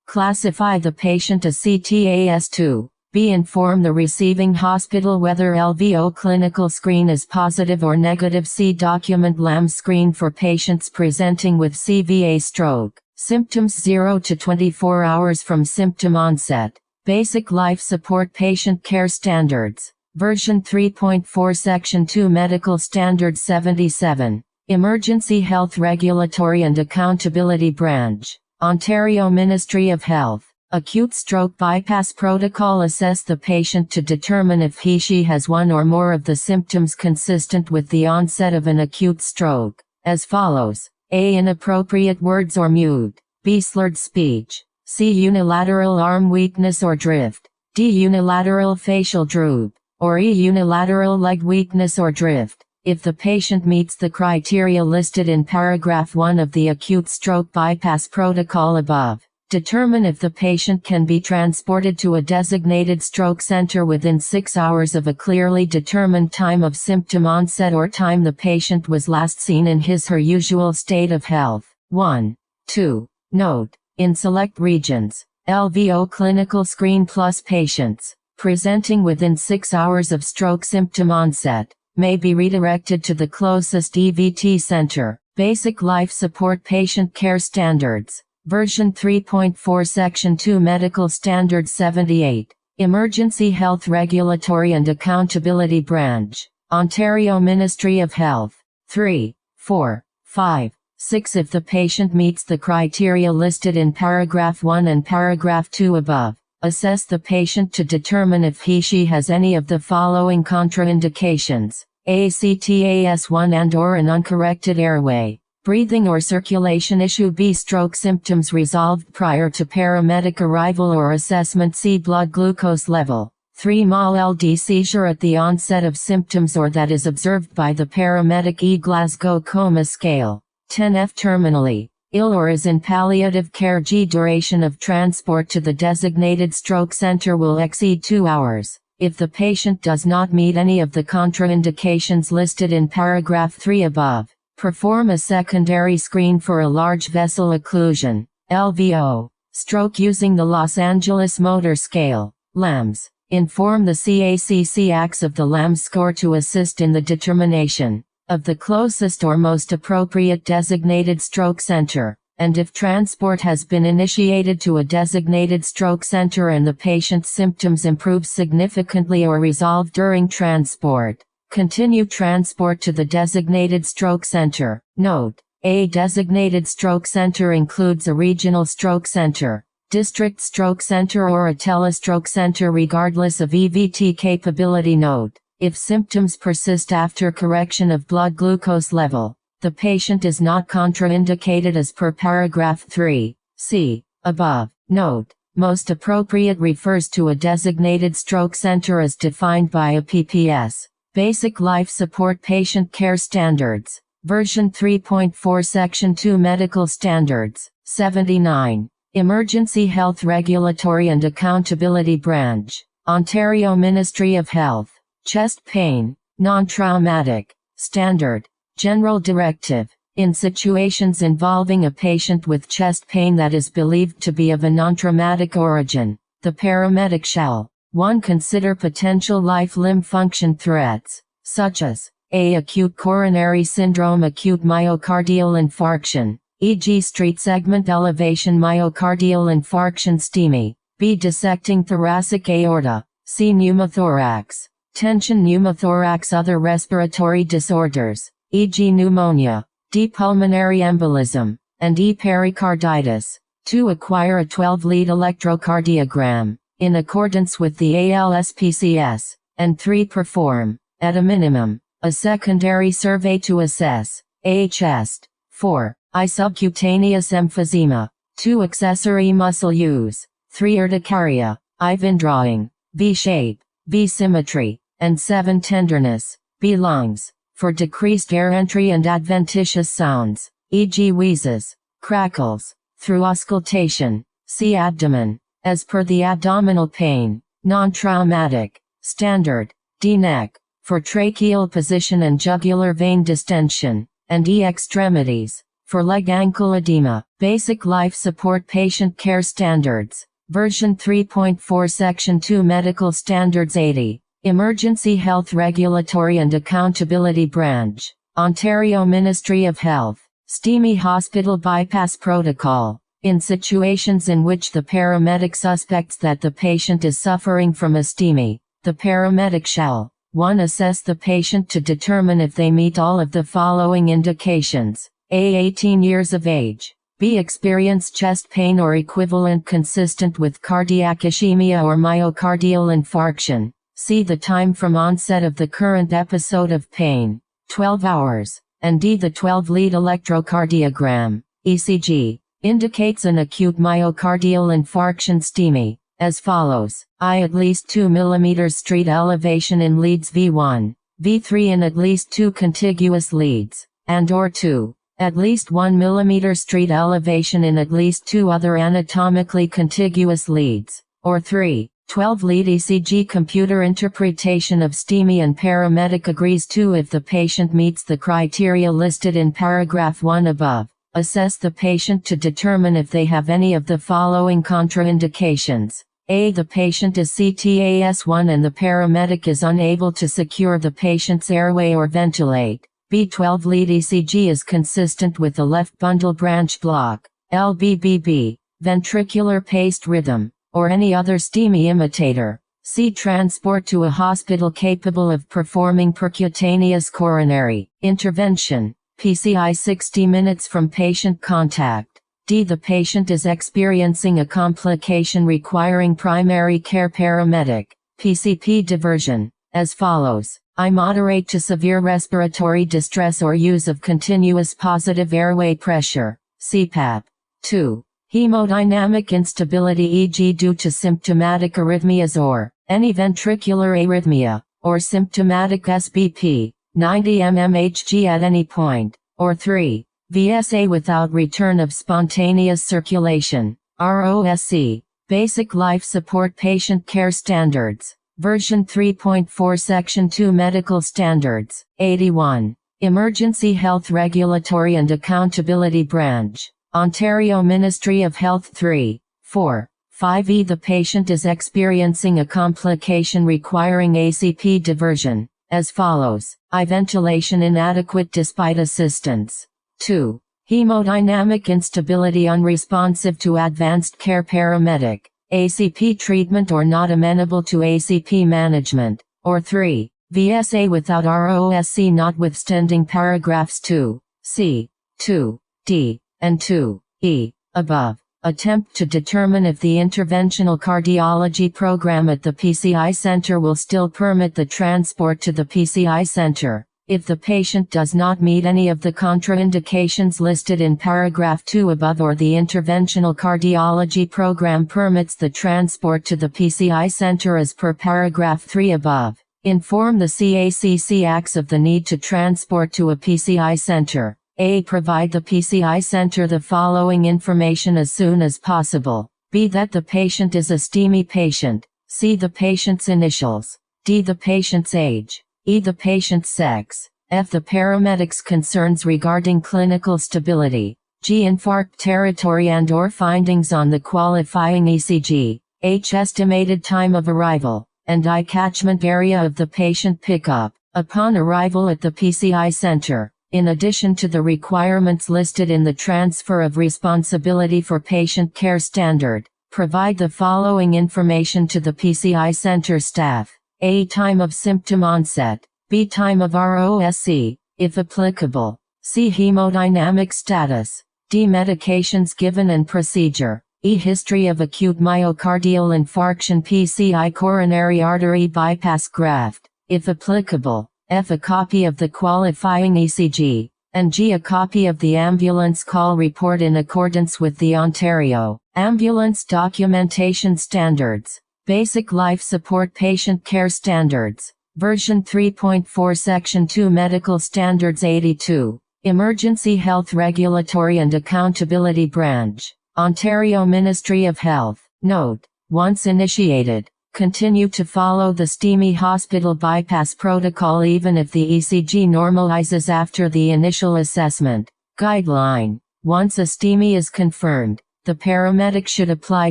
Classify the patient as CTAS2. B. Inform the receiving hospital whether LVO clinical screen is positive or negative. C. Document LAMS screen for patients presenting with CVA stroke. Symptoms 0 to 24 hours from symptom onset. Basic life support patient care standards. Version 3.4 Section 2 Medical Standard 77. Emergency Health Regulatory and Accountability Branch. Ontario Ministry of Health. Acute stroke bypass protocol. Assess the patient to determine if he/she has one or more of the symptoms consistent with the onset of an acute stroke, as follows. A. Inappropriate words or mute. B. Slurred speech. C. Unilateral arm weakness or drift. D. Unilateral facial droop. Or E. Unilateral leg weakness or drift. If the patient meets the criteria listed in paragraph 1 of the acute stroke bypass protocol above, determine if the patient can be transported to a designated stroke center within 6 hours of a clearly determined time of symptom onset or time the patient was last seen in his/her usual state of health. 1. 2. Note: in select regions, LVO clinical screen plus patients presenting within 6 hours of stroke symptom onset may be redirected to the closest EVT center. Basic Life Support Patient Care Standards. Version 3.4 Section 2 Medical Standard 78. Emergency Health Regulatory and Accountability Branch. Ontario Ministry of Health. 3, 4, 5, 6. If the patient meets the criteria listed in paragraph 1 and paragraph 2 above, assess the patient to determine if he/she has any of the following contraindications. A. CTAS1 and/or an uncorrected airway, breathing or circulation issue. B. Stroke symptoms resolved prior to paramedic arrival or assessment. C. Blood glucose level. 3. MALD seizure at the onset of symptoms or that is observed by the paramedic. E. Glasgow Coma Scale. 10. F. Terminally ill or is in palliative care. G. Duration of transport to the designated stroke center will exceed 2 hours. If the patient does not meet any of the contraindications listed in paragraph 3 above, perform a secondary screen for a large vessel occlusion, LVO, stroke using the Los Angeles Motor Scale, LAMS. Inform the CACC of the LAMS score to assist in the determination of the closest or most appropriate designated stroke center, and if transport has been initiated to a designated stroke center and the patient's symptoms improve significantly or resolve during transport, continue transport to the designated stroke center. Note: a designated stroke center includes a regional stroke center, district stroke center or a telestroke center regardless of EVT capability. Note: if symptoms persist after correction of blood glucose level, the patient is not contraindicated as per paragraph 3. See above. Note: most appropriate refers to a designated stroke center as defined by a PPS. Basic Life Support Patient Care Standards. Version 3.4 Section 2 Medical Standards. 79. Emergency Health Regulatory and Accountability Branch. Ontario Ministry of Health. Chest pain, non-traumatic, standard, general directive. In situations involving a patient with chest pain that is believed to be of a non-traumatic origin, the paramedic shall 1. Consider potential life-limb function threats, such as a. acute coronary syndrome, acute myocardial infarction, e.g. street segment elevation myocardial infarction STEMI, b. dissecting thoracic aorta, c. pneumothorax, tension pneumothorax, other respiratory disorders, e.g. pneumonia, d. pulmonary embolism, and e. pericarditis. 2. Acquire a 12-lead electrocardiogram, in accordance with the ALSPCS, and 3. Perform At a minimum, a secondary survey to assess A. chest. 4. I. subcutaneous emphysema. 2. Accessory muscle use. 3. Urticaria. I. Vein drawing. B. Shape. B. Symmetry. And 7. Tenderness. B. Lungs. For decreased air entry and adventitious sounds, e.g. wheezes, crackles, through auscultation. C. Abdomen. As per the abdominal pain, non-traumatic, standard. D. Neck. For tracheal position and jugular vein distension. And E. Extremities. For leg ankle edema. Basic life support patient care standards. Version 3.4 Section 2 Medical Standards 80. Emergency Health Regulatory and Accountability Branch. Ontario Ministry of Health. STEMI Hospital Bypass Protocol. In situations in which the paramedic suspects that the patient is suffering from a STEMI, the paramedic shall 1. Assess the patient to determine if they meet all of the following indications. A. 18 years of age. B. Experience chest pain or equivalent consistent with cardiac ischemia or myocardial infarction. C. The time from onset of the current episode of pain, 12 hours. And D. The 12-lead electrocardiogram, ECG, indicates an acute myocardial infarction STEMI, as follows. I. At least 2 mm street elevation in leads V1, V3 in at least 2 contiguous leads, and or 2. At least 1 mm street elevation in at least 2 other anatomically contiguous leads, or 3. 12-lead ECG computer interpretation of STEMI and paramedic agrees to if the patient meets the criteria listed in paragraph 1 above. Assess the patient to determine if they have any of the following contraindications. A. The patient is CTAS1 and the paramedic is unable to secure the patient's airway or ventilate. B. 12-lead ECG is consistent with the left bundle branch block, LBBB, ventricular paced rhythm, or any other STEMI imitator. C. Transport to a hospital capable of performing percutaneous coronary intervention. PCI 60 minutes from patient contact. D. The patient is experiencing a complication requiring primary care paramedic PCP diversion, as follows. I. Moderate to severe respiratory distress or use of continuous positive airway pressure, CPAP. 2. Hemodynamic instability e.g. due to symptomatic arrhythmias or any ventricular arrhythmia, or symptomatic SBP, 90 mmHg at any point, or 3. VSA without return of spontaneous circulation, ROSC, Basic Life Support Patient Care Standards, Version 3.4 Section 2 Medical Standards, 81. Emergency Health Regulatory and Accountability Branch. Ontario Ministry of Health 3, 4, 5e. The patient is experiencing a complication requiring ACP diversion, as follows. I. Ventilation inadequate despite assistance. 2. Hemodynamic instability unresponsive to advanced care paramedic, ACP treatment or not amenable to ACP management, or 3. VSA without ROSC notwithstanding paragraphs 2, C, 2, D, and 2, E, above. Attempt to determine if the interventional cardiology program at the PCI center will still permit the transport to the PCI center. If the patient does not meet any of the contraindications listed in paragraph 2 above or the interventional cardiology program permits the transport to the PCI center as per paragraph 3 above, inform the CACCX of the need to transport to a PCI center. A. Provide the PCI center the following information as soon as possible. B. That the patient is a STEMI patient. C. The patient's initials. D. The patient's age. E. The patient's sex. F. The paramedic's concerns regarding clinical stability. G. Infarct territory and or findings on the qualifying ECG. H. Estimated time of arrival. And I. Catchment area of the patient pickup. Upon arrival at the PCI center. In addition to the requirements listed in the Transfer of Responsibility for Patient Care Standard, provide the following information to the PCI center staff. A. Time of symptom onset. B. Time of ROSC, if applicable. C. Hemodynamic status. D. Medications given and procedure. E. History of acute myocardial infarction PCI coronary artery bypass graft, if applicable. F. A copy of the qualifying ECG, and G. A copy of the ambulance call report in accordance with the Ontario Ambulance Documentation Standards, Basic Life Support Patient Care Standards, version 3.4 Section 2 Medical Standards 82, Emergency Health Regulatory and Accountability Branch, Ontario Ministry of Health. Note: once initiated, continue to follow the STEMI hospital bypass protocol even if the ECG normalizes after the initial assessment. Guideline: once a STEMI is confirmed, the paramedic should apply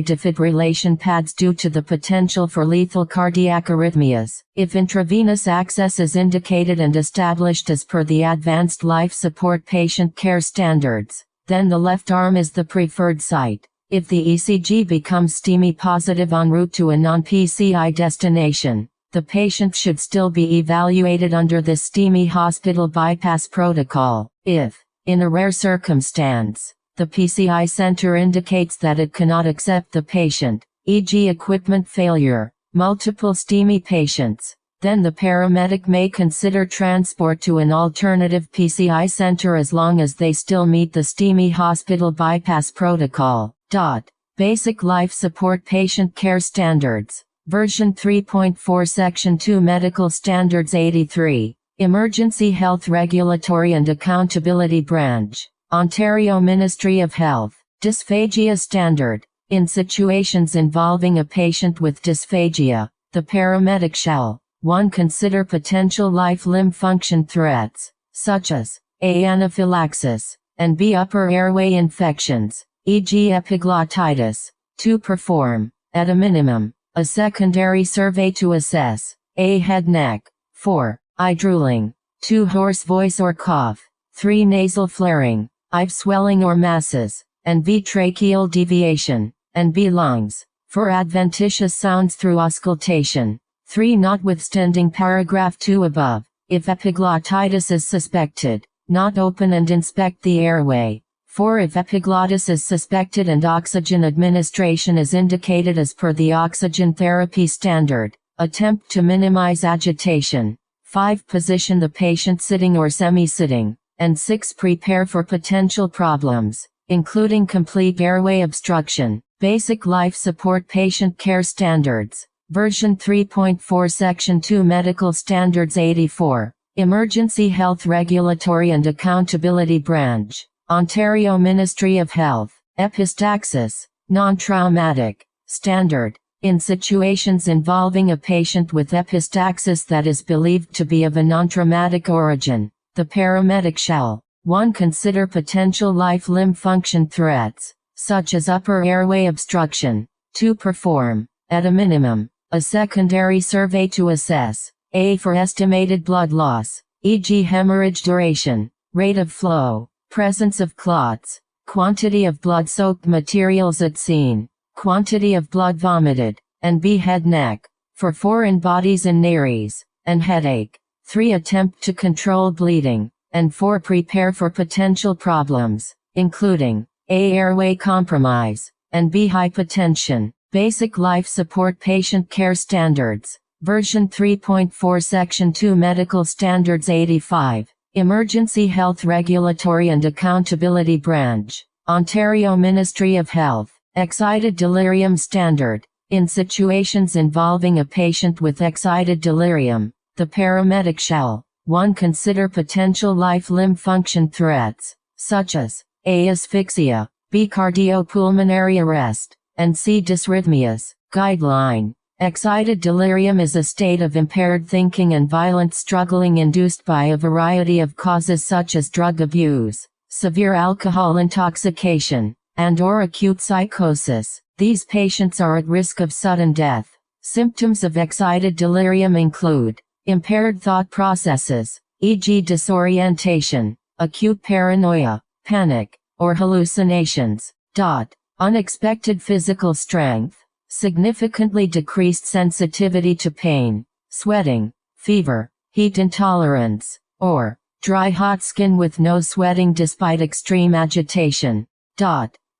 defibrillation pads due to the potential for lethal cardiac arrhythmias. If intravenous access is indicated and established as per the Advanced Life Support Patient Care Standards, then the left arm is the preferred site. If the ECG becomes STEMI positive en route to a non-PCI destination, the patient should still be evaluated under this STEMI hospital bypass protocol. If, in a rare circumstance, the PCI center indicates that it cannot accept the patient, e.g. equipment failure, multiple STEMI patients, then the paramedic may consider transport to an alternative PCI center as long as they still meet the STEMI hospital bypass protocol. Basic Life Support Patient Care Standards, version 3.4 Section 2 Medical Standards 83, Emergency Health Regulatory and Accountability Branch, Ontario Ministry of Health, Dysphagia Standard. In situations involving a patient with dysphagia, the paramedic shall 1. Consider potential life-limb function threats, such as A. Anaphylaxis, and B. Upper airway infections, e.g. epiglottitis. 2. Perform, at a minimum, a secondary survey to assess A. Head-neck. 4. Eye drooling. 2. Hoarse voice or cough. 3. Nasal flaring, eye swelling or masses, and B. Tracheal deviation, and B. Lungs, for adventitious sounds through auscultation. 3. Notwithstanding paragraph 2 above, if epiglottitis is suspected, not open and inspect the airway. 4. If epiglottis is suspected and oxygen administration is indicated as per the oxygen therapy standard, attempt to minimize agitation. 5. Position the patient sitting or semi-sitting. And 6. Prepare for potential problems, including complete airway obstruction. Basic Life Support Patient Care Standards, version 3.4 Section 2 Medical Standards 84, Emergency Health Regulatory and Accountability Branch, Ontario Ministry of Health, Epistaxis, non-traumatic, standard. In situations involving a patient with epistaxis that is believed to be of a non-traumatic origin, the paramedic shall 1. Consider potential life-limb function threats, such as upper airway obstruction. 2. Perform, at a minimum, a secondary survey to assess A. For estimated blood loss, e.g. hemorrhage duration, rate of flow, presence of clots, quantity of blood-soaked materials at scene, quantity of blood vomited, and B. Head-neck, for foreign bodies and nares, and headache. 3. Attempt to control bleeding, and 4. Prepare for potential problems, including A. Airway compromise, and B. Hypotension. Basic Life Support Patient Care Standards, version 3.4 Section 2 Medical Standards 85, Emergency Health Regulatory and Accountability Branch, Ontario Ministry of Health, Excited Delirium Standard. In situations involving a patient with excited delirium, the paramedic shall 1. Consider potential life-limb function threats, such as A. Asphyxia, B. Cardiopulmonary arrest, and C. Dysrhythmias. Guideline: excited delirium is a state of impaired thinking and violent struggling induced by a variety of causes such as drug abuse, severe alcohol intoxication, and/or acute psychosis. These patients are at risk of sudden death. Symptoms of excited delirium include impaired thought processes, e.g. disorientation, acute paranoia, panic, or hallucinations. Unexpected physical strength, significantly decreased sensitivity to pain, sweating, fever, heat intolerance, or dry hot skin with no sweating despite extreme agitation.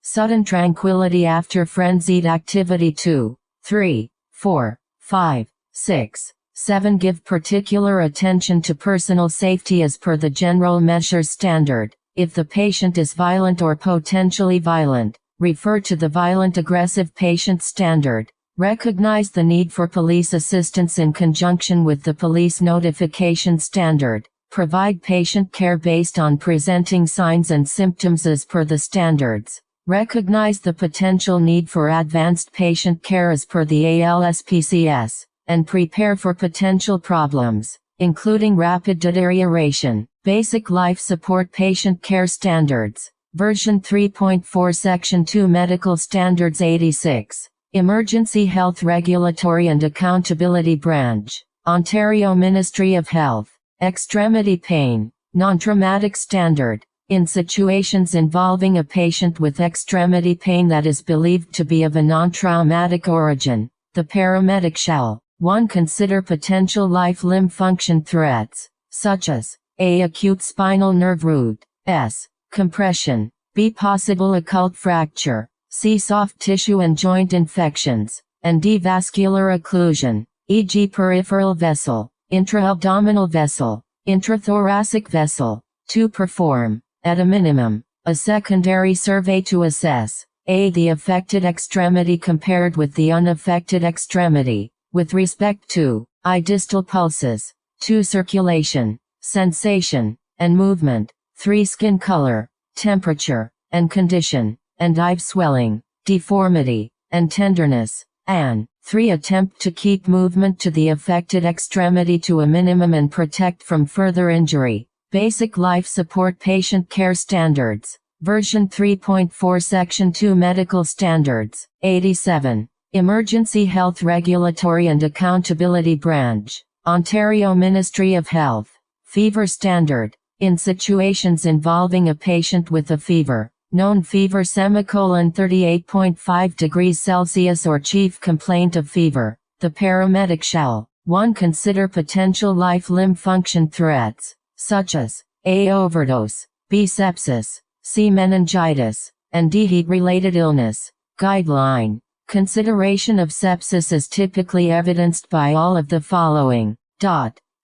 Sudden tranquility after frenzied activity. 2, 3, 4, 5, 6, 7. Give particular attention to personal safety as per the General Measures Standard. If the patient is violent or potentially violent, refer to the Violent Aggressive Patient Standard. Recognize the need for police assistance in conjunction with the Police Notification Standard. Provide patient care based on presenting signs and symptoms as per the standards. Recognize the potential need for advanced patient care as per the ALSPCS, and prepare for potential problems, including rapid deterioration. Basic Life Support Patient Care Standards. Version 3.4 Section 2 Medical Standards 86. Emergency Health Regulatory and Accountability Branch. Ontario Ministry of Health. Extremity pain. Non-traumatic standard. In situations involving a patient with extremity pain that is believed to be of a non-traumatic origin, the paramedic shall 1. Consider potential life-limb function threats, such as a. Acute spinal nerve root, s. Compression, b. Possible occult fracture, c. Soft tissue and joint infections, and d. Vascular occlusion, e.g. peripheral vessel, intra-abdominal vessel, intrathoracic vessel. 2. Perform, at a minimum, a secondary survey to assess a. The affected extremity compared with the unaffected extremity, with respect to I. Distal pulses, 2. Circulation, sensation, and movement, 3. Skin color, temperature, and condition, and I. Swelling, deformity, and tenderness, and 3. Attempt to keep movement to the affected extremity to a minimum and protect from further injury. Basic Life Support Patient Care Standards. Version 3.4 Section 2 Medical Standards. 87. Emergency Health Regulatory and Accountability Branch. Ontario Ministry of Health. Fever Standard. In situations involving a patient with a fever, known fever 38.5 degrees Celsius or chief complaint of fever, the paramedic shall 1. Consider potential life-limb function threats, such as a. Overdose, b. Sepsis, c. Meningitis, and d. Heat-related illness. Guideline. Consideration of sepsis is typically evidenced by all of the following.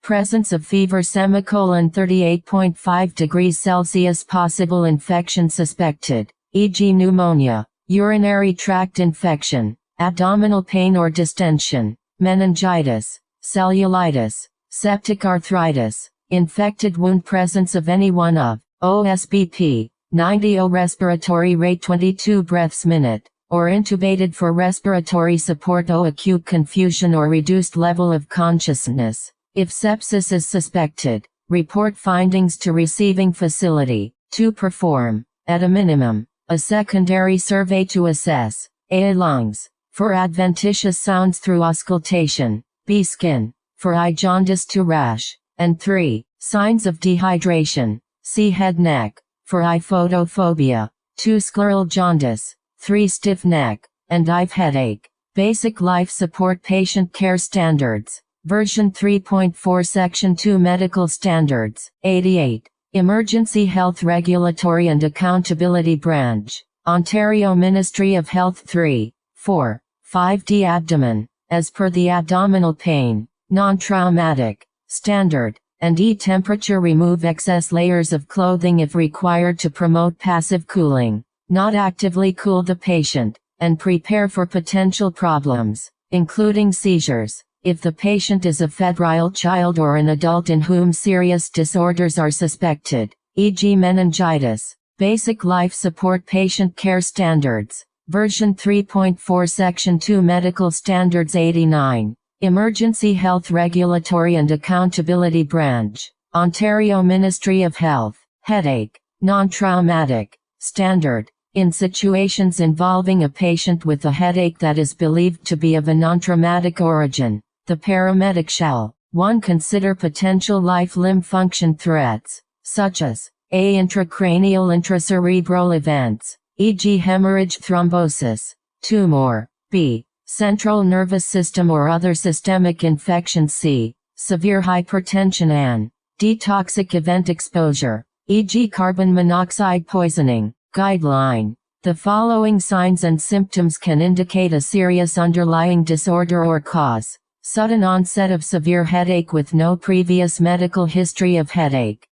Presence of fever 38.5 degrees Celsius. Possible infection suspected, e.g. pneumonia, urinary tract infection, abdominal pain or distension, meningitis, cellulitis, septic arthritis, infected wound. Presence of any one of OSBP, 90 O respiratory rate 22 breaths minute, or intubated for respiratory support. O acute confusion or reduced level of consciousness. If sepsis is suspected, report findings to receiving facility. 2. Perform, at a minimum, a secondary survey to assess a. Lungs, for adventitious sounds through auscultation, b. Skin, for I. Jaundice to rash, and 3. Signs of dehydration, c. Head neck, for I. Photophobia, 2. Scleral jaundice, 3. Stiff neck, and I. Headache. Basic Life Support Patient Care Standards. Version 3.4 Section 2 Medical Standards. 88. Emergency Health Regulatory and Accountability Branch. Ontario Ministry of Health 3, 4, 5D Abdomen, as per the abdominal pain, non-traumatic, standard, and E. Temperature. Remove excess layers of clothing if required to promote passive cooling, not actively cool the patient, and prepare for potential problems, including seizures. If the patient is a febrile child or an adult in whom serious disorders are suspected, e.g. meningitis. Basic Life Support Patient Care Standards. Version 3.4 Section 2 Medical Standards. 89. Emergency Health Regulatory and Accountability Branch. Ontario Ministry of Health. Headache, non-traumatic, standard. In situations involving a patient with a headache that is believed to be of a non-traumatic origin, the paramedic shall 1. Consider potential life-limb function threats, such as a. Intracranial intracerebral events, e.g. hemorrhage, thrombosis, tumor, b. Central nervous system or other systemic infection, c. Severe hypertension, and d. Toxic event exposure, e.g. carbon monoxide poisoning. Guideline. The following signs and symptoms can indicate a serious underlying disorder or cause. Sudden onset of severe headache with no previous medical history of headache.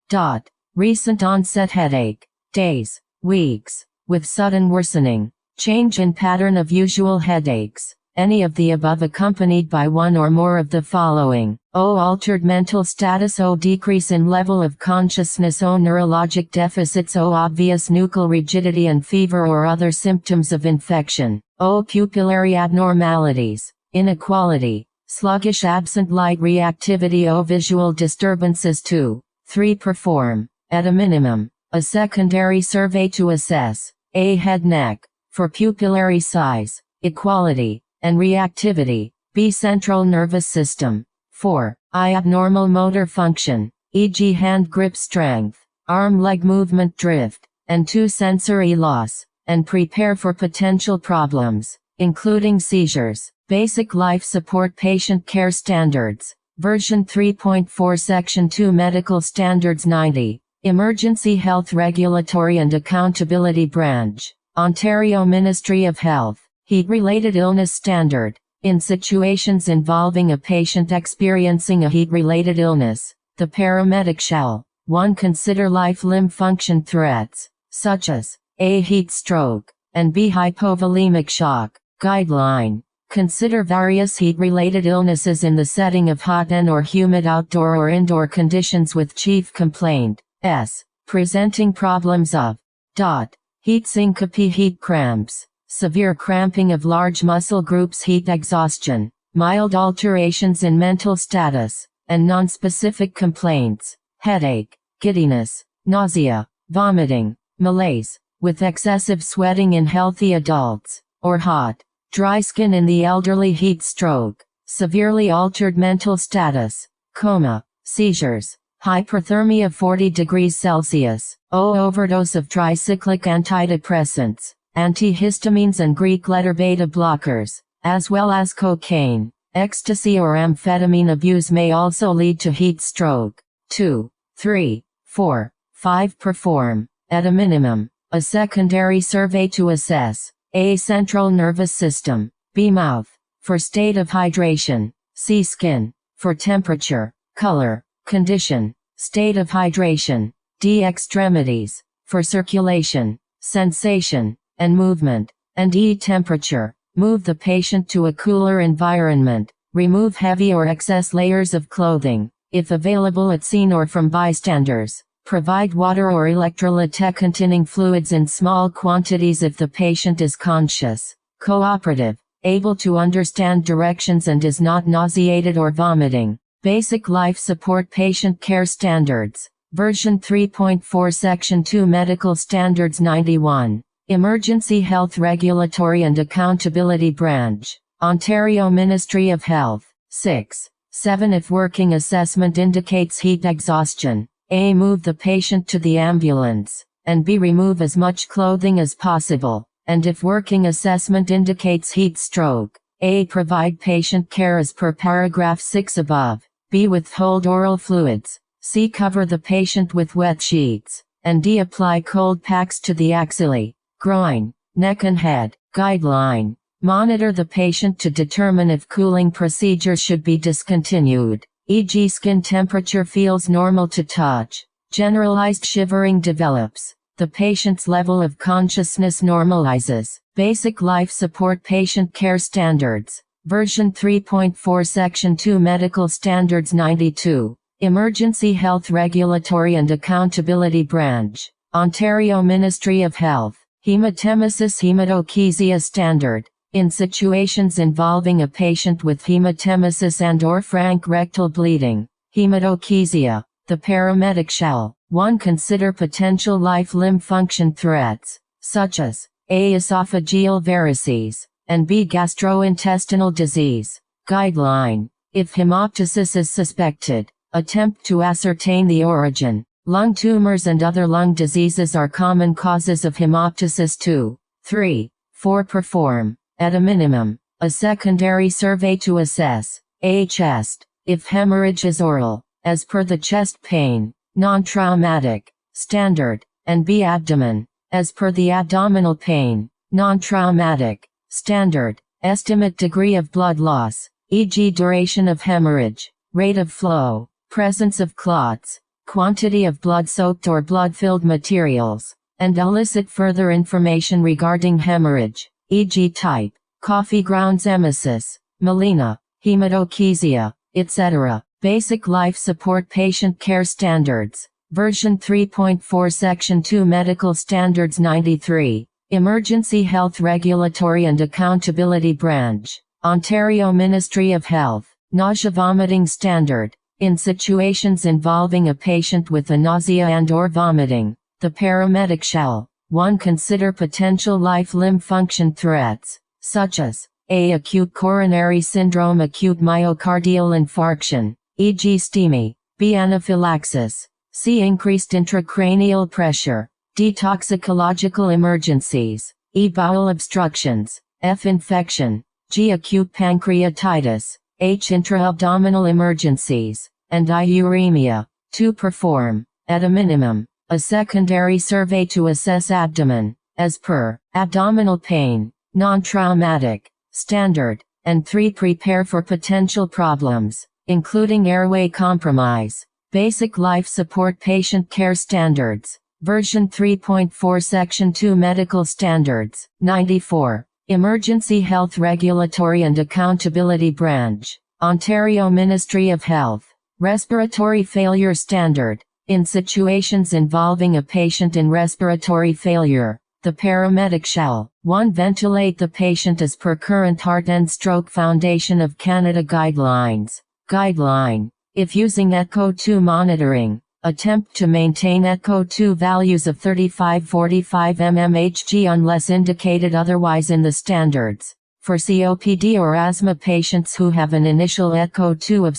Recent onset headache. Days, weeks, with sudden worsening. Change in pattern of usual headaches. Any of the above accompanied by one or more of the following. Altered mental status. Decrease in level of consciousness. Neurologic deficits. Obvious nuchal rigidity and fever or other symptoms of infection. Pupillary abnormalities. Inequality. Sluggish absent light reactivity. Visual disturbances. 2. 3. Perform, at a minimum, a secondary survey to assess A. Head neck, for pupillary size, equality, and reactivity. B. Central nervous system. 4. I. Abnormal motor function, e.g. hand grip strength, arm-leg movement drift, and 2. Sensory loss, and prepare for potential problems, including seizures. Basic Life Support Patient Care Standards. Version 3.4 Section 2 Medical Standards 90. Emergency Health Regulatory and Accountability Branch. Ontario Ministry of Health. Heat-related illness standard. In situations involving a patient experiencing a heat-related illness, the paramedic shall 1. Consider life-limb function threats, such as A. Heat stroke, and B. Hypovolemic shock. Guideline. Consider various heat-related illnesses in the setting of hot and/or humid outdoor or indoor conditions with chief complaint, S. Presenting problems of heat syncope, heat cramps, severe cramping of large muscle groups, heat exhaustion, mild alterations in mental status, and nonspecific complaints, headache, giddiness, nausea, vomiting, malaise, with excessive sweating in healthy adults, or hot, dry skin in the elderly, heat stroke, severely altered mental status, coma, seizures, hyperthermia 40 degrees Celsius, overdose of tricyclic antidepressants, antihistamines and Greek letter beta blockers, as well as cocaine, ecstasy or amphetamine abuse may also lead to heat stroke. 2, 3, 4, 5. Perform, at a minimum, a secondary survey to assess A. Central nervous system, B. Mouth, for state of hydration, C. Skin, for temperature, color, condition, state of hydration, D. Extremities, for circulation, sensation, and movement, and E. Temperature. Move the patient to a cooler environment. Remove heavy or excess layers of clothing, if available at scene or from bystanders. Provide water or electrolyte-containing fluids in small quantities if the patient is conscious, cooperative, able to understand directions and is not nauseated or vomiting. Basic Life Support Patient Care Standards. Version 3.4 Section 2 Medical Standards 91. Emergency Health Regulatory and Accountability Branch. Ontario Ministry of Health. 6. 7. If working assessment indicates heat exhaustion, A. Move the patient to the ambulance, and B. Remove as much clothing as possible, and if working assessment indicates heat stroke, A. Provide patient care as per paragraph 6 above, B. Withhold oral fluids, C. Cover the patient with wet sheets, and D. Apply cold packs to the axillae, groin, neck and head. Guideline. Monitor the patient to determine if cooling procedures should be discontinued, e.g. skin temperature feels normal to touch, generalized shivering develops, the patient's level of consciousness normalizes. Basic Life Support Patient Care Standards. Version 3.4 Section 2 Medical Standards 92. Emergency Health Regulatory and Accountability Branch. Ontario Ministry of Health. Hematemesis Hematochezia Standard. In situations involving a patient with hematemesis and/or frank rectal bleeding, hematochezia, the paramedic shall 1. Consider potential life-limb function threats, such as A. Esophageal varices, and B. Gastrointestinal disease. Guideline. If hemoptysis is suspected, attempt to ascertain the origin. Lung tumors and other lung diseases are common causes of hemoptysis. 2, 3, 4. Perform, at a minimum, a secondary survey to assess A. Chest, if hemorrhage is oral, as per the chest pain, non-traumatic, standard, and B. Abdomen, as per the abdominal pain, non-traumatic, standard. Estimate degree of blood loss, e.g. duration of hemorrhage, rate of flow, presence of clots, quantity of blood-soaked or blood-filled materials, and elicit further information regarding hemorrhage, e.g. type, coffee grounds emesis, melena, hematochezia, etc. Basic Life Support Patient Care Standards, version 3.4 Section 2 Medical Standards 93, Emergency Health Regulatory and Accountability Branch, Ontario Ministry of Health, Nausea Vomiting Standard. In situations involving a patient with a nausea and/or vomiting, the paramedic shall 1. Consider potential life-limb function threats, such as a. Acute coronary syndrome, acute myocardial infarction, e.g. STEMI, b. Anaphylaxis, c. Increased intracranial pressure, d. Toxicological emergencies, e. Bowel obstructions, f. Infection, g. Acute pancreatitis, h. Intra-abdominal emergencies, and I. Uremia. 2. Perform, at a minimum, a secondary survey to assess abdomen, as per abdominal pain, non-traumatic, standard, and 3. Prepare for potential problems, including airway compromise. Basic Life Support Patient Care Standards, version 3.4 Section 2 Medical Standards, 94. Emergency Health Regulatory and Accountability Branch, Ontario Ministry of Health, Respiratory Failure Standard. In situations involving a patient in respiratory failure, the paramedic shall 1. Ventilate the patient as per current Heart and Stroke Foundation of Canada guidelines. Guideline. If using ECHO2 monitoring, attempt to maintain ECHO2 values of 35-45 mmHg unless indicated otherwise in the standards. For COPD or asthma patients who have an initial ECHO2 of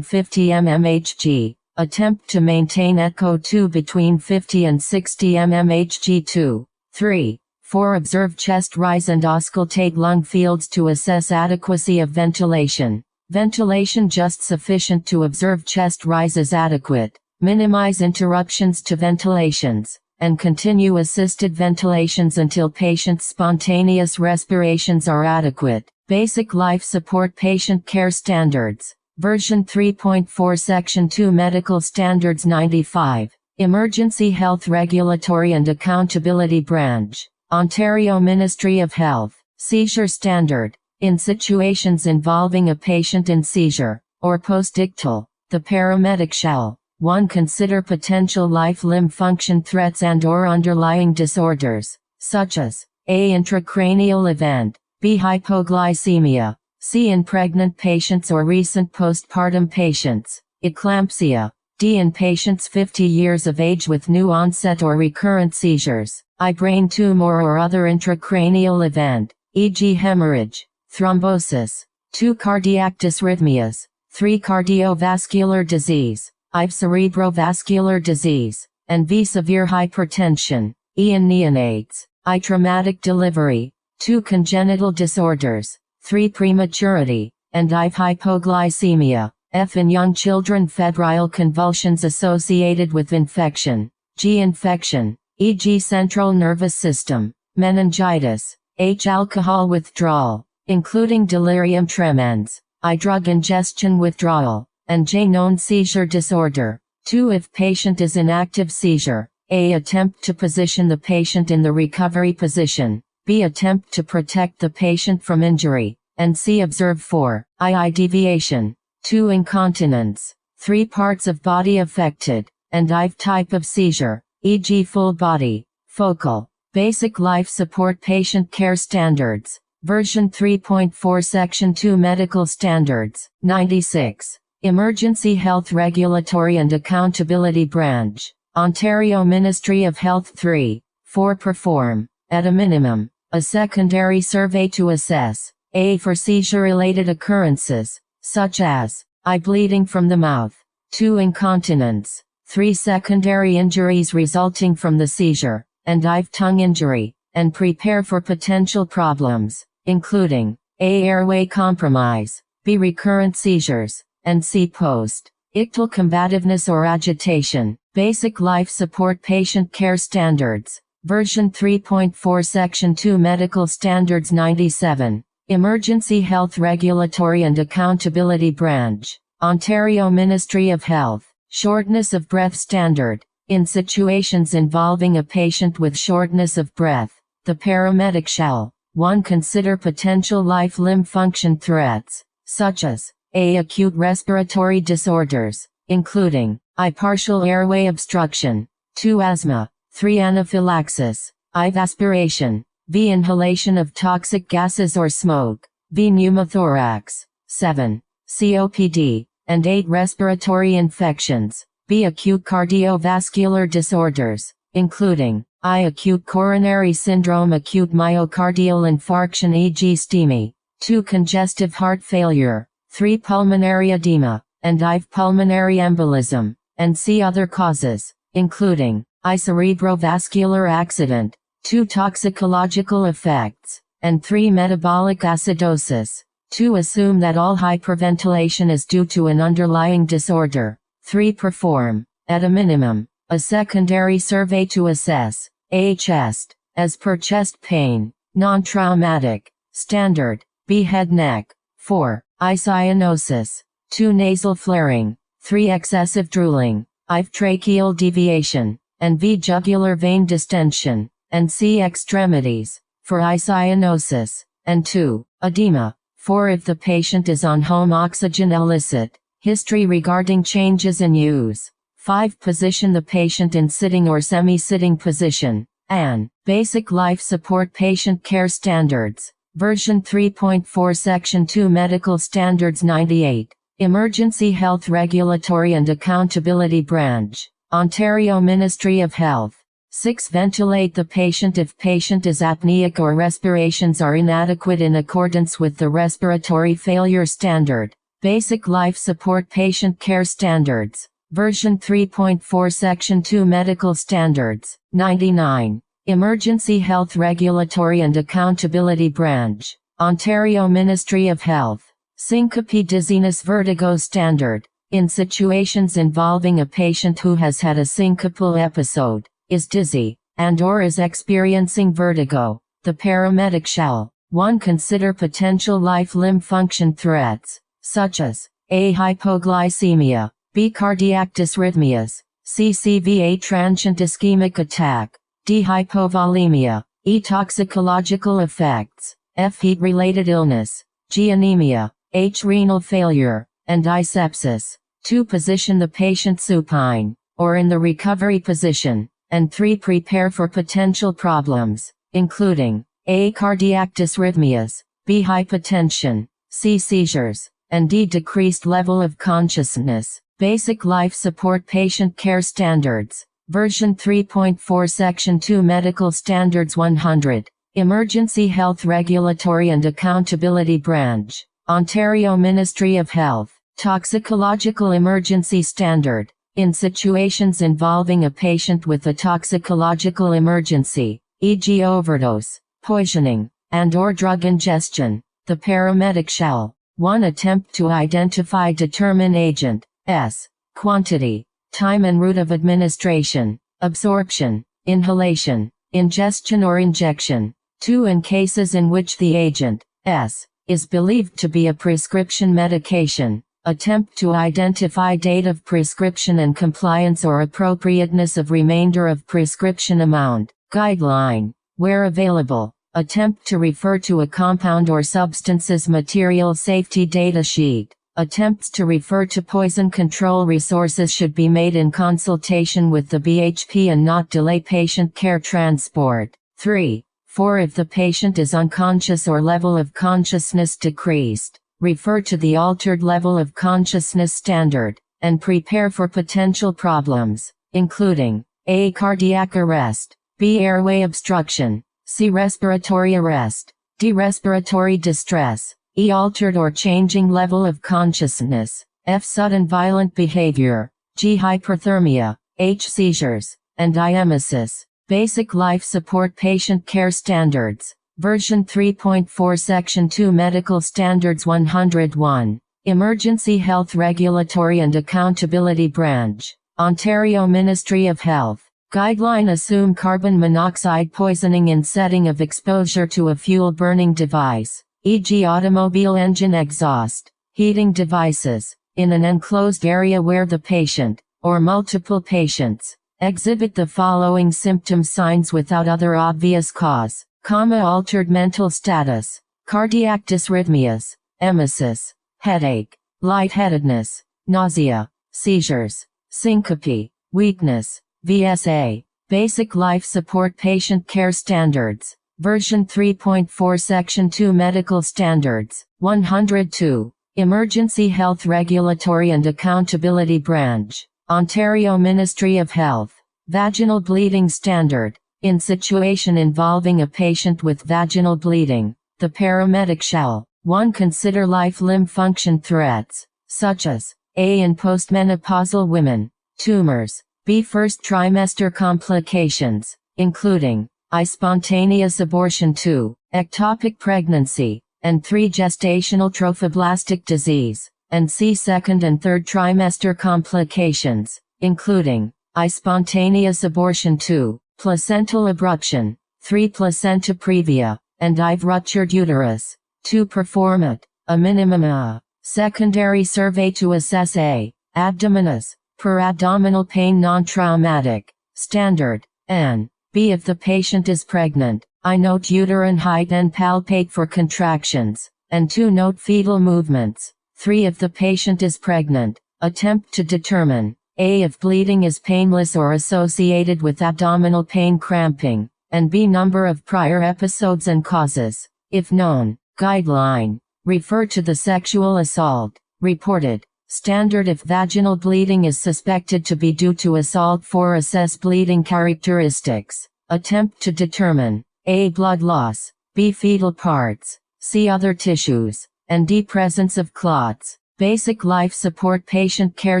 50 mmHg, attempt to maintain ECHO2 between 50 and 60 mmHg. 2. 3. 4. Observe chest rise and auscultate lung fields to assess adequacy of ventilation. Ventilation just sufficient to observe chest rise is adequate. Minimize interruptions to ventilations, and continue assisted ventilations until patient's spontaneous respirations are adequate. Basic Life Support Patient Care Standards, version 3.4 Section 2 Medical Standards 95, Emergency Health Regulatory and Accountability Branch, Ontario Ministry of Health, Seizure Standard. In situations involving a patient in seizure, or postictal, the paramedic shall 1. Consider potential life-limb function threats and/or underlying disorders, such as a. Intracranial event, b. Hypoglycemia, c. In pregnant patients or recent postpartum patients, eclampsia, d. In patients 50 years of age with new onset or recurrent seizures, I. Brain tumor or other intracranial event, e.g. hemorrhage, thrombosis, 2. Cardiac dysrhythmias, 3. Cardiovascular disease, I. Cerebrovascular disease, and v. Severe hypertension, e. In neonates, I. Traumatic delivery, 2. Congenital disorders, 3. Prematurity, and I. Hypoglycemia, f. In young children febrile convulsions associated with infection, g. Infection, e.g. central nervous system, meningitis, h. Alcohol withdrawal, including delirium tremens, I. Drug ingestion withdrawal, and j. Known seizure disorder. 2. If patient is in active seizure, a. Attempt to position the patient in the recovery position, b. Attempt to protect the patient from injury, and c. Observe for II deviation. 2. Incontinence, 3 parts of body affected, and IV type of seizure, e.g. full body, focal. Basic Life Support Patient Care Standards, version 3.4 Section 2 Medical Standards, 96. Emergency Health Regulatory and Accountability Branch, Ontario Ministry of Health 3. 4. Perform, at a minimum, a secondary survey to assess a. For seizure-related occurrences, such as I. Bleeding from the mouth, 2. Incontinence, 3. Secondary injuries resulting from the seizure, and IV tongue injury, and prepare for potential problems, including a. Airway compromise, b. Recurrent seizures, and c. Post-ictal combativeness or agitation. Basic Life Support Patient Care Standards, version 3.4 Section 2 Medical Standards 97, Emergency Health Regulatory and Accountability Branch, Ontario Ministry of Health. Shortness of breath standard. In situations involving a patient with shortness of breath, the paramedic shall 1. Consider potential life-limb function threats, such as a. Acute respiratory disorders, including I. Partial airway obstruction, 2. Asthma, 3. Anaphylaxis, I. Aspiration, v. Inhalation of toxic gases or smoke, v. Pneumothorax, 7. COPD, and 8. Respiratory infections, b. Acute cardiovascular disorders, including I. Acute coronary syndrome, acute myocardial infarction e.g. STEMI, 2. Congestive heart failure, 3. Pulmonary edema, and IV pulmonary embolism, and c. Other causes, including I. Cerebrovascular accident, 2. Toxicological effects, and 3. Metabolic acidosis. 2. Assume that all hyperventilation is due to an underlying disorder. 3. Perform, at a minimum, a secondary survey to assess a. Chest, as per chest pain, non-traumatic, standard, b. Head neck, 4. I. Cyanosis, 2. Nasal flaring, 3. Excessive drooling, I. Tracheal deviation, and v. Jugular vein distension, and c. Extremities, for I. Cyanosis, and 2. Edema, 4. If the patient is on home oxygen elicit, history regarding changes in use. 5. Position the patient in sitting or semi-sitting position. An. Basic Life Support Patient Care Standards. Version 3.4 Section 2 Medical Standards 98. Emergency Health Regulatory and Accountability Branch. Ontario Ministry of Health. 6. Ventilate the patient if patient is apneic or respirations are inadequate in accordance with the Respiratory Failure Standard. Basic Life Support Patient Care Standards. Version 3.4 Section 2 Medical Standards, 99. Emergency Health Regulatory and Accountability Branch, Ontario Ministry of Health. Syncope Dizziness Vertigo Standard. In situations involving a patient who has had a syncopal episode, is dizzy, and/or is experiencing vertigo, the paramedic shall 1. Consider potential life-limb function threats, such as a. Hypoglycemia, b. Cardiac dysrhythmias, c. CVA transient ischemic attack, d. Hypovolemia, e. Toxicological effects, f. Heat-related illness, g. Anemia, h. Renal failure, and I. Sepsis. 2. Position the patient supine, or in the recovery position, and 3. Prepare for potential problems, including a. Cardiac dysrhythmias, b. Hypotension, c. Seizures, and d. Decreased level of consciousness. Basic Life Support Patient Care Standards. Version 3.4 Section 2 Medical Standards 100. Emergency Health Regulatory and Accountability Branch. Ontario Ministry of Health. Toxicological Emergency Standard. In situations involving a patient with a toxicological emergency, e.g. overdose, poisoning, and/or drug ingestion, the paramedic shall 1. Attempt to identify determine agent, S. Quantity, time and route of administration, absorption, inhalation, ingestion or injection. 2. In cases in which the agent, S. is believed to be a prescription medication, attempt to identify date of prescription and compliance or appropriateness of remainder of prescription amount, guideline, where available. Attempt to refer to a compound or substance's material safety data sheet. Attempts to refer to poison control resources should be made in consultation with the BHP and not delay patient care transport. 3. 4. If the patient is unconscious or level of consciousness decreased, refer to the altered level of consciousness standard, and prepare for potential problems, including a. Cardiac arrest, b. Airway obstruction, c. Respiratory arrest, d. Respiratory distress, e. Altered or changing level of consciousness, f. Sudden violent behavior, g. Hyperthermia, h. Seizures, and I. Emesis. Basic Life Support Patient Care Standards. Version 3.4 Section 2 Medical Standards 101. Emergency Health Regulatory and Accountability Branch. Ontario Ministry of Health. Guideline assume carbon monoxide poisoning in setting of exposure to a fuel burning device, e.g. automobile engine exhaust, heating devices, in an enclosed area where the patient, or multiple patients, exhibit the following symptom signs without other obvious cause, altered mental status, cardiac dysrhythmias, emesis, headache, lightheadedness, nausea, seizures, syncope, weakness, VSA. Basic Life Support Patient Care Standards, version 3.4 Section 2 Medical Standards, 102. Emergency Health Regulatory and Accountability Branch, Ontario Ministry of Health. Vaginal Bleeding Standard. In situation involving a patient with vaginal bleeding, the paramedic shall 1. Consider life-limb function threats, such as a. in postmenopausal women, tumors, b. first trimester complications, including I. spontaneous abortion, 2. ectopic pregnancy, and 3. gestational trophoblastic disease, and c. second and third trimester complications, including I. spontaneous abortion, 2. placental abruption, 3. placenta previa, and I. ruptured uterus. To perform a minimum secondary survey to assess a. abdominis, per abdominal pain non-traumatic, standard, and b. if the patient is pregnant, I. note uterine height and palpate for contractions, and 2. note fetal movements. 3. if the patient is pregnant, attempt to determine a. if bleeding is painless or associated with abdominal pain cramping, and b. number of prior episodes and causes. If known, guideline. Refer to the sexual assault reported standard if vaginal bleeding is suspected to be due to assault. 4. Assess bleeding characteristics. Attempt to determine a. blood loss, b. fetal parts, c. other tissues, and d. presence of clots. Basic Life Support Patient Care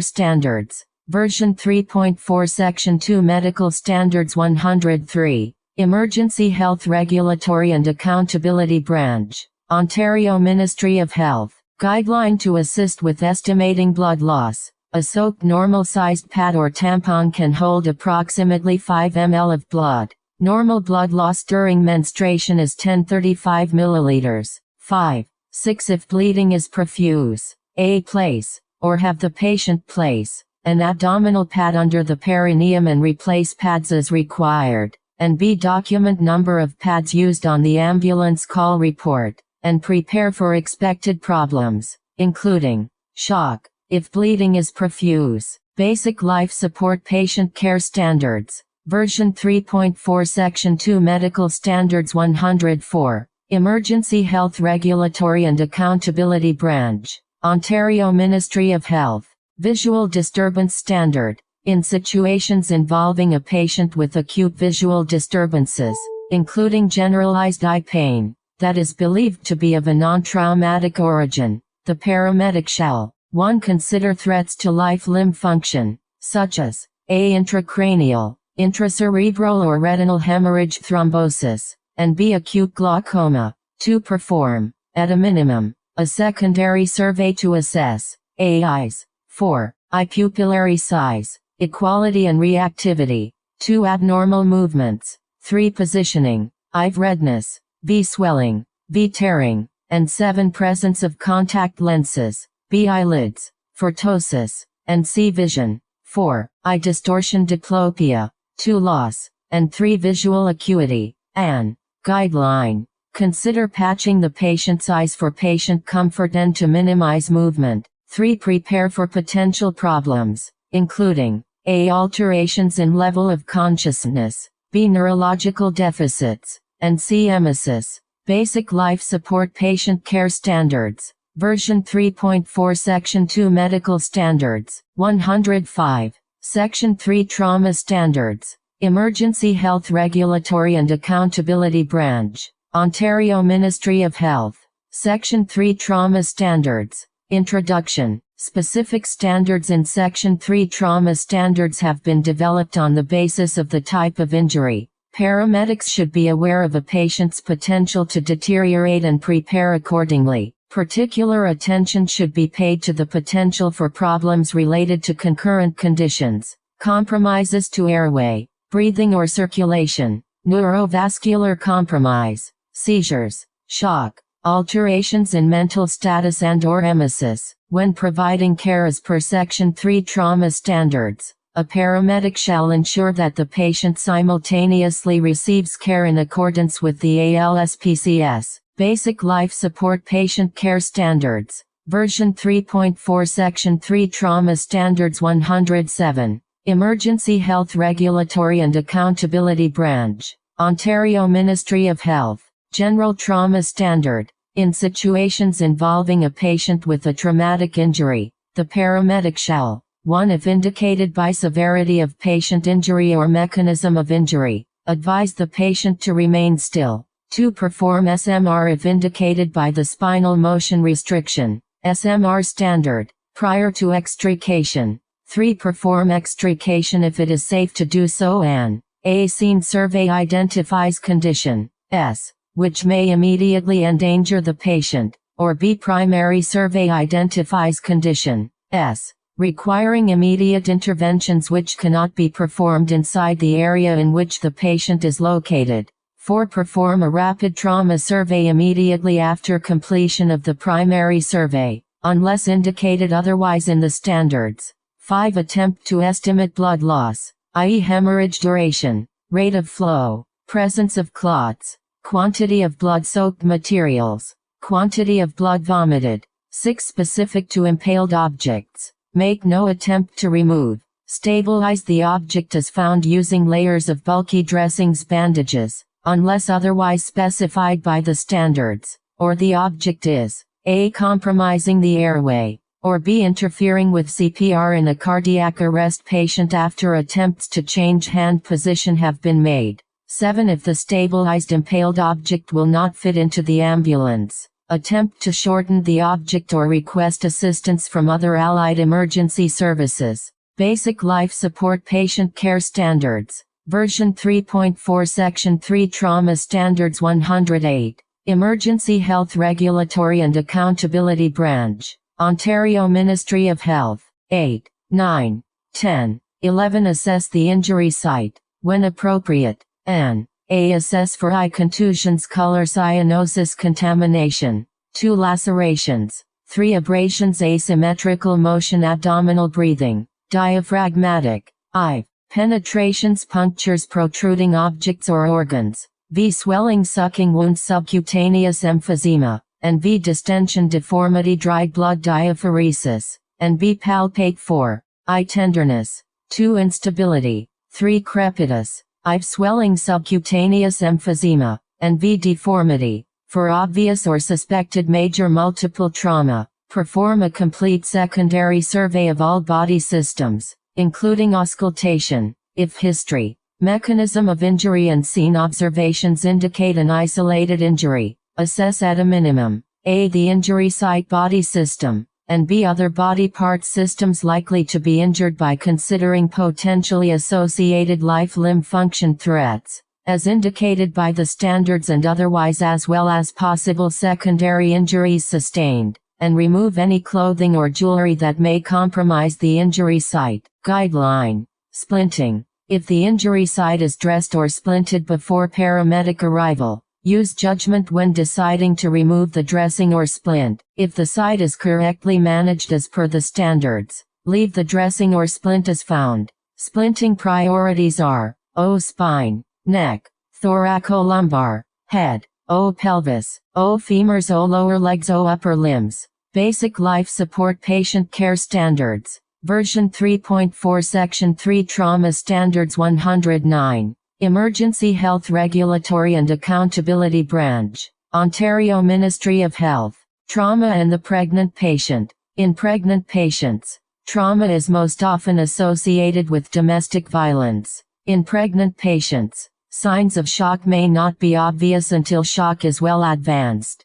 Standards, version 3.4 Section 2 Medical Standards 103. Emergency Health Regulatory and Accountability Branch, Ontario Ministry of Health. Guideline to assist with estimating blood loss. A soaked normal-sized pad or tampon can hold approximately 5 ml of blood. Normal blood loss during menstruation is 10-35 milliliters. 5. 6. If bleeding is profuse, a. place, or have the patient place an abdominal pad under the perineum and replace pads as required, and b. document number of pads used on the ambulance call report, and prepare for expected problems, including shock, if bleeding is profuse. Basic Life Support Patient Care Standards, version 3.4 Section 2 Medical Standards 104. Emergency Health Regulatory and Accountability Branch, Ontario Ministry of Health. Visual Disturbance Standard. In situations involving a patient with acute visual disturbances, including generalized eye pain, that is believed to be of a non-traumatic origin, the paramedic shall 1. Consider threats to life-limb function, such as a. intracranial, intracerebral or retinal hemorrhage thrombosis, and b. acute glaucoma. 2. Perform, at a minimum, a secondary survey to assess a. eyes. 4. Eye pupillary size, equality and reactivity. 2. Abnormal movements. 3. Positioning, eye redness, b. swelling, b. tearing, and 7. Presence of contact lenses, b. eyelids, photosis, and c. vision. 4. Eye distortion diplopia, 2. loss, and 3. visual acuity. An guideline. Consider patching the patient's eyes for patient comfort and to minimize movement. 3. Prepare for potential problems, including a. alterations in level of consciousness, b. neurological deficits, and c. emesis. Basic Life Support Patient Care Standards, version 3.4 Section 2 Medical Standards, 105. Section 3 Trauma Standards. Emergency Health Regulatory and Accountability Branch, Ontario Ministry of Health. Section 3 Trauma Standards. Introduction. Specific standards in Section 3 Trauma standards have been developed on the basis of the type of injury. Paramedics should be aware of a patient's potential to deteriorate and prepare accordingly. Particular attention should be paid to the potential for problems related to concurrent conditions, compromises to airway, breathing or circulation, neurovascular compromise, seizures, shock, Alterations in mental status and/or emesis. When providing care as per Section 3 trauma standards, a paramedic shall ensure that the patient simultaneously receives care in accordance with the ALSPCS, Basic Life Support Patient Care Standards, version 3.4 Section 3 Trauma Standards 107, Emergency Health Regulatory and Accountability Branch, Ontario Ministry of Health, General Trauma Standard. In situations involving a patient with a traumatic injury, the paramedic shall, 1. If indicated by severity of patient injury or mechanism of injury, advise the patient to remain still. 2. Perform SMR if indicated by the spinal motion restriction, SMR standard, prior to extrication. 3. Perform extrication if it is safe to do so and A. Scene survey identifies condition, S, which may immediately endanger the patient, or B. Primary survey identifies condition, S, requiring immediate interventions which cannot be performed inside the area in which the patient is located. 4. Perform a rapid trauma survey immediately after completion of the primary survey, unless indicated otherwise in the standards. 5. Attempt to estimate blood loss, i.e. hemorrhage duration, rate of flow, presence of clots, quantity of blood-soaked materials, quantity of blood vomited. 6. Specific to impaled objects. Make no attempt to remove, stabilize the object as found using layers of bulky dressings bandages, unless otherwise specified by the standards, or the object is A. Compromising the airway, or B. Interfering with CPR in a cardiac arrest patient after attempts to change hand position have been made. 7. If the stabilized impaled object will not fit into the ambulance, attempt to shorten the object or request assistance from other allied emergency services. Basic Life Support Patient Care Standards, version 3.4 Section 3 Trauma Standards 108, Emergency Health Regulatory and Accountability Branch, Ontario Ministry of Health. 8, 9, 10, 11. Assess the injury site, when appropriate. N. A. Assess for eye contusions, color cyanosis, contamination. 2. Lacerations. 3. Abrasions, asymmetrical motion, abdominal breathing, diaphragmatic. I. Penetrations, punctures, protruding objects or organs. V. Swelling, sucking wounds, subcutaneous emphysema. And V. Distension, deformity, dried blood, diaphoresis. And B. Palpate. 4. Eye tenderness. 2. Instability. 3. Crepitus. I. Swelling, subcutaneous emphysema, and V. Deformity. For obvious or suspected major multiple trauma, perform a complete secondary survey of all body systems, including auscultation, if history, mechanism of injury and scene observations indicate an isolated injury. Assess at a minimum, A. the injury site body system, and B. other body part systems likely to be injured by considering potentially associated life-limb function threats, as indicated by the standards and otherwise, as well as possible secondary injuries sustained, and remove any clothing or jewelry that may compromise the injury site. Guideline. Splinting. If the injury site is dressed or splinted before paramedic arrival, use judgment when deciding to remove the dressing or splint. If the site is correctly managed as per the standards, leave the dressing or splint as found. Splinting priorities are O. Spine, neck, thoracolumbar, head, O. Pelvis, O. Femurs, O. Lower legs, O. Upper limbs. Basic Life Support Patient Care Standards, version 3.4 Section 3 Trauma Standards 109. Emergency Health Regulatory and Accountability Branch, Ontario Ministry of Health. Trauma and the pregnant patient. In pregnant patients, trauma is most often associated with domestic violence. In pregnant patients, signs of shock may not be obvious until shock is well advanced.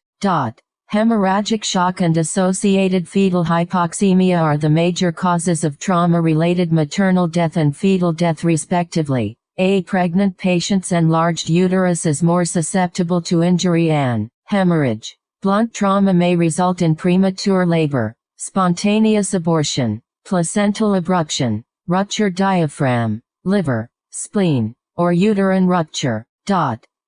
Hemorrhagic shock and associated fetal hypoxemia are the major causes of trauma-related maternal death and fetal death respectively. A. Pregnant patients' enlarged uterus is more susceptible to injury and hemorrhage. Blunt trauma may result in premature labor, spontaneous abortion, placental abruption, ruptured diaphragm, liver, spleen, or uterine rupture.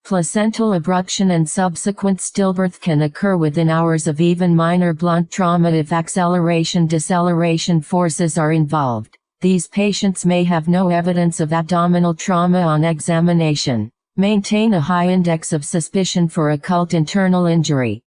Placental abruption and subsequent stillbirth can occur within hours of even minor blunt trauma if acceleration-deceleration forces are involved. These patients may have no evidence of abdominal trauma on examination. Maintain a high index of suspicion for occult internal injury.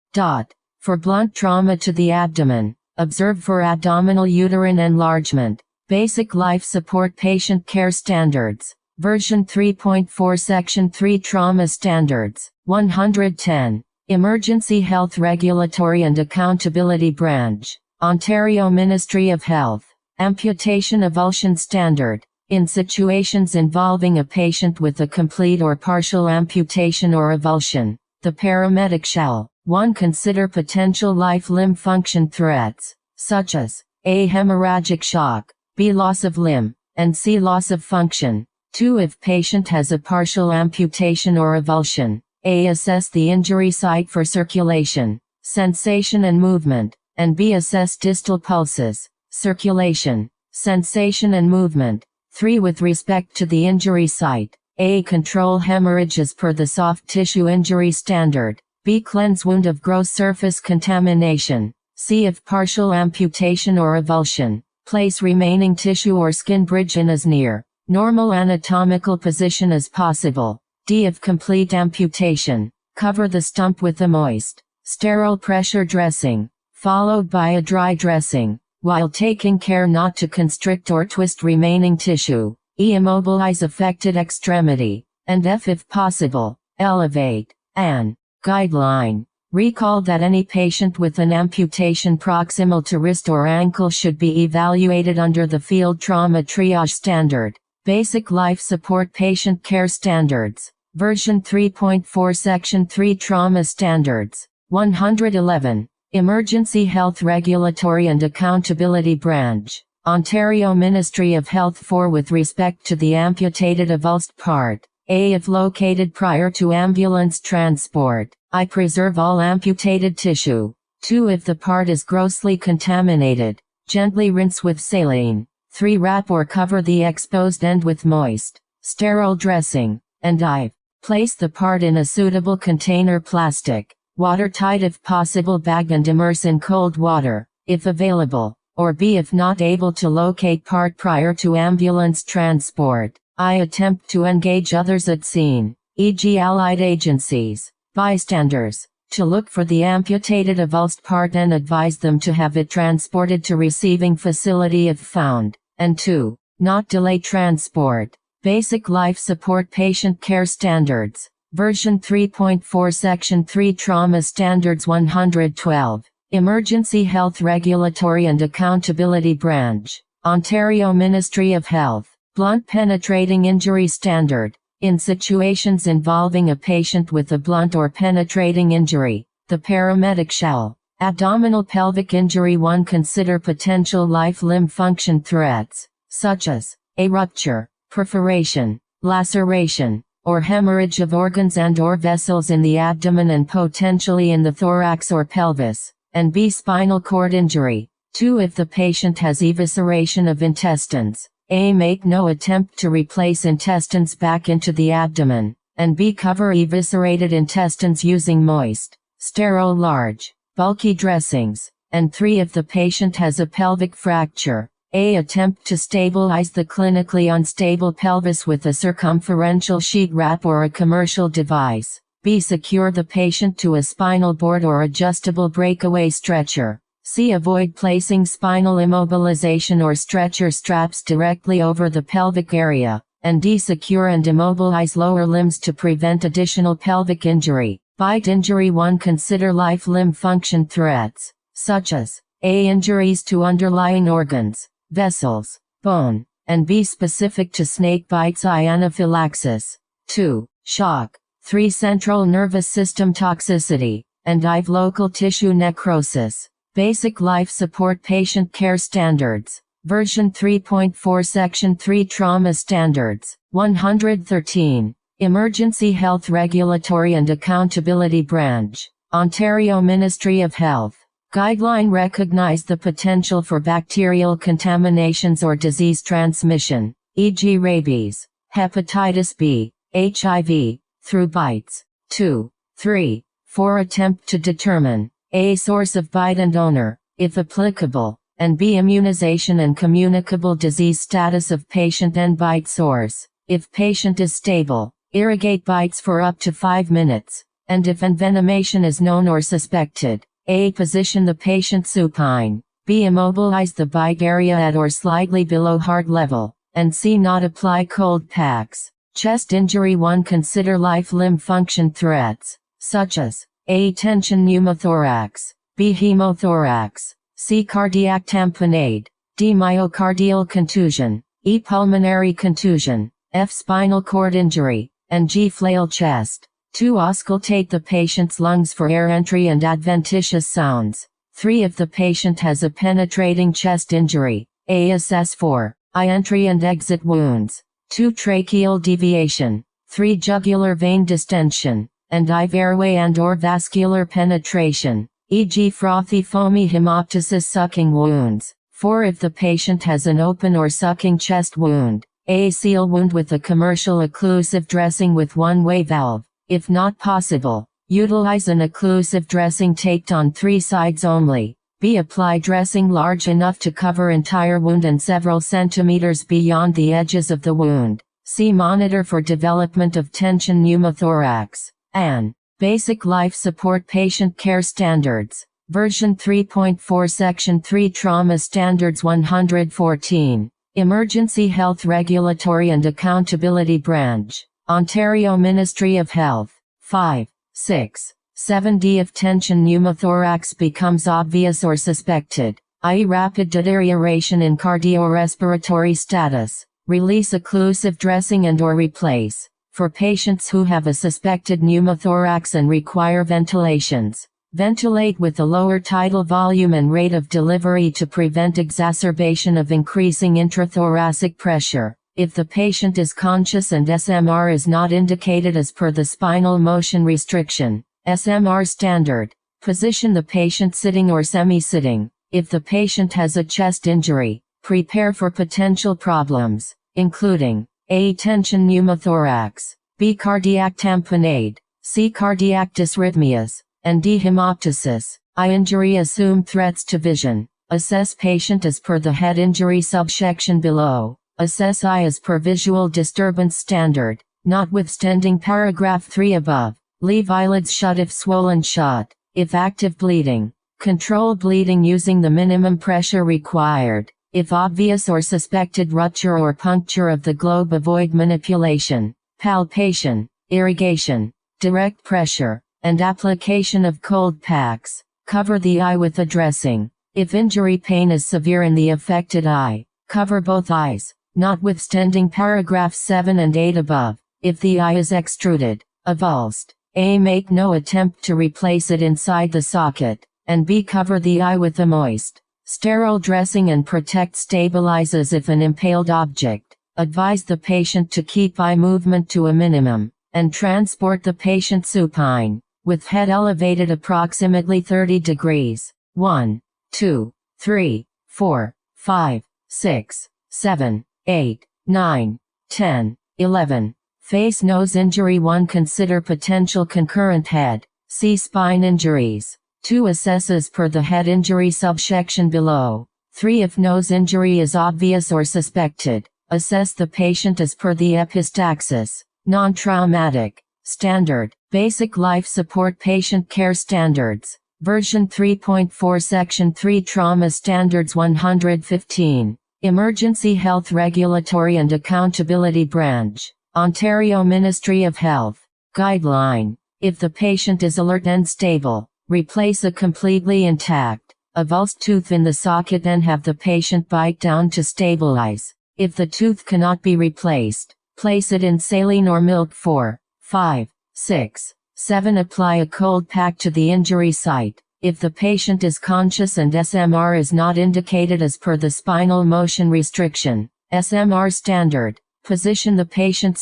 For blunt trauma to the abdomen, observe for abdominal uterine enlargement. Basic Life Support Patient Care Standards. Version 3.4 Section 3 Trauma Standards. 110. Emergency Health Regulatory and Accountability Branch. Ontario Ministry of Health. Amputation Avulsion Standard. In situations involving a patient with a complete or partial amputation or avulsion, the paramedic shall 1. Consider potential life-limb function threats, such as a. Hemorrhagic shock, b. Loss of limb, and c. Loss of function. 2. If patient has a partial amputation or avulsion, a. Assess the injury site for circulation, sensation and movement, and b. Assess distal pulses, circulation, sensation and movement. 3. With respect to the injury site, a. Control hemorrhages per the soft tissue injury standard, b. Cleanse wound of gross surface contamination, c. If partial amputation or avulsion, place remaining tissue or skin bridge in as near normal anatomical position as possible. D. If complete amputation, cover the stump with a moist, sterile pressure dressing, followed by a dry dressing, while taking care not to constrict or twist remaining tissue. E. Immobilize affected extremity, and F. If possible, elevate. An guideline. Recall that any patient with an amputation proximal to wrist or ankle should be evaluated under the Field Trauma Triage Standard. Basic Life Support Patient Care Standards. Version 3.4 Section 3 Trauma Standards. 111. Emergency Health Regulatory and Accountability Branch. Ontario Ministry of Health. 4. With respect to the amputated avulsed part, a. If located prior to ambulance transport, I. Preserve all amputated tissue. 2. If the part is grossly contaminated, gently rinse with saline. 3. Wrap or cover the exposed end with moist, sterile dressing, and I. Place the part in a suitable container, plastic, watertight if possible bag, and immerse in cold water, if available, or b. If not able to locate part prior to ambulance transport, I. Attempt to engage others at scene, e.g. allied agencies, bystanders, to look for the amputated avulsed part and advise them to have it transported to receiving facility if found. And 2. Not delay transport. Basic Life Support Patient Care Standards. Version 3.4 Section 3 Trauma Standards. 112. Emergency Health Regulatory and Accountability Branch. Ontario Ministry of Health. Blunt Penetrating Injury Standard. In situations involving a patient with a blunt or penetrating injury, the paramedic shall abdominal pelvic injury. 1. Consider potential life-limb function threats, such as a rupture, perforation, laceration, or hemorrhage of organs and/or vessels in the abdomen and potentially in the thorax or pelvis, and b. Spinal cord injury. 2. If the patient has evisceration of intestines, a. Make no attempt to replace intestines back into the abdomen, and b. Cover eviscerated intestines using moist, sterile large, bulky dressings, and 3. If the patient has a pelvic fracture, a. Attempt to stabilize the clinically unstable pelvis with a circumferential sheet wrap or a commercial device, b. Secure the patient to a spinal board or adjustable breakaway stretcher, c. Avoid placing spinal immobilization or stretcher straps directly over the pelvic area, and d. Secure and immobilize lower limbs to prevent additional pelvic injury. Bite injury. 1. Consider life-limb function threats, such as a. Injuries to underlying organs, vessels, bone, and b. Specific to snake bites, I. Anaphylaxis. 2. Shock. 3. Central nervous system toxicity, and I. Local tissue necrosis. Basic Life Support Patient Care Standards. Version 3.4 Section 3 Trauma Standards. 113. Emergency Health Regulatory and Accountability Branch. Ontario Ministry of Health. Guideline recognize the potential for bacterial contaminations or disease transmission, e.g. rabies, hepatitis B, HIV, through bites. 2, 3, 4. Attempt to determine A. Source of bite and owner, if applicable, and B. Immunization and communicable disease status of patient and bite source. If patient is stable, irrigate bites for up to 5 minutes, and if envenomation is known or suspected, A. Position the patient supine, B. Immobilize the bite area at or slightly below heart level, and C. Not apply cold packs. Chest injury 1. Consider life-limb function threats, such as A. Tension pneumothorax, B. Hemothorax, C. Cardiac tamponade, D. Myocardial contusion, E. Pulmonary contusion, F. Spinal cord injury, and G. Flail chest. 2. Auscultate the patient's lungs for air entry and adventitious sounds. 3. If the patient has a penetrating chest injury, A. Assess for I entry and exit wounds. 2. Tracheal deviation. 3. Jugular vein distension, and IV airway and/or vascular penetration, e.g. frothy foamy hemoptysis sucking wounds. 4. If the patient has an open or sucking chest wound, A. Seal wound with a commercial occlusive dressing with one-way valve. If not possible, utilize an occlusive dressing taped on 3 sides only. B. Apply dressing large enough to cover entire wound and several centimeters beyond the edges of the wound. C. Monitor for development of tension pneumothorax. An Basic Life Support Patient Care Standards. Version 3.4 Section 3 Trauma Standards 114. Emergency Health Regulatory and Accountability Branch. Ontario Ministry of Health. 5, 6, 7D. If tension pneumothorax becomes obvious or suspected, i.e. rapid deterioration in cardiorespiratory status, release occlusive dressing and/or replace. For patients who have a suspected pneumothorax and require ventilations, ventilate with a lower tidal volume and rate of delivery to prevent exacerbation of increasing intrathoracic pressure. If the patient is conscious and SMR is not indicated as per the spinal motion restriction, SMR standard, position the patient sitting or semi-sitting. If the patient has a chest injury, prepare for potential problems, including A. Tension pneumothorax, B. Cardiac tamponade, C. Cardiac dysrhythmias, and D. Hemoptysis. I. Injury. Assume threats to vision. Assess patient as per the head injury subsection below. Assess I as per visual disturbance standard, notwithstanding paragraph 3 above. Leave eyelids shut if swollen shut. If active bleeding, control bleeding using the minimum pressure required. If obvious or suspected rupture or puncture of the globe, avoid manipulation, palpation, irrigation, direct pressure, and application of cold packs. Cover the eye with a dressing. If injury pain is severe in the affected eye, cover both eyes, notwithstanding paragraphs 7 and 8 above. If the eye is extruded, avulsed, A. Make no attempt to replace it inside the socket, and B. Cover the eye with a moist, sterile dressing and protect stabilize as if an impaled object. Advise the patient to keep eye movement to a minimum, and transport the patient supine, with head elevated approximately 30 degrees. 1, 2, 3, 4, 5, 6, 7, 8, 9, 10, 11. Face nose injury 1. Consider potential concurrent head, C. Spine injuries. 2. Assess as per the head injury subsection below. 3. If nose injury is obvious or suspected, assess the patient as per the epistaxis, non-traumatic, standard, basic life support patient care standards. Version 3.4 Section 3 Trauma Standards 115. Emergency Health Regulatory and Accountability Branch. Ontario Ministry of Health. Guideline. If the patient is alert and stable, replace a completely intact, avulsed tooth in the socket and have the patient bite down to stabilize. If the tooth cannot be replaced, place it in saline or milk. 4, 5, 6, 7. Apply a cold pack to the injury site. If the patient is conscious and SMR is not indicated as per the spinal motion restriction, SMR standard, position the patient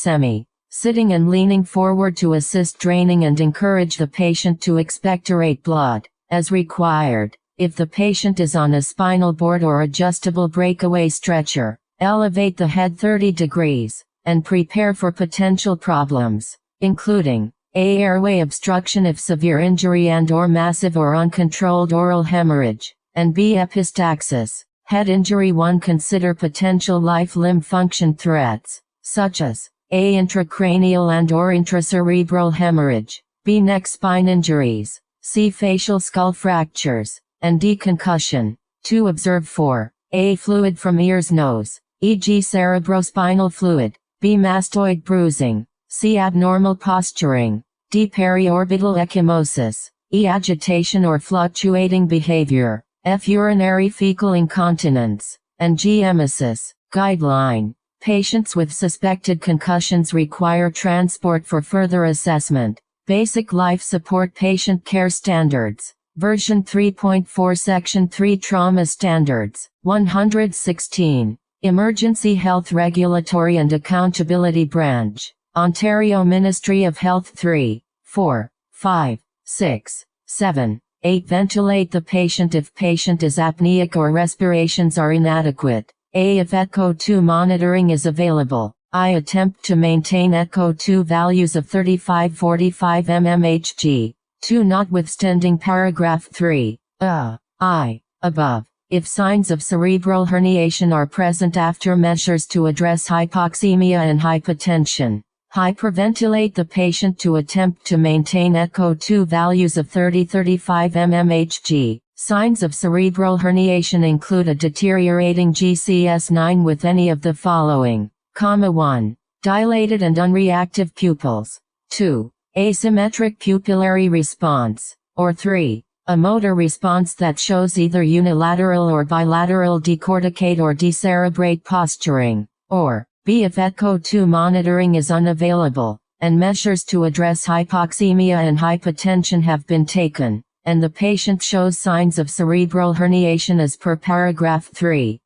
sitting and leaning forward to assist draining and encourage the patient to expectorate blood, as required. If the patient is on a spinal board or adjustable breakaway stretcher, elevate the head 30 degrees, and prepare for potential problems, including A. Airway obstruction if severe injury and/or massive or uncontrolled oral hemorrhage, and B. Epistaxis, head injury. 1. Consider potential life-limb function threats, such as A. Intracranial and/or intracerebral hemorrhage, B. Neck spine injuries, C. Facial skull fractures, and D. Concussion. 2. Observe 4. A. Fluid from ears nose, e.g. cerebrospinal fluid, B. Mastoid bruising, C. Abnormal posturing, D. Periorbital ecchymosis, E. Agitation or fluctuating behavior, F. Urinary fecal incontinence, and G. Emesis. Guideline. Patients with suspected concussions require transport for further assessment. Basic Life Support Patient Care Standards. Version 3.4 Section 3 Trauma Standards. 116. Emergency Health Regulatory and Accountability Branch. Ontario Ministry of Health. 3, 4, 5, 6, 7, 8. Ventilate the patient if patient is apneic or respirations are inadequate. A. If echo 2 monitoring is available. I. Attempt to maintain echo 2 values of 35-45 mmHg. 2. Notwithstanding paragraph 3. I. Above. If signs of cerebral herniation are present after measures to address hypoxemia and hypotension. Hyperventilate the patient to attempt to maintain echo 2 values of 30-35 mmHg. Signs of cerebral herniation include a deteriorating GCS9 with any of the following. 1. Dilated and unreactive pupils. 2. Asymmetric pupillary response. Or 3. A motor response that shows either unilateral or bilateral decorticate or decerebrate posturing. Or B. If echo 2 monitoring is unavailable, and measures to address hypoxemia and hypotension have been taken, and the patient shows signs of cerebral herniation as per paragraph 3.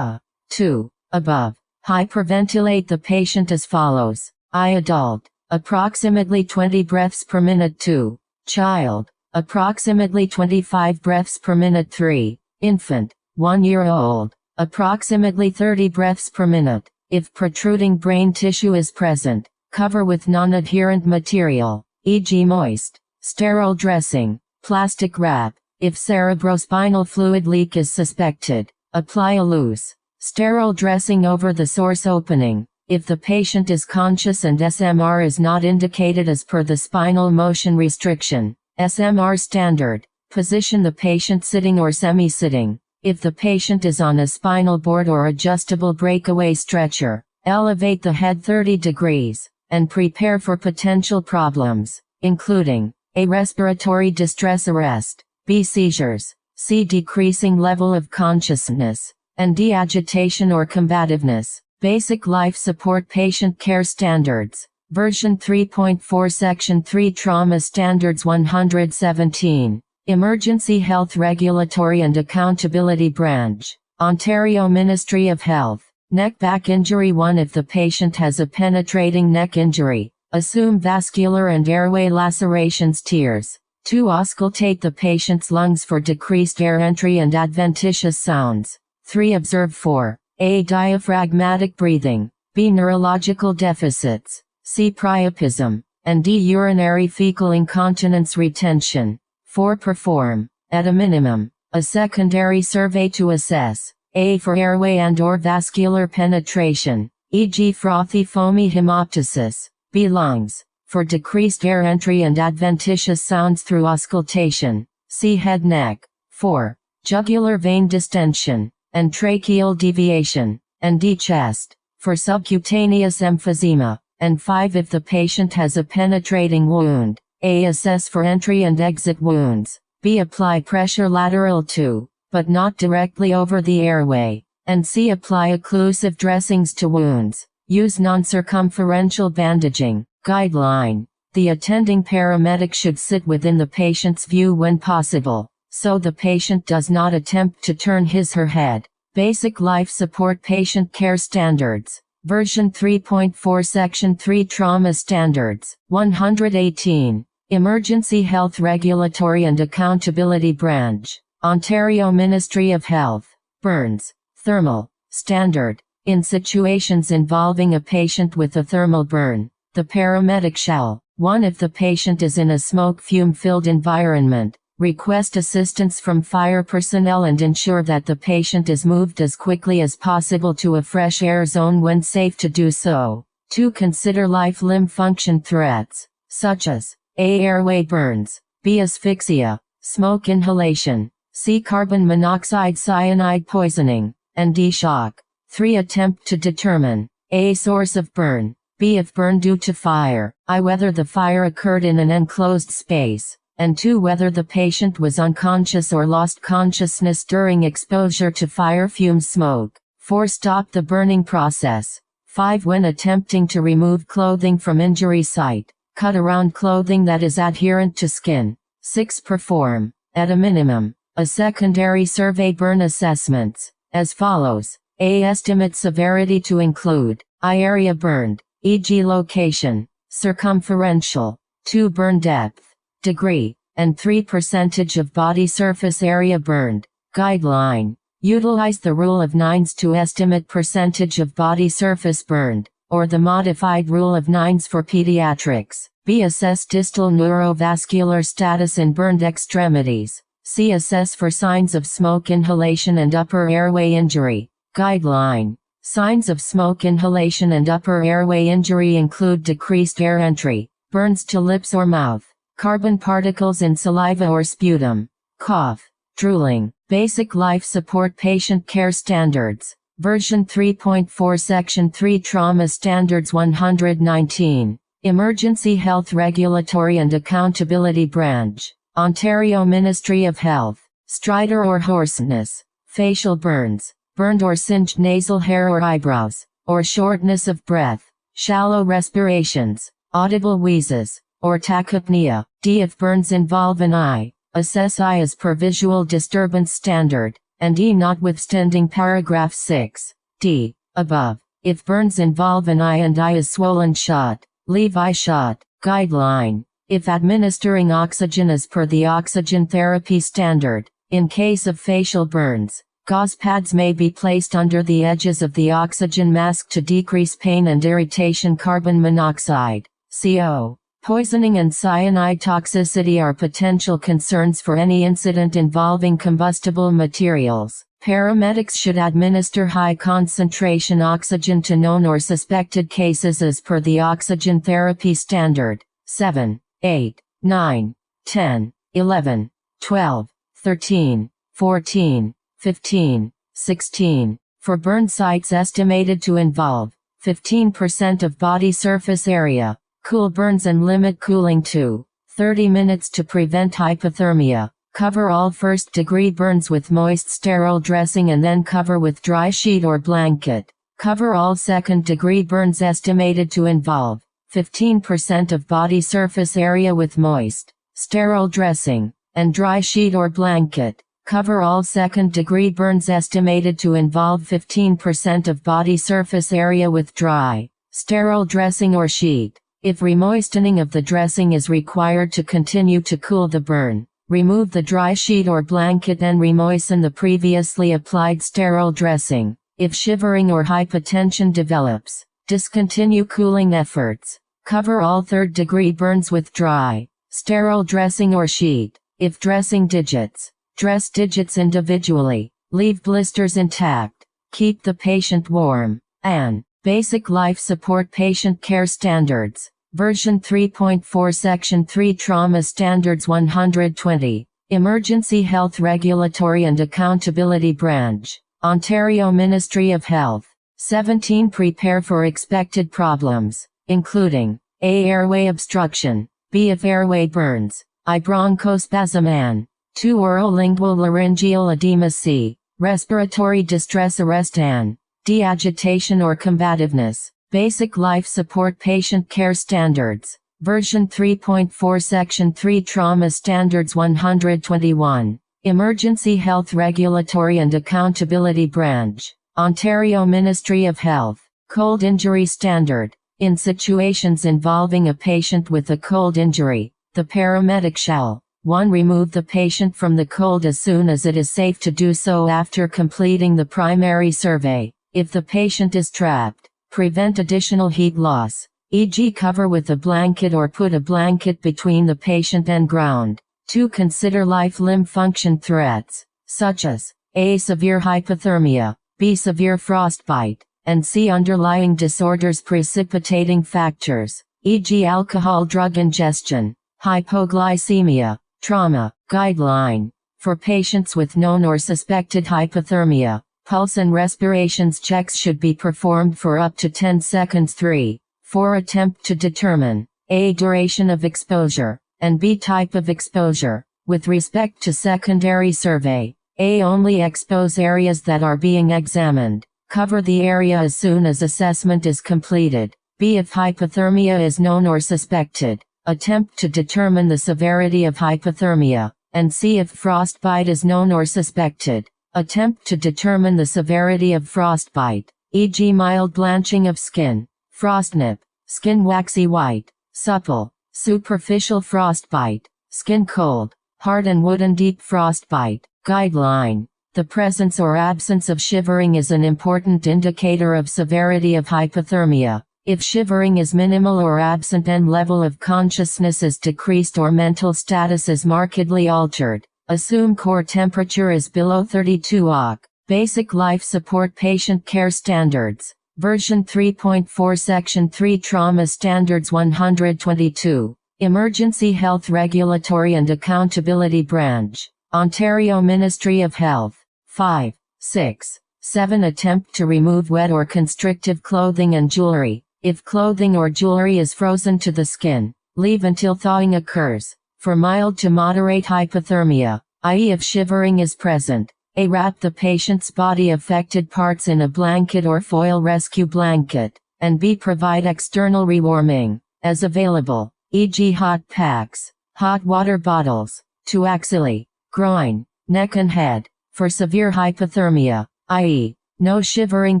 2. Above. Hyperventilate the patient as follows. I. Adult. Approximately 20 breaths per minute. 2. Child. Approximately 25 breaths per minute. 3. Infant. 1 year old. Approximately 30 breaths per minute. If protruding brain tissue is present, cover with non-adherent material, e.g. moist, sterile dressing, plastic wrap. If cerebrospinal fluid leak is suspected, apply a loose, sterile dressing over the source opening. If the patient is conscious and SMR is not indicated as per the spinal motion restriction, SMR standard, position the patient sitting or semi-sitting. If the patient is on a spinal board or adjustable breakaway stretcher, elevate the head 30 degrees, and prepare for potential problems, including A. Respiratory distress arrest, B. Seizures, C. Decreasing level of consciousness, and D. Agitation or combativeness. Basic Life Support Patient Care Standards. Version 3.4 Section 3 Trauma Standards. 117. Emergency Health Regulatory and Accountability Branch. Ontario Ministry of Health. Neck-back injury. 1. If the patient has a penetrating neck injury, assume vascular and airway lacerations. Tears. 2. Auscultate the patient's lungs for decreased air entry and adventitious sounds. 3. Observe 4. A. Diaphragmatic breathing, B. Neurological deficits, C. Priapism, and D. Urinary fecal incontinence retention. 4. Perform, at a minimum, a secondary survey to assess A. for airway and/or vascular penetration, e.g. frothy foamy hemoptysis, B. lungs, for decreased air entry and adventitious sounds through auscultation, C. head neck. 4. Jugular vein distension, and tracheal deviation, and D. chest, for subcutaneous emphysema, and 5. If the patient has a penetrating wound, A. assess for entry and exit wounds, B. apply pressure lateral to, but not directly over the airway, and C. apply occlusive dressings to wounds. Use non-circumferential bandaging. Guideline. The attending paramedic should sit within the patient's view when possible, so the patient does not attempt to turn his/her head. Basic Life Support Patient Care Standards. Version 3.4 Section 3 Trauma Standards. 118. Emergency Health Regulatory and Accountability Branch. Ontario Ministry of Health. Burns. Thermal. Standard. In situations involving a patient with a thermal burn, The paramedic shall, 1. If the patient is in a smoke fume-filled environment, request assistance from fire personnel and ensure that the patient is moved as quickly as possible to a fresh air zone when safe to do so. 2. Consider life-limb function threats, such as A. Airway burns, B. Asphyxia, smoke inhalation, C. Carbon monoxide cyanide poisoning, and D. Shock. 3. Attempt to determine A. Source of burn, B. If burn due to fire, I. Whether the fire occurred in an enclosed space, and 2. Whether the patient was unconscious or lost consciousness during exposure to fire fume smoke. 4. Stop the burning process. 5. When attempting to remove clothing from injury site, cut around clothing that is adherent to skin. 6. Perform, at a minimum, a secondary survey burn assessments, as follows. A. Estimate severity to include I. Area burned, e.g. location, circumferential. 2. Burn depth, degree, and 3. Percentage of body surface area burned. Guideline. Utilize the rule of nines to estimate percentage of body surface burned, or the modified rule of nines for pediatrics. B. Assess distal neurovascular status in burned extremities. C. Assess for signs of smoke inhalation and upper airway injury. Guideline. Signs of smoke inhalation and upper airway injury include decreased air entry, burns to lips or mouth, carbon particles in saliva or sputum, cough, drooling. Basic Life Support Patient Care Standards, version 3.4 Section 3 Trauma Standards 119, Emergency Health Regulatory and Accountability Branch, Ontario Ministry of Health. Stridor or hoarseness, facial burns, burned or singed nasal hair or eyebrows, or shortness of breath, shallow respirations, audible wheezes, or tachypnea. D. If burns involve an eye, assess eye as per visual disturbance standard, and E. notwithstanding paragraph 6. D. Above. If burns involve an eye and eye is swollen shut, leave eye shut. Guideline. If administering oxygen as per the oxygen therapy standard, in case of facial burns, gauze pads may be placed under the edges of the oxygen mask to decrease pain and irritation. Carbon monoxide, CO. Poisoning and cyanide toxicity are potential concerns for any incident involving combustible materials. Paramedics should administer high-concentration oxygen to known or suspected cases as per the oxygen therapy standard. 7, 8, 9, 10, 11, 12, 13, 14, 15, 16. For burn sites estimated to involve 15% of body surface area. Cool burns and limit cooling to 30 minutes to prevent hypothermia. Cover all first-degree burns with moist sterile dressing and then cover with dry sheet or blanket. Cover all second-degree burns estimated to involve 15% of body surface area with moist, sterile dressing, and dry sheet or blanket. Cover all second-degree burns estimated to involve 15% of body surface area with dry, sterile dressing or sheet. If remoistening of the dressing is required to continue to cool the burn, remove the dry sheet or blanket and remoisten the previously applied sterile dressing. If shivering or hypotension develops, discontinue cooling efforts. Cover all third-degree burns with dry, sterile dressing or sheet. If dressing digits, dress digits individually. Leave blisters intact. Keep the patient warm. An Basic Life Support Patient Care Standards, version 3.4 Section 3 Trauma Standards 120, Emergency Health Regulatory and Accountability Branch, Ontario Ministry of Health. 17. Prepare for expected problems, including A. Airway obstruction, B. If airway burns, I. Bronchospasm and 2. Orolingual laryngeal edema, C. Respiratory distress arrest and D. Agitation or combativeness. Basic Life Support Patient Care Standards, version 3.4 Section 3 Trauma Standards 121, Emergency Health Regulatory and Accountability Branch, Ontario Ministry of Health. Cold Injury Standard. In situations involving a patient with a cold injury, the paramedic shall 1. Remove the patient from the cold as soon as it is safe to do so after completing the primary survey. If the patient is trapped, prevent additional heat loss. e.g. cover with a blanket or put a blanket between the patient and ground. 2. Consider life-limb function threats, such as A. Severe hypothermia, B. Severe frostbite, and C. Underlying disorders precipitating factors, e.g. alcohol-drug ingestion, hypoglycemia, trauma. Guideline. For patients with known or suspected hypothermia, pulse and respirations checks should be performed for up to 10 seconds. 3. 4. Attempt to determine A. Duration of exposure, and B. Type of exposure. With respect to secondary survey, A. Only expose areas that are being examined. Cover the area as soon as assessment is completed. B. If hypothermia is known or suspected, attempt to determine the severity of hypothermia. And C. If frostbite is known or suspected, attempt to determine the severity of frostbite, e.g. mild blanching of skin, frostnip, skin waxy white, supple, superficial frostbite, skin cold, hard and wooden deep frostbite. Guideline. The presence or absence of shivering is an important indicator of severity of hypothermia. If shivering is minimal or absent and level of consciousness is decreased or mental status is markedly altered, assume core temperature is below 32 Ok. Basic Life Support Patient Care Standards. Version 3.4 Section 3 Trauma Standards 122. Emergency Health Regulatory and Accountability Branch. Ontario Ministry of Health. 5, 6, 7. Attempt to remove wet or constrictive clothing and jewelry. If clothing or jewelry is frozen to the skin, leave until thawing occurs. For mild to moderate hypothermia, i.e. if shivering is present, A. Wrap the patient's body affected parts in a blanket or foil rescue blanket, and B. Provide external rewarming, as available, e.g. hot packs, hot water bottles, to axilla, groin, neck and head. For severe hypothermia, i.e. no shivering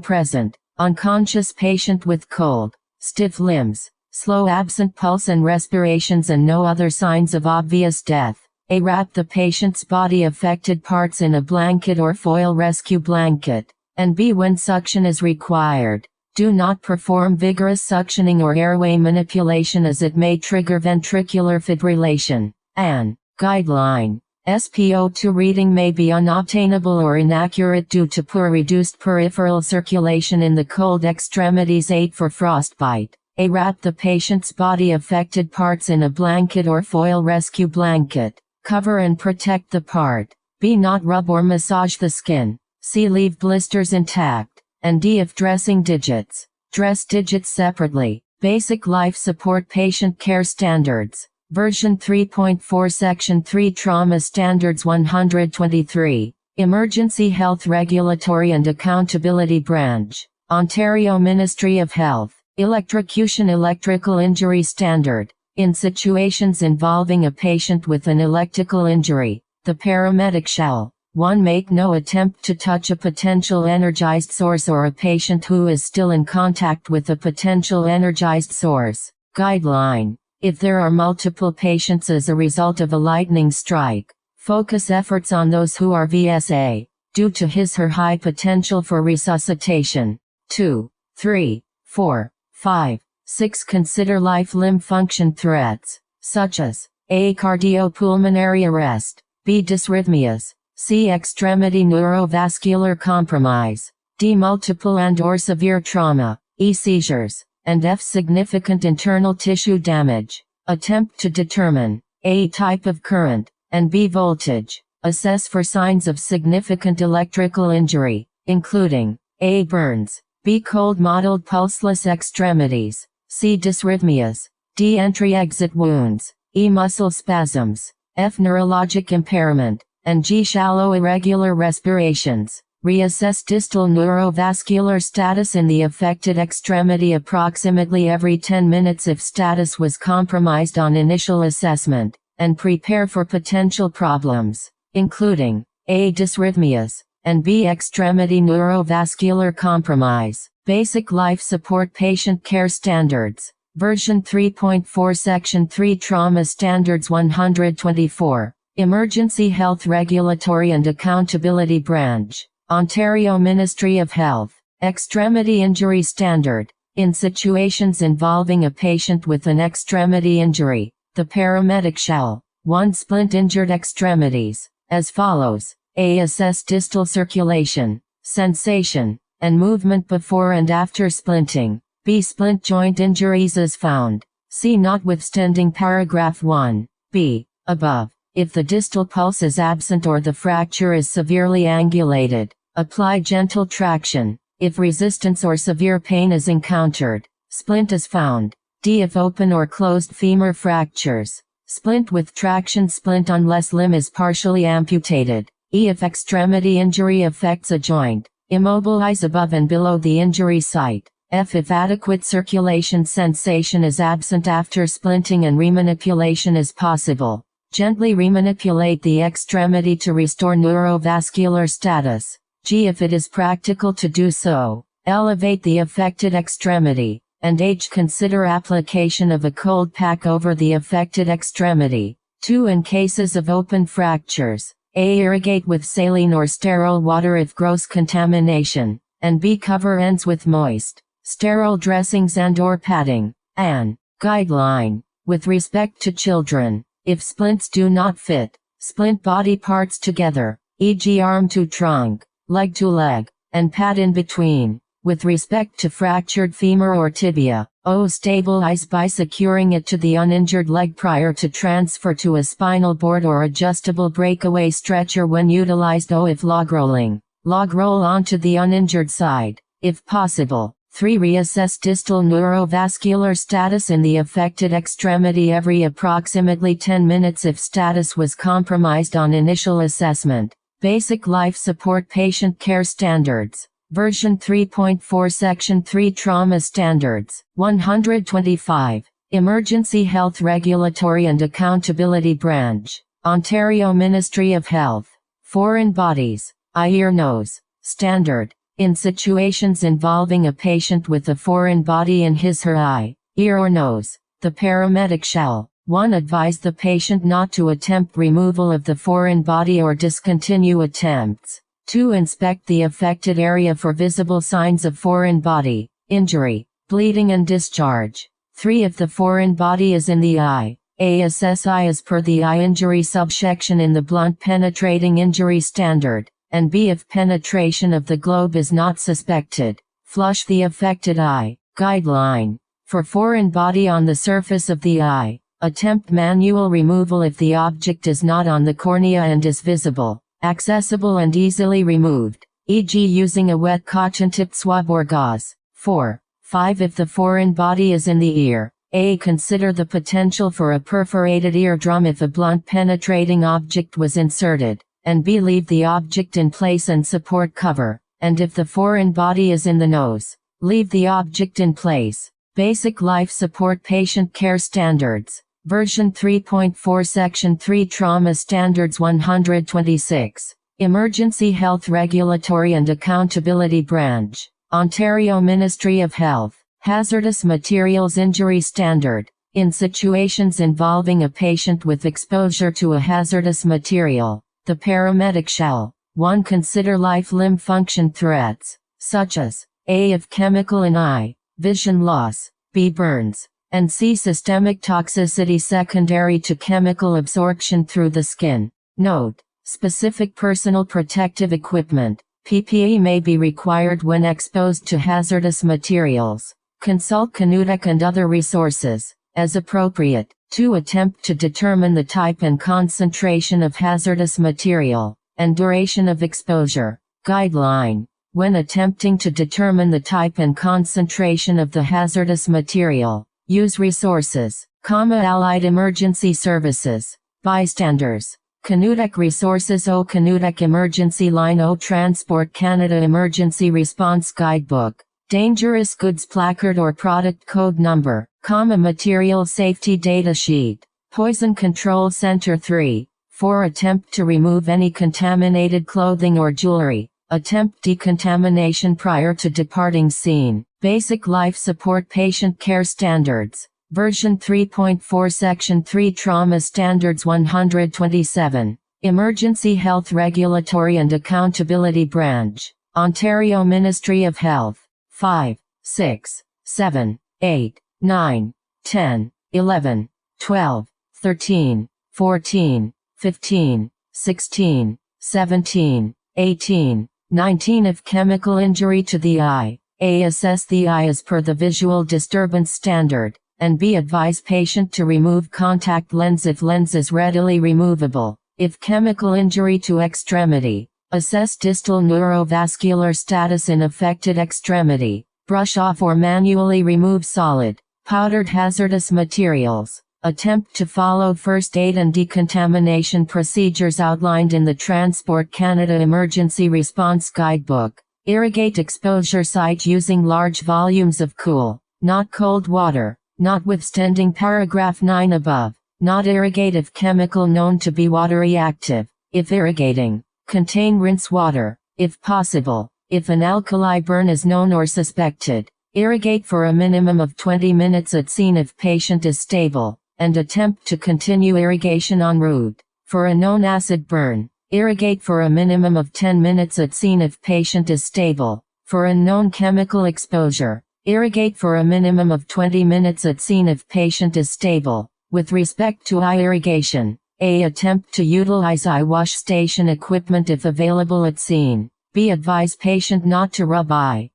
present, unconscious patient with cold, stiff limbs, slow absent pulse and respirations and no other signs of obvious death, A. Wrap the patient's body affected parts in a blanket or foil rescue blanket, and B. When suction is required, do not perform vigorous suctioning or airway manipulation as it may trigger ventricular fibrillation. An guideline. SpO2 reading may be unobtainable or inaccurate due to poor reduced peripheral circulation in the cold extremities. 8. For frostbite, A. Wrap the patient's body affected parts in a blanket or foil rescue blanket, cover and protect the part. B. Not rub or massage the skin. C. Leave blisters intact. And D. If dressing digits, dress digits separately. Basic Life Support Patient Care Standards. Version 3.4 Section 3 Trauma Standards 123. Emergency Health Regulatory and Accountability Branch. Ontario Ministry of Health. Electrocution Electrical Injury Standard. In situations involving a patient with an electrical injury, the paramedic shall 1. Make no attempt to touch a potential energized source or a patient who is still in contact with a potential energized source. Guideline. If there are multiple patients as a result of a lightning strike, focus efforts on those who are VSA, due to his or her high potential for resuscitation. 2, 3, 4, 5, 6. Consider life-limb function threats, such as A. Cardiopulmonary arrest, B. Dysrhythmias, C. Extremity neurovascular compromise, D. Multiple and/or severe trauma, E. Seizures, and F. Significant internal tissue damage. Attempt to determine A. Type of current, and B. Voltage. Assess for signs of significant electrical injury, including A. Burns, B. Cold mottled pulseless extremities, C. Dysrhythmias, D. Entry-exit wounds, E. Muscle spasms, F. Neurologic impairment, and G. Shallow irregular respirations. Reassess distal neurovascular status in the affected extremity approximately every 10 minutes if status was compromised on initial assessment, and prepare for potential problems, including A. Dysrhythmias, and B. Extremity neurovascular compromise. Basic Life Support Patient Care Standards. Version 3.4 Section 3 Trauma Standards 124. Emergency Health Regulatory and Accountability Branch. Ontario Ministry of Health. Extremity Injury Standard. In situations involving a patient with an extremity injury, the paramedic shall 1. Splint injured extremities, as follows. A. Assess distal circulation, sensation, and movement before and after splinting. B. Splint joint injuries as found. C. Notwithstanding paragraph 1. B. Above. If the distal pulse is absent or the fracture is severely angulated, apply gentle traction. If resistance or severe pain is encountered, splint is found. D. If open or closed femur fractures, splint with traction. Splint unless limb is partially amputated. E. If extremity injury affects a joint, immobilize above and below the injury site. F. If adequate circulation sensation is absent after splinting and remanipulation is possible, gently remanipulate the extremity to restore neurovascular status. G. If it is practical to do so, elevate the affected extremity. And H. Consider application of a cold pack over the affected extremity. 2. In cases of open fractures, A. Irrigate with saline or sterile water if gross contamination, and B. Cover ends with moist, sterile dressings and/or padding. An guideline. With respect to children, if splints do not fit, splint body parts together, e.g. arm to trunk, leg to leg, and pad in between. With respect to fractured femur or tibia, O. Stabilize by securing it to the uninjured leg prior to transfer to a spinal board or adjustable breakaway stretcher when utilized. O. If log rolling, log roll onto the uninjured side, if possible. 3. Reassess distal neurovascular status in the affected extremity every approximately 10 minutes if status was compromised on initial assessment. Basic Life Support Patient Care Standards. Version 3.4 Section 3 Trauma Standards. 125. Emergency Health Regulatory and Accountability Branch. Ontario Ministry of Health. Foreign Bodies. Eye, ear, nose. Standard. In situations involving a patient with a foreign body in his/her eye, ear or nose, the paramedic shall 1. Advise the patient not to attempt removal of the foreign body or discontinue attempts. 2. Inspect the affected area for visible signs of foreign body, injury, bleeding and discharge. 3. If the foreign body is in the eye, A. Assess eye as per the eye injury subsection in the blunt penetrating injury standard, and B. If penetration of the globe is not suspected, flush the affected eye. Guideline. For foreign body on the surface of the eye, attempt manual removal if the object is not on the cornea and is visible, accessible and easily removed, e.g. using a wet cotton-tipped swab or gauze. 4. 5. If the foreign body is in the ear, A. Consider the potential for a perforated eardrum if a blunt penetrating object was inserted, and B. Leave the object in place and support cover, and if the foreign body is in the nose, leave the object in place. Basic Life Support Patient Care Standards. Version 3.4 Section 3 Trauma Standards. 126. Emergency Health Regulatory and Accountability Branch. Ontario Ministry of Health. Hazardous Materials Injury Standard. In situations involving a patient with exposure to a hazardous material, the paramedic shall 1. Consider life-limb function threats, such as A. If chemical in eye, vision loss, B. Burns, and C. Systemic toxicity secondary to chemical absorption through the skin. Note: specific personal protective equipment, PPE, may be required when exposed to hazardous materials. Consult CANUDEC and other resources, as appropriate, to attempt to determine the type and concentration of hazardous material, and duration of exposure. Guideline. When attempting to determine the type and concentration of the hazardous material, use resources, Allied Emergency Services, bystanders, CANUDEC resources. O. CANUDEC Emergency Line. O. Transport Canada Emergency Response Guidebook, Dangerous Goods Placard or Product Code Number, Material Safety Data Sheet, Poison Control Center. 3. 4. Attempt to remove any contaminated clothing or jewelry. Attempt decontamination prior to departing scene. Basic Life Support Patient Care Standards. Version 3.4 Section 3 Trauma Standards. 127. Emergency Health Regulatory and Accountability Branch. Ontario Ministry of Health. 5. 6. 7, 8, 9, 10, 11, 12, 13, 14, 15, 16, 17, 18, 19 of chemical injury to the eye. A. Assess the eye as per the visual disturbance standard, and B. Advise patient to remove contact lens if lens is readily removable. If chemical injury to extremity, assess distal neurovascular status in affected extremity. Brush off or manually remove solid, powdered hazardous materials. Attempt to follow first aid and decontamination procedures outlined in the Transport Canada Emergency Response Guidebook. Irrigate exposure site using large volumes of cool, not cold water, notwithstanding paragraph 9 above. Not irrigate if chemical known to be watery active. If irrigating, contain rinse water, if possible. If an alkali burn is known or suspected, irrigate for a minimum of 20 minutes at scene if patient is stable, and attempt to continue irrigation en route. For a known acid burn, irrigate for a minimum of 10 minutes at scene if patient is stable. For a known chemical exposure, irrigate for a minimum of 20 minutes at scene if patient is stable. With respect to eye irrigation, A. Attempt to utilize eye wash station equipment if available at scene. B. Advise patient not to rub eye.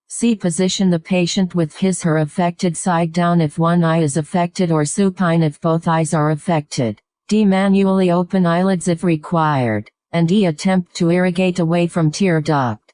C. Position the patient with his/her affected side down if one eye is affected or supine if both eyes are affected. D. Manually open eyelids if required. And E. Attempt to irrigate away from tear duct.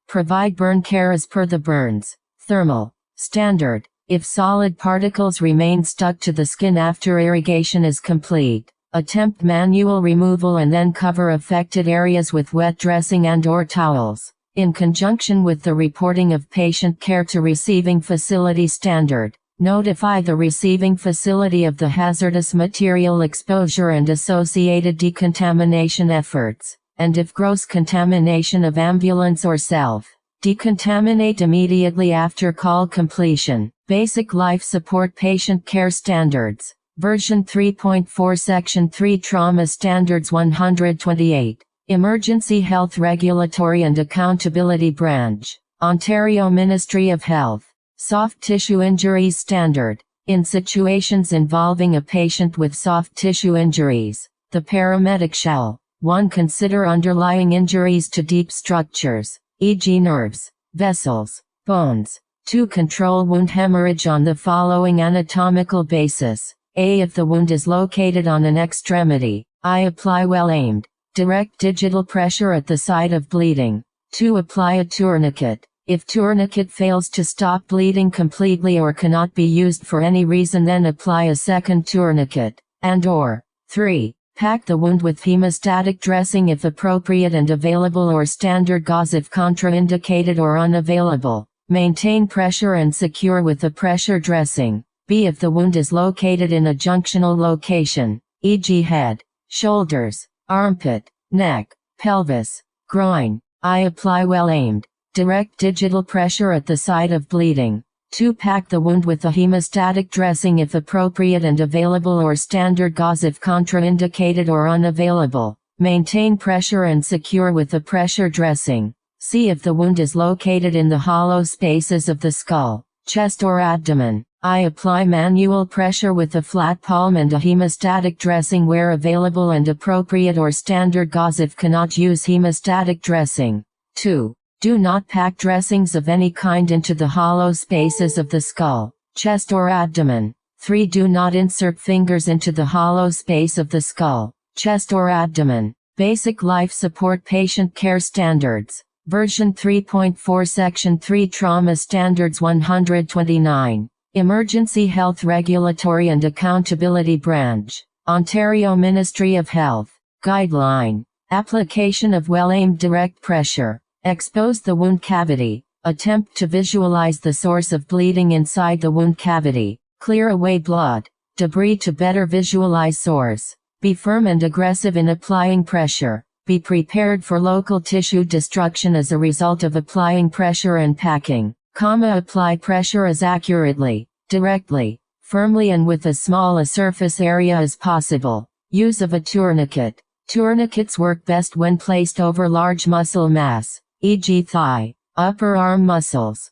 Provide burn care as per the burns thermal standard. If solid particles remain stuck to the skin after irrigation is complete, attempt manual removal and then cover affected areas with wet dressing and/or towels. In conjunction with the reporting of patient care to receiving facility standard, notify the receiving facility of the hazardous material exposure and associated decontamination efforts, and if gross contamination of ambulance or self, decontaminate immediately after call completion. Basic Life Support Patient Care Standards. Version 3.4 Section 3 Trauma Standards 128. Emergency Health Regulatory and Accountability Branch. Ontario Ministry of Health. Soft Tissue Injuries Standard. In situations involving a patient with soft tissue injuries, the paramedic shall 1. Consider underlying injuries to deep structures, e.g. nerves, vessels, bones. 2. Control wound hemorrhage on the following anatomical basis. A. If the wound is located on an extremity, I. Apply well-aimed, direct digital pressure at the site of bleeding. 2. Apply a tourniquet. If tourniquet fails to stop bleeding completely or cannot be used for any reason, then apply a second tourniquet, and/or 3. Pack the wound with hemostatic dressing if appropriate and available, or standard gauze if contraindicated or unavailable. Maintain pressure and secure with a pressure dressing. B. If the wound is located in a junctional location, e.g. head, shoulders, armpit, neck, pelvis, groin, I. Apply well-aimed, direct digital pressure at the site of bleeding. 2. Pack the wound with a hemostatic dressing if appropriate and available, or standard gauze if contraindicated or unavailable. Maintain pressure and secure with a pressure dressing. C. If the wound is located in the hollow spaces of the skull, chest or abdomen, I. Apply manual pressure with a flat palm and a hemostatic dressing where available and appropriate, or standard gauze if cannot use hemostatic dressing. 2. Do not pack dressings of any kind into the hollow spaces of the skull, chest or abdomen. 3. Do not insert fingers into the hollow space of the skull, chest or abdomen. Basic Life Support Patient Care Standards. Version 3.4 Section 3 Trauma Standards 129. Emergency Health Regulatory and Accountability Branch. Ontario Ministry of Health. Guideline. Application of well-aimed direct pressure. Expose the wound cavity. Attempt to visualize the source of bleeding inside the wound cavity. Clear away blood, debris to better visualize source. Be firm and aggressive in applying pressure. Be prepared for local tissue destruction as a result of applying pressure and packing. Apply pressure as accurately, directly, firmly and with as small a surface area as possible. Use of a tourniquet. Tourniquets work best when placed over large muscle mass, e.g. thigh, upper arm muscles.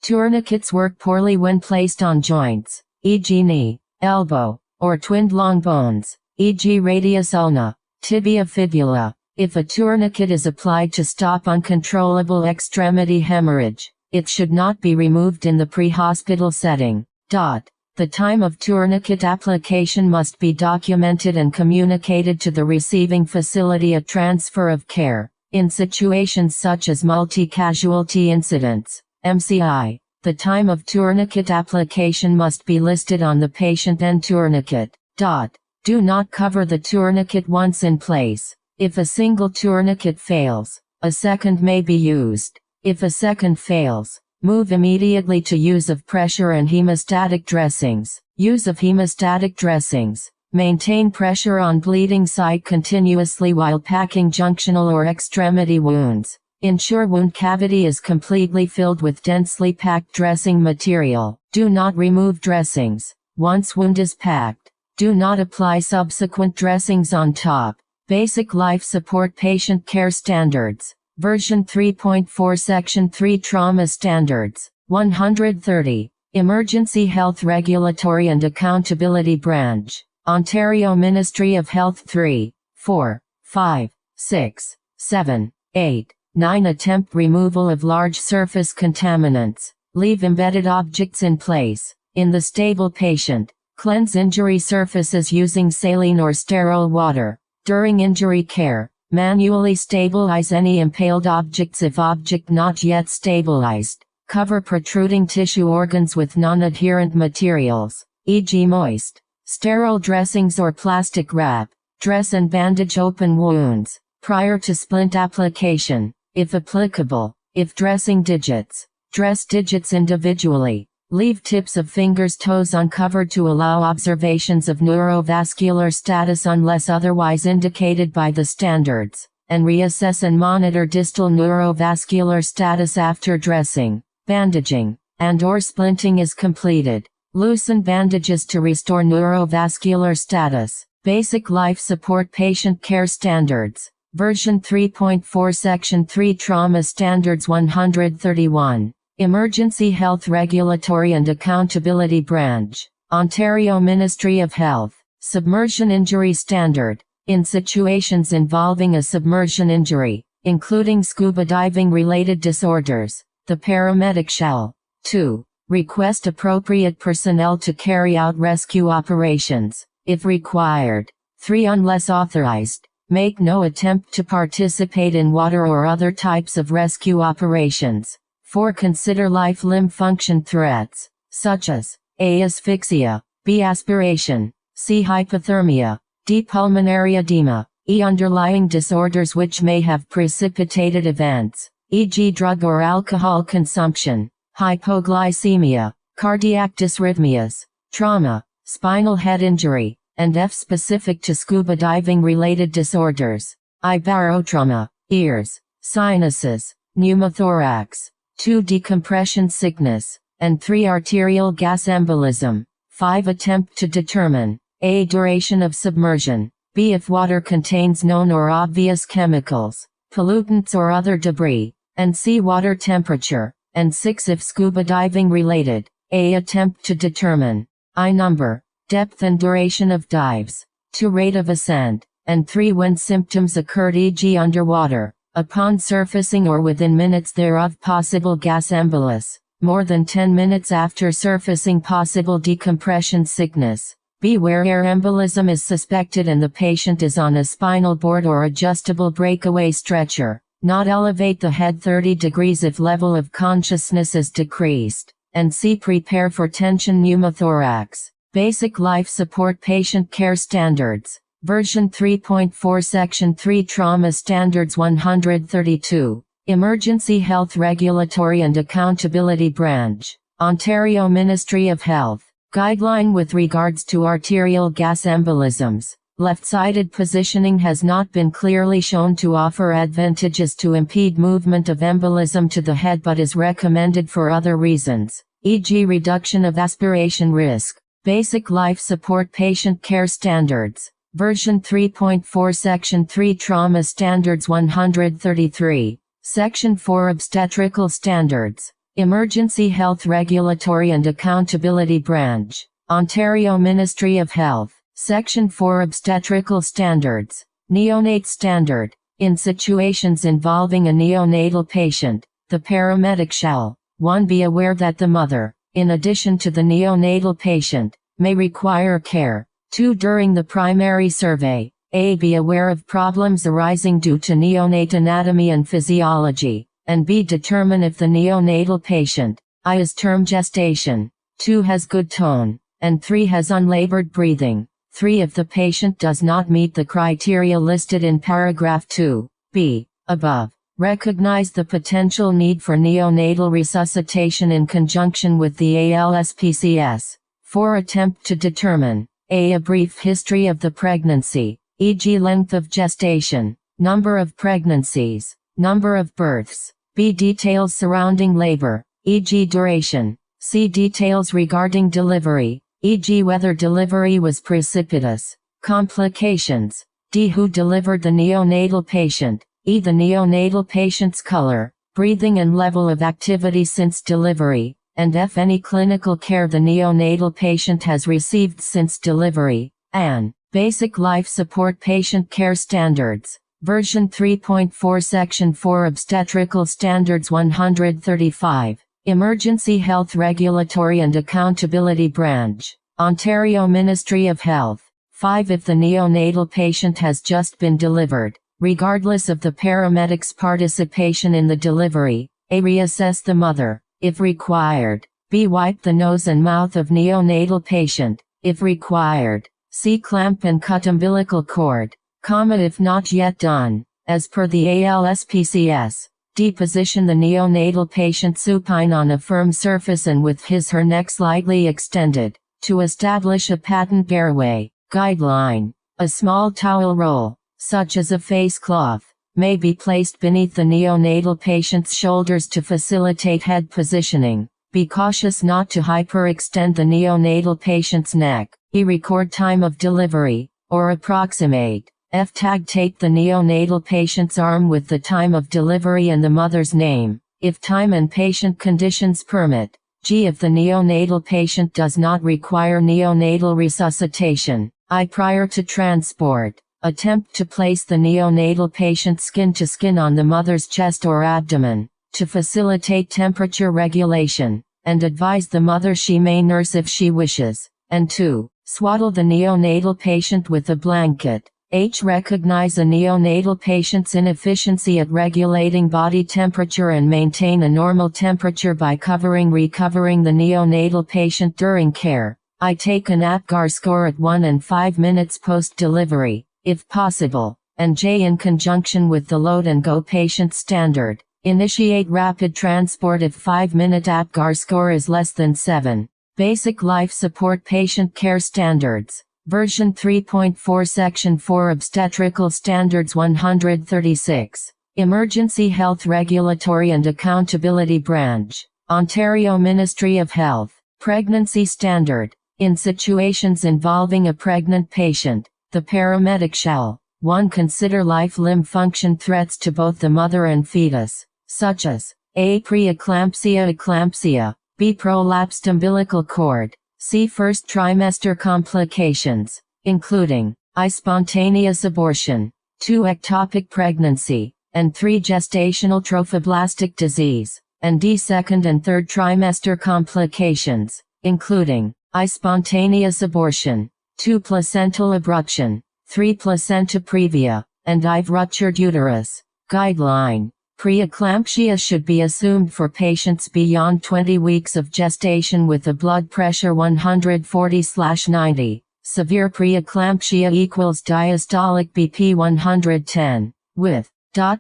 Tourniquets work poorly when placed on joints, e.g. knee, elbow, or twinned long bones, e.g. radius ulna, tibia fibula. If a tourniquet is applied to stop uncontrollable extremity hemorrhage, it should not be removed in the pre-hospital setting. The time of tourniquet application must be documented and communicated to the receiving facility at transfer of care. In situations such as multi-casualty incidents, MCI, the time of tourniquet application must be listed on the patient end tourniquet. Do not cover the tourniquet once in place. If a single tourniquet fails, a second may be used. If a second fails, move immediately to use of pressure and hemostatic dressings. Use of hemostatic dressings. Maintain pressure on bleeding site continuously while packing junctional or extremity wounds. Ensure wound cavity is completely filled with densely packed dressing material. Do not remove dressings. Once wound is packed, do not apply subsequent dressings on top. Basic Life Support Patient Care Standards. Version 3.4 Section 3 Trauma Standards. 130. Emergency Health Regulatory and Accountability Branch. Ontario Ministry of Health 3, 4, 5, 6, 7, 8, 9 Attempt removal of large surface contaminants. Leave embedded objects in place. In the stable patient, cleanse injury surfaces using saline or sterile water. During injury care, manually stabilize any impaled objects if object not yet stabilized. Cover protruding tissue organs with non-adherent materials, e.g. moist, sterile dressings or plastic wrap. Dress and bandage open wounds, prior to splint application, if applicable. If dressing digits, dress digits individually. Leave tips of fingers toes uncovered to allow observations of neurovascular status unless otherwise indicated by the standards, and reassess and monitor distal neurovascular status after dressing, bandaging, and/or splinting is completed. Loosen bandages to restore neurovascular status. Basic Life Support Patient Care Standards. Version 3.4 Section 3 Trauma Standards 131. Emergency Health Regulatory and Accountability Branch. Ontario Ministry of Health. Submersion Injury Standard. In situations involving a submersion injury, including scuba diving related disorders, the paramedic shall 2. Request appropriate personnel to carry out rescue operations, if required. 3. Unless authorized, make no attempt to participate in water or other types of rescue operations. 4. Consider life-limb function threats, such as A. Asphyxia, B. Aspiration, C. Hypothermia, D. Pulmonary edema, E. Underlying disorders which may have precipitated events, e.g. drug or alcohol consumption, hypoglycemia, cardiac dysrhythmias, trauma, spinal head injury, and F. Specific to scuba diving related disorders, I. Barotrauma, ears, sinuses, pneumothorax. 2. Decompression sickness, and 3. Arterial gas embolism. 5. Attempt to determine A. Duration of submersion, B. If water contains known or obvious chemicals, pollutants or other debris, and C. Water temperature, and 6. If scuba diving related, A. Attempt to determine I. Number, depth and duration of dives, 2. Rate of ascent, and 3. When symptoms occurred, e.g. underwater. Upon surfacing or within minutes thereof, possible gas embolus. More than 10 minutes after surfacing, possible decompression sickness. B. Where air embolism is suspected and the patient is on a spinal board or adjustable breakaway stretcher. Not elevate the head 30 degrees if level of consciousness is decreased. And C. Prepare for tension pneumothorax. Basic Life Support Patient Care Standards. Version 3.4 Section 3 Trauma Standards 132. Emergency Health Regulatory and Accountability Branch. Ontario Ministry of Health. Guideline with regards to arterial gas embolisms. Left-sided positioning has not been clearly shown to offer advantages to impede movement of embolism to the head but is recommended for other reasons, e.g. reduction of aspiration risk. Basic Life Support Patient Care Standards. Version 3.4 Section 3 Trauma Standards 133. Section 4 Obstetrical Standards. Emergency Health Regulatory and Accountability Branch, Ontario Ministry of Health, Section 4 Obstetrical Standards, Neonate Standard. In situations involving a neonatal patient, the paramedic shall 1. Be aware that the mother, in addition to the neonatal patient, may require care. 2. During the primary survey, A. Be aware of problems arising due to neonate anatomy and physiology, and B. Determine if the neonatal patient, I. is term gestation, 2. has good tone, and 3. has unlabored breathing. 3. If the patient does not meet the criteria listed in paragraph 2, b. above, recognize the potential need for neonatal resuscitation in conjunction with the ALSPCS. 4. Attempt to determine a brief history of the pregnancy, e.g. length of gestation, number of pregnancies, number of births. B. Details surrounding labor, e.g. duration. C. Details regarding delivery, e.g. whether delivery was precipitous. Complications. D. Who delivered the neonatal patient, e. the neonatal patient's color, breathing and level of activity since delivery, and F. any clinical care the neonatal patient has received since delivery. An. Basic Life Support Patient Care Standards, version 3.4 Section 4 Obstetrical Standards 135. Emergency Health Regulatory and Accountability Branch, Ontario Ministry of Health. 5. If the neonatal patient has just been delivered, regardless of the paramedic's participation in the delivery, A. Reassess the mother, if required. B. Wipe the nose and mouth of neonatal patient, if required. C. Clamp and cut umbilical cord, if not yet done, as per the ALSPCS. D. Position the neonatal patient supine on a firm surface and with his/her neck slightly extended, to establish a patent airway. Guideline. A small towel roll, such as a face cloth, may be placed beneath the neonatal patient's shoulders to facilitate head positioning. Be cautious not to hyperextend the neonatal patient's neck. E. Record time of delivery, or approximate. F. Tag tape the neonatal patient's arm with the time of delivery and the mother's name, if time and patient conditions permit. G. If the neonatal patient does not require neonatal resuscitation, I. Prior to transport, attempt to place the neonatal patient skin to skin on the mother's chest or abdomen, to facilitate temperature regulation, and advise the mother she may nurse if she wishes. And 2. Swaddle the neonatal patient with a blanket. H. Recognize a neonatal patient's inefficiency at regulating body temperature and maintain a normal temperature by recovering the neonatal patient during care. I. Take an APGAR score at 1 and 5 minutes post-delivery, if possible. And J. In conjunction with the Load and Go patient standard, initiate rapid transport if 5-minute APGAR score is less than 7. Basic Life Support Patient Care Standards, version 3.4 Section 4 Obstetrical Standards 136. Emergency Health Regulatory and Accountability Branch, Ontario Ministry of Health. Pregnancy Standard. In situations involving a pregnant patient, the paramedic shall 1. Consider life-limb function threats to both the mother and fetus, such as A. Preeclampsia, B. Prolapsed umbilical cord, C. First trimester complications, including I. Spontaneous abortion, 2. Ectopic pregnancy, and 3. Gestational trophoblastic disease, and D. Second and third trimester complications, including I. Spontaneous abortion, 2. Placental abruption, 3. Placenta previa, and IV ruptured uterus. Guideline. Preeclampsia should be assumed for patients beyond 20 weeks of gestation with a blood pressure 140/90. Severe preeclampsia equals diastolic BP 110, with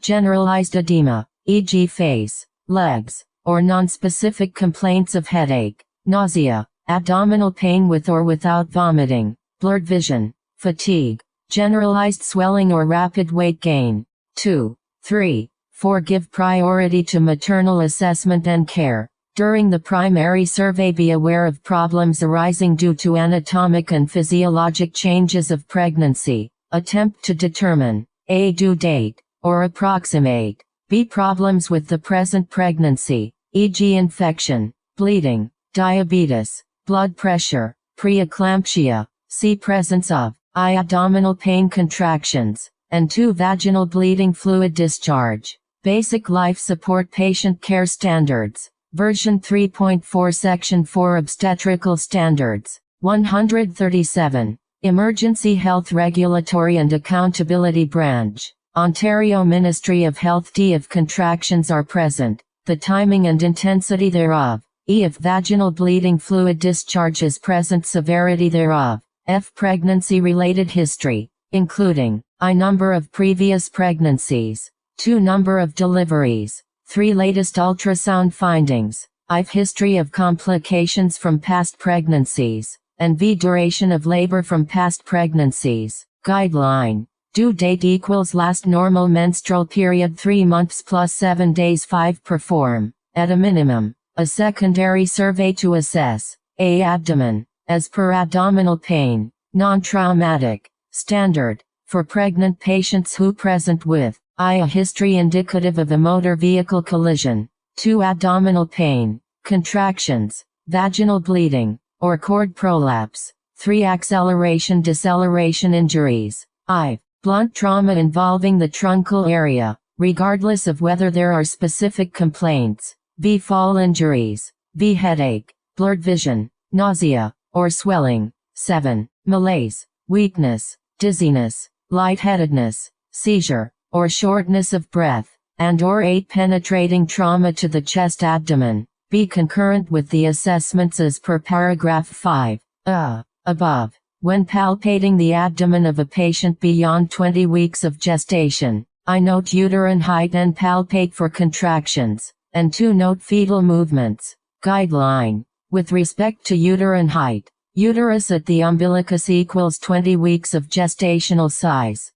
generalized edema, e.g. face, legs, or nonspecific complaints of headache, nausea, abdominal pain with or without vomiting, blurred vision, fatigue, generalized swelling or rapid weight gain. 2, 3, 4. Give priority to maternal assessment and care. During the primary survey, be aware of problems arising due to anatomic and physiologic changes of pregnancy. Attempt to determine A. Due date, or approximate B. Problems with the present pregnancy, e.g. infection, bleeding, diabetes, blood pressure, preeclampsia. C. Presence of I. Abdominal pain contractions, and 2. Vaginal bleeding fluid discharge. Basic life support patient care standards. Version 3.4 Section 4 Obstetrical Standards. 137. Emergency Health Regulatory and Accountability Branch. Ontario Ministry of Health. D. If contractions are present, the timing and intensity thereof. E. If vaginal bleeding fluid discharge is present, severity thereof. F. Pregnancy-related history, including I. Number of previous pregnancies. 2. Number of deliveries. 3. Latest ultrasound findings. I. History of complications from past pregnancies. And V. Duration of labor from past pregnancies. Guideline. Due date equals last normal menstrual period 3 months plus 7 days. 5. Perform, at a minimum, a secondary survey to assess A. Abdomen, as per abdominal pain, non-traumatic, standard, for pregnant patients who present with I. A history indicative of a motor vehicle collision. 2. Abdominal pain, contractions, vaginal bleeding, or cord prolapse. 3. Acceleration deceleration injuries. I. Blunt trauma involving the truncal area, regardless of whether there are specific complaints. B. Fall injuries. B. Headache, blurred vision, nausea, or swelling. 7. Malaise, weakness, dizziness, lightheadedness, seizure, or shortness of breath, and or 8. Penetrating trauma to the chest abdomen. Be concurrent with the assessments as per paragraph 5. Above. When palpating the abdomen of a patient beyond 20 weeks of gestation, I note uterine height and palpate for contractions, and 2. Note fetal movements. Guideline. With respect to uterine height, uterus at the umbilicus equals 20 weeks of gestational size.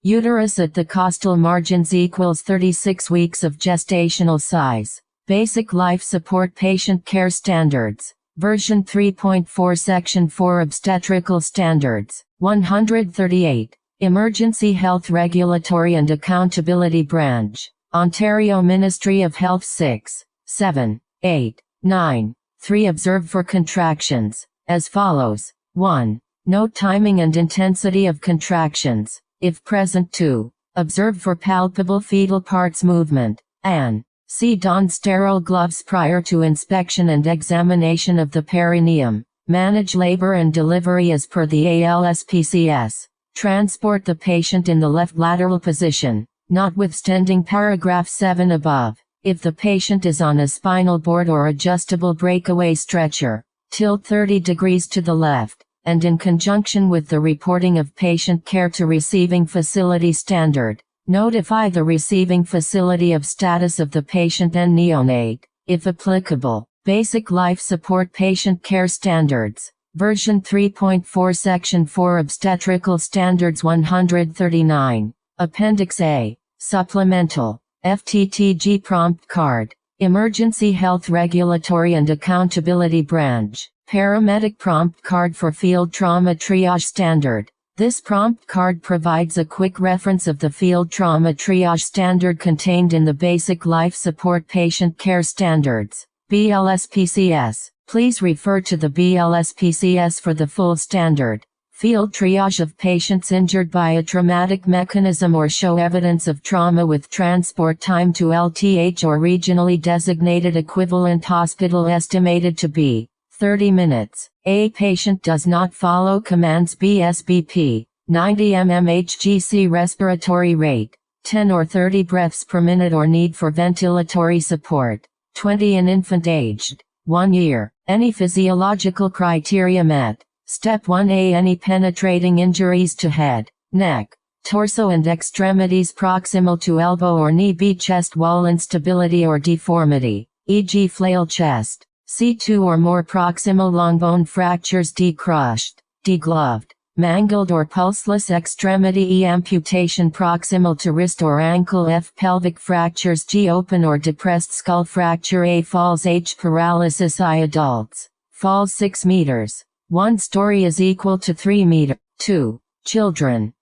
Uterus at the costal margins equals 36 weeks of gestational size. Basic life support patient care standards. Version 3.4 Section 4 Obstetrical Standards. 138. Emergency Health Regulatory and Accountability Branch. Ontario Ministry of Health. 6, 7, 8, 9. 3. Observe for contractions, as follows. 1. Note timing and intensity of contractions, if present. 2. Observe for palpable fetal parts movement, and C. Don sterile gloves prior to inspection and examination of the perineum. Manage labor and delivery as per the ALSPCS. Transport the patient in the left lateral position, notwithstanding paragraph 7 above. If the patient is on a spinal board or adjustable breakaway stretcher, tilt 30 degrees to the left, and in conjunction with the reporting of patient care to receiving facility standard, notify the receiving facility of status of the patient and neonate, if applicable. Basic life support patient care standards. Version 3.4 Section 4 Obstetrical Standards. 139. Appendix A. Supplemental. FTTG Prompt Card. Emergency Health Regulatory and Accountability Branch. Paramedic Prompt Card for Field Trauma Triage Standard. This prompt card provides a quick reference of the field trauma triage standard contained in the Basic Life Support Patient Care Standards, BLSPCS. Please refer to the BLSPCS for the full standard. Field triage of patients injured by a traumatic mechanism or show evidence of trauma with transport time to LTH or regionally designated equivalent hospital estimated to be 30 minutes. A patient does not follow commands BSBP, 90 mmHg respiratory rate, 10 or 30 breaths per minute or need for ventilatory support, 20 in infant aged 1 year. Any physiological criteria met. Step 1A. Any penetrating injuries to head, neck, torso and extremities proximal to elbow or knee. B. Chest wall instability or deformity, e.g. flail chest. C2 or more proximal long bone fractures. D. Crushed, degloved, mangled or pulseless extremity. E. Amputation proximal to wrist or ankle. F. Pelvic fractures. G. Open or depressed skull fracture. A. Falls. H. Paralysis. I. Adults. Falls 6 meters. 1 story is equal to 3 meters. 2. Children.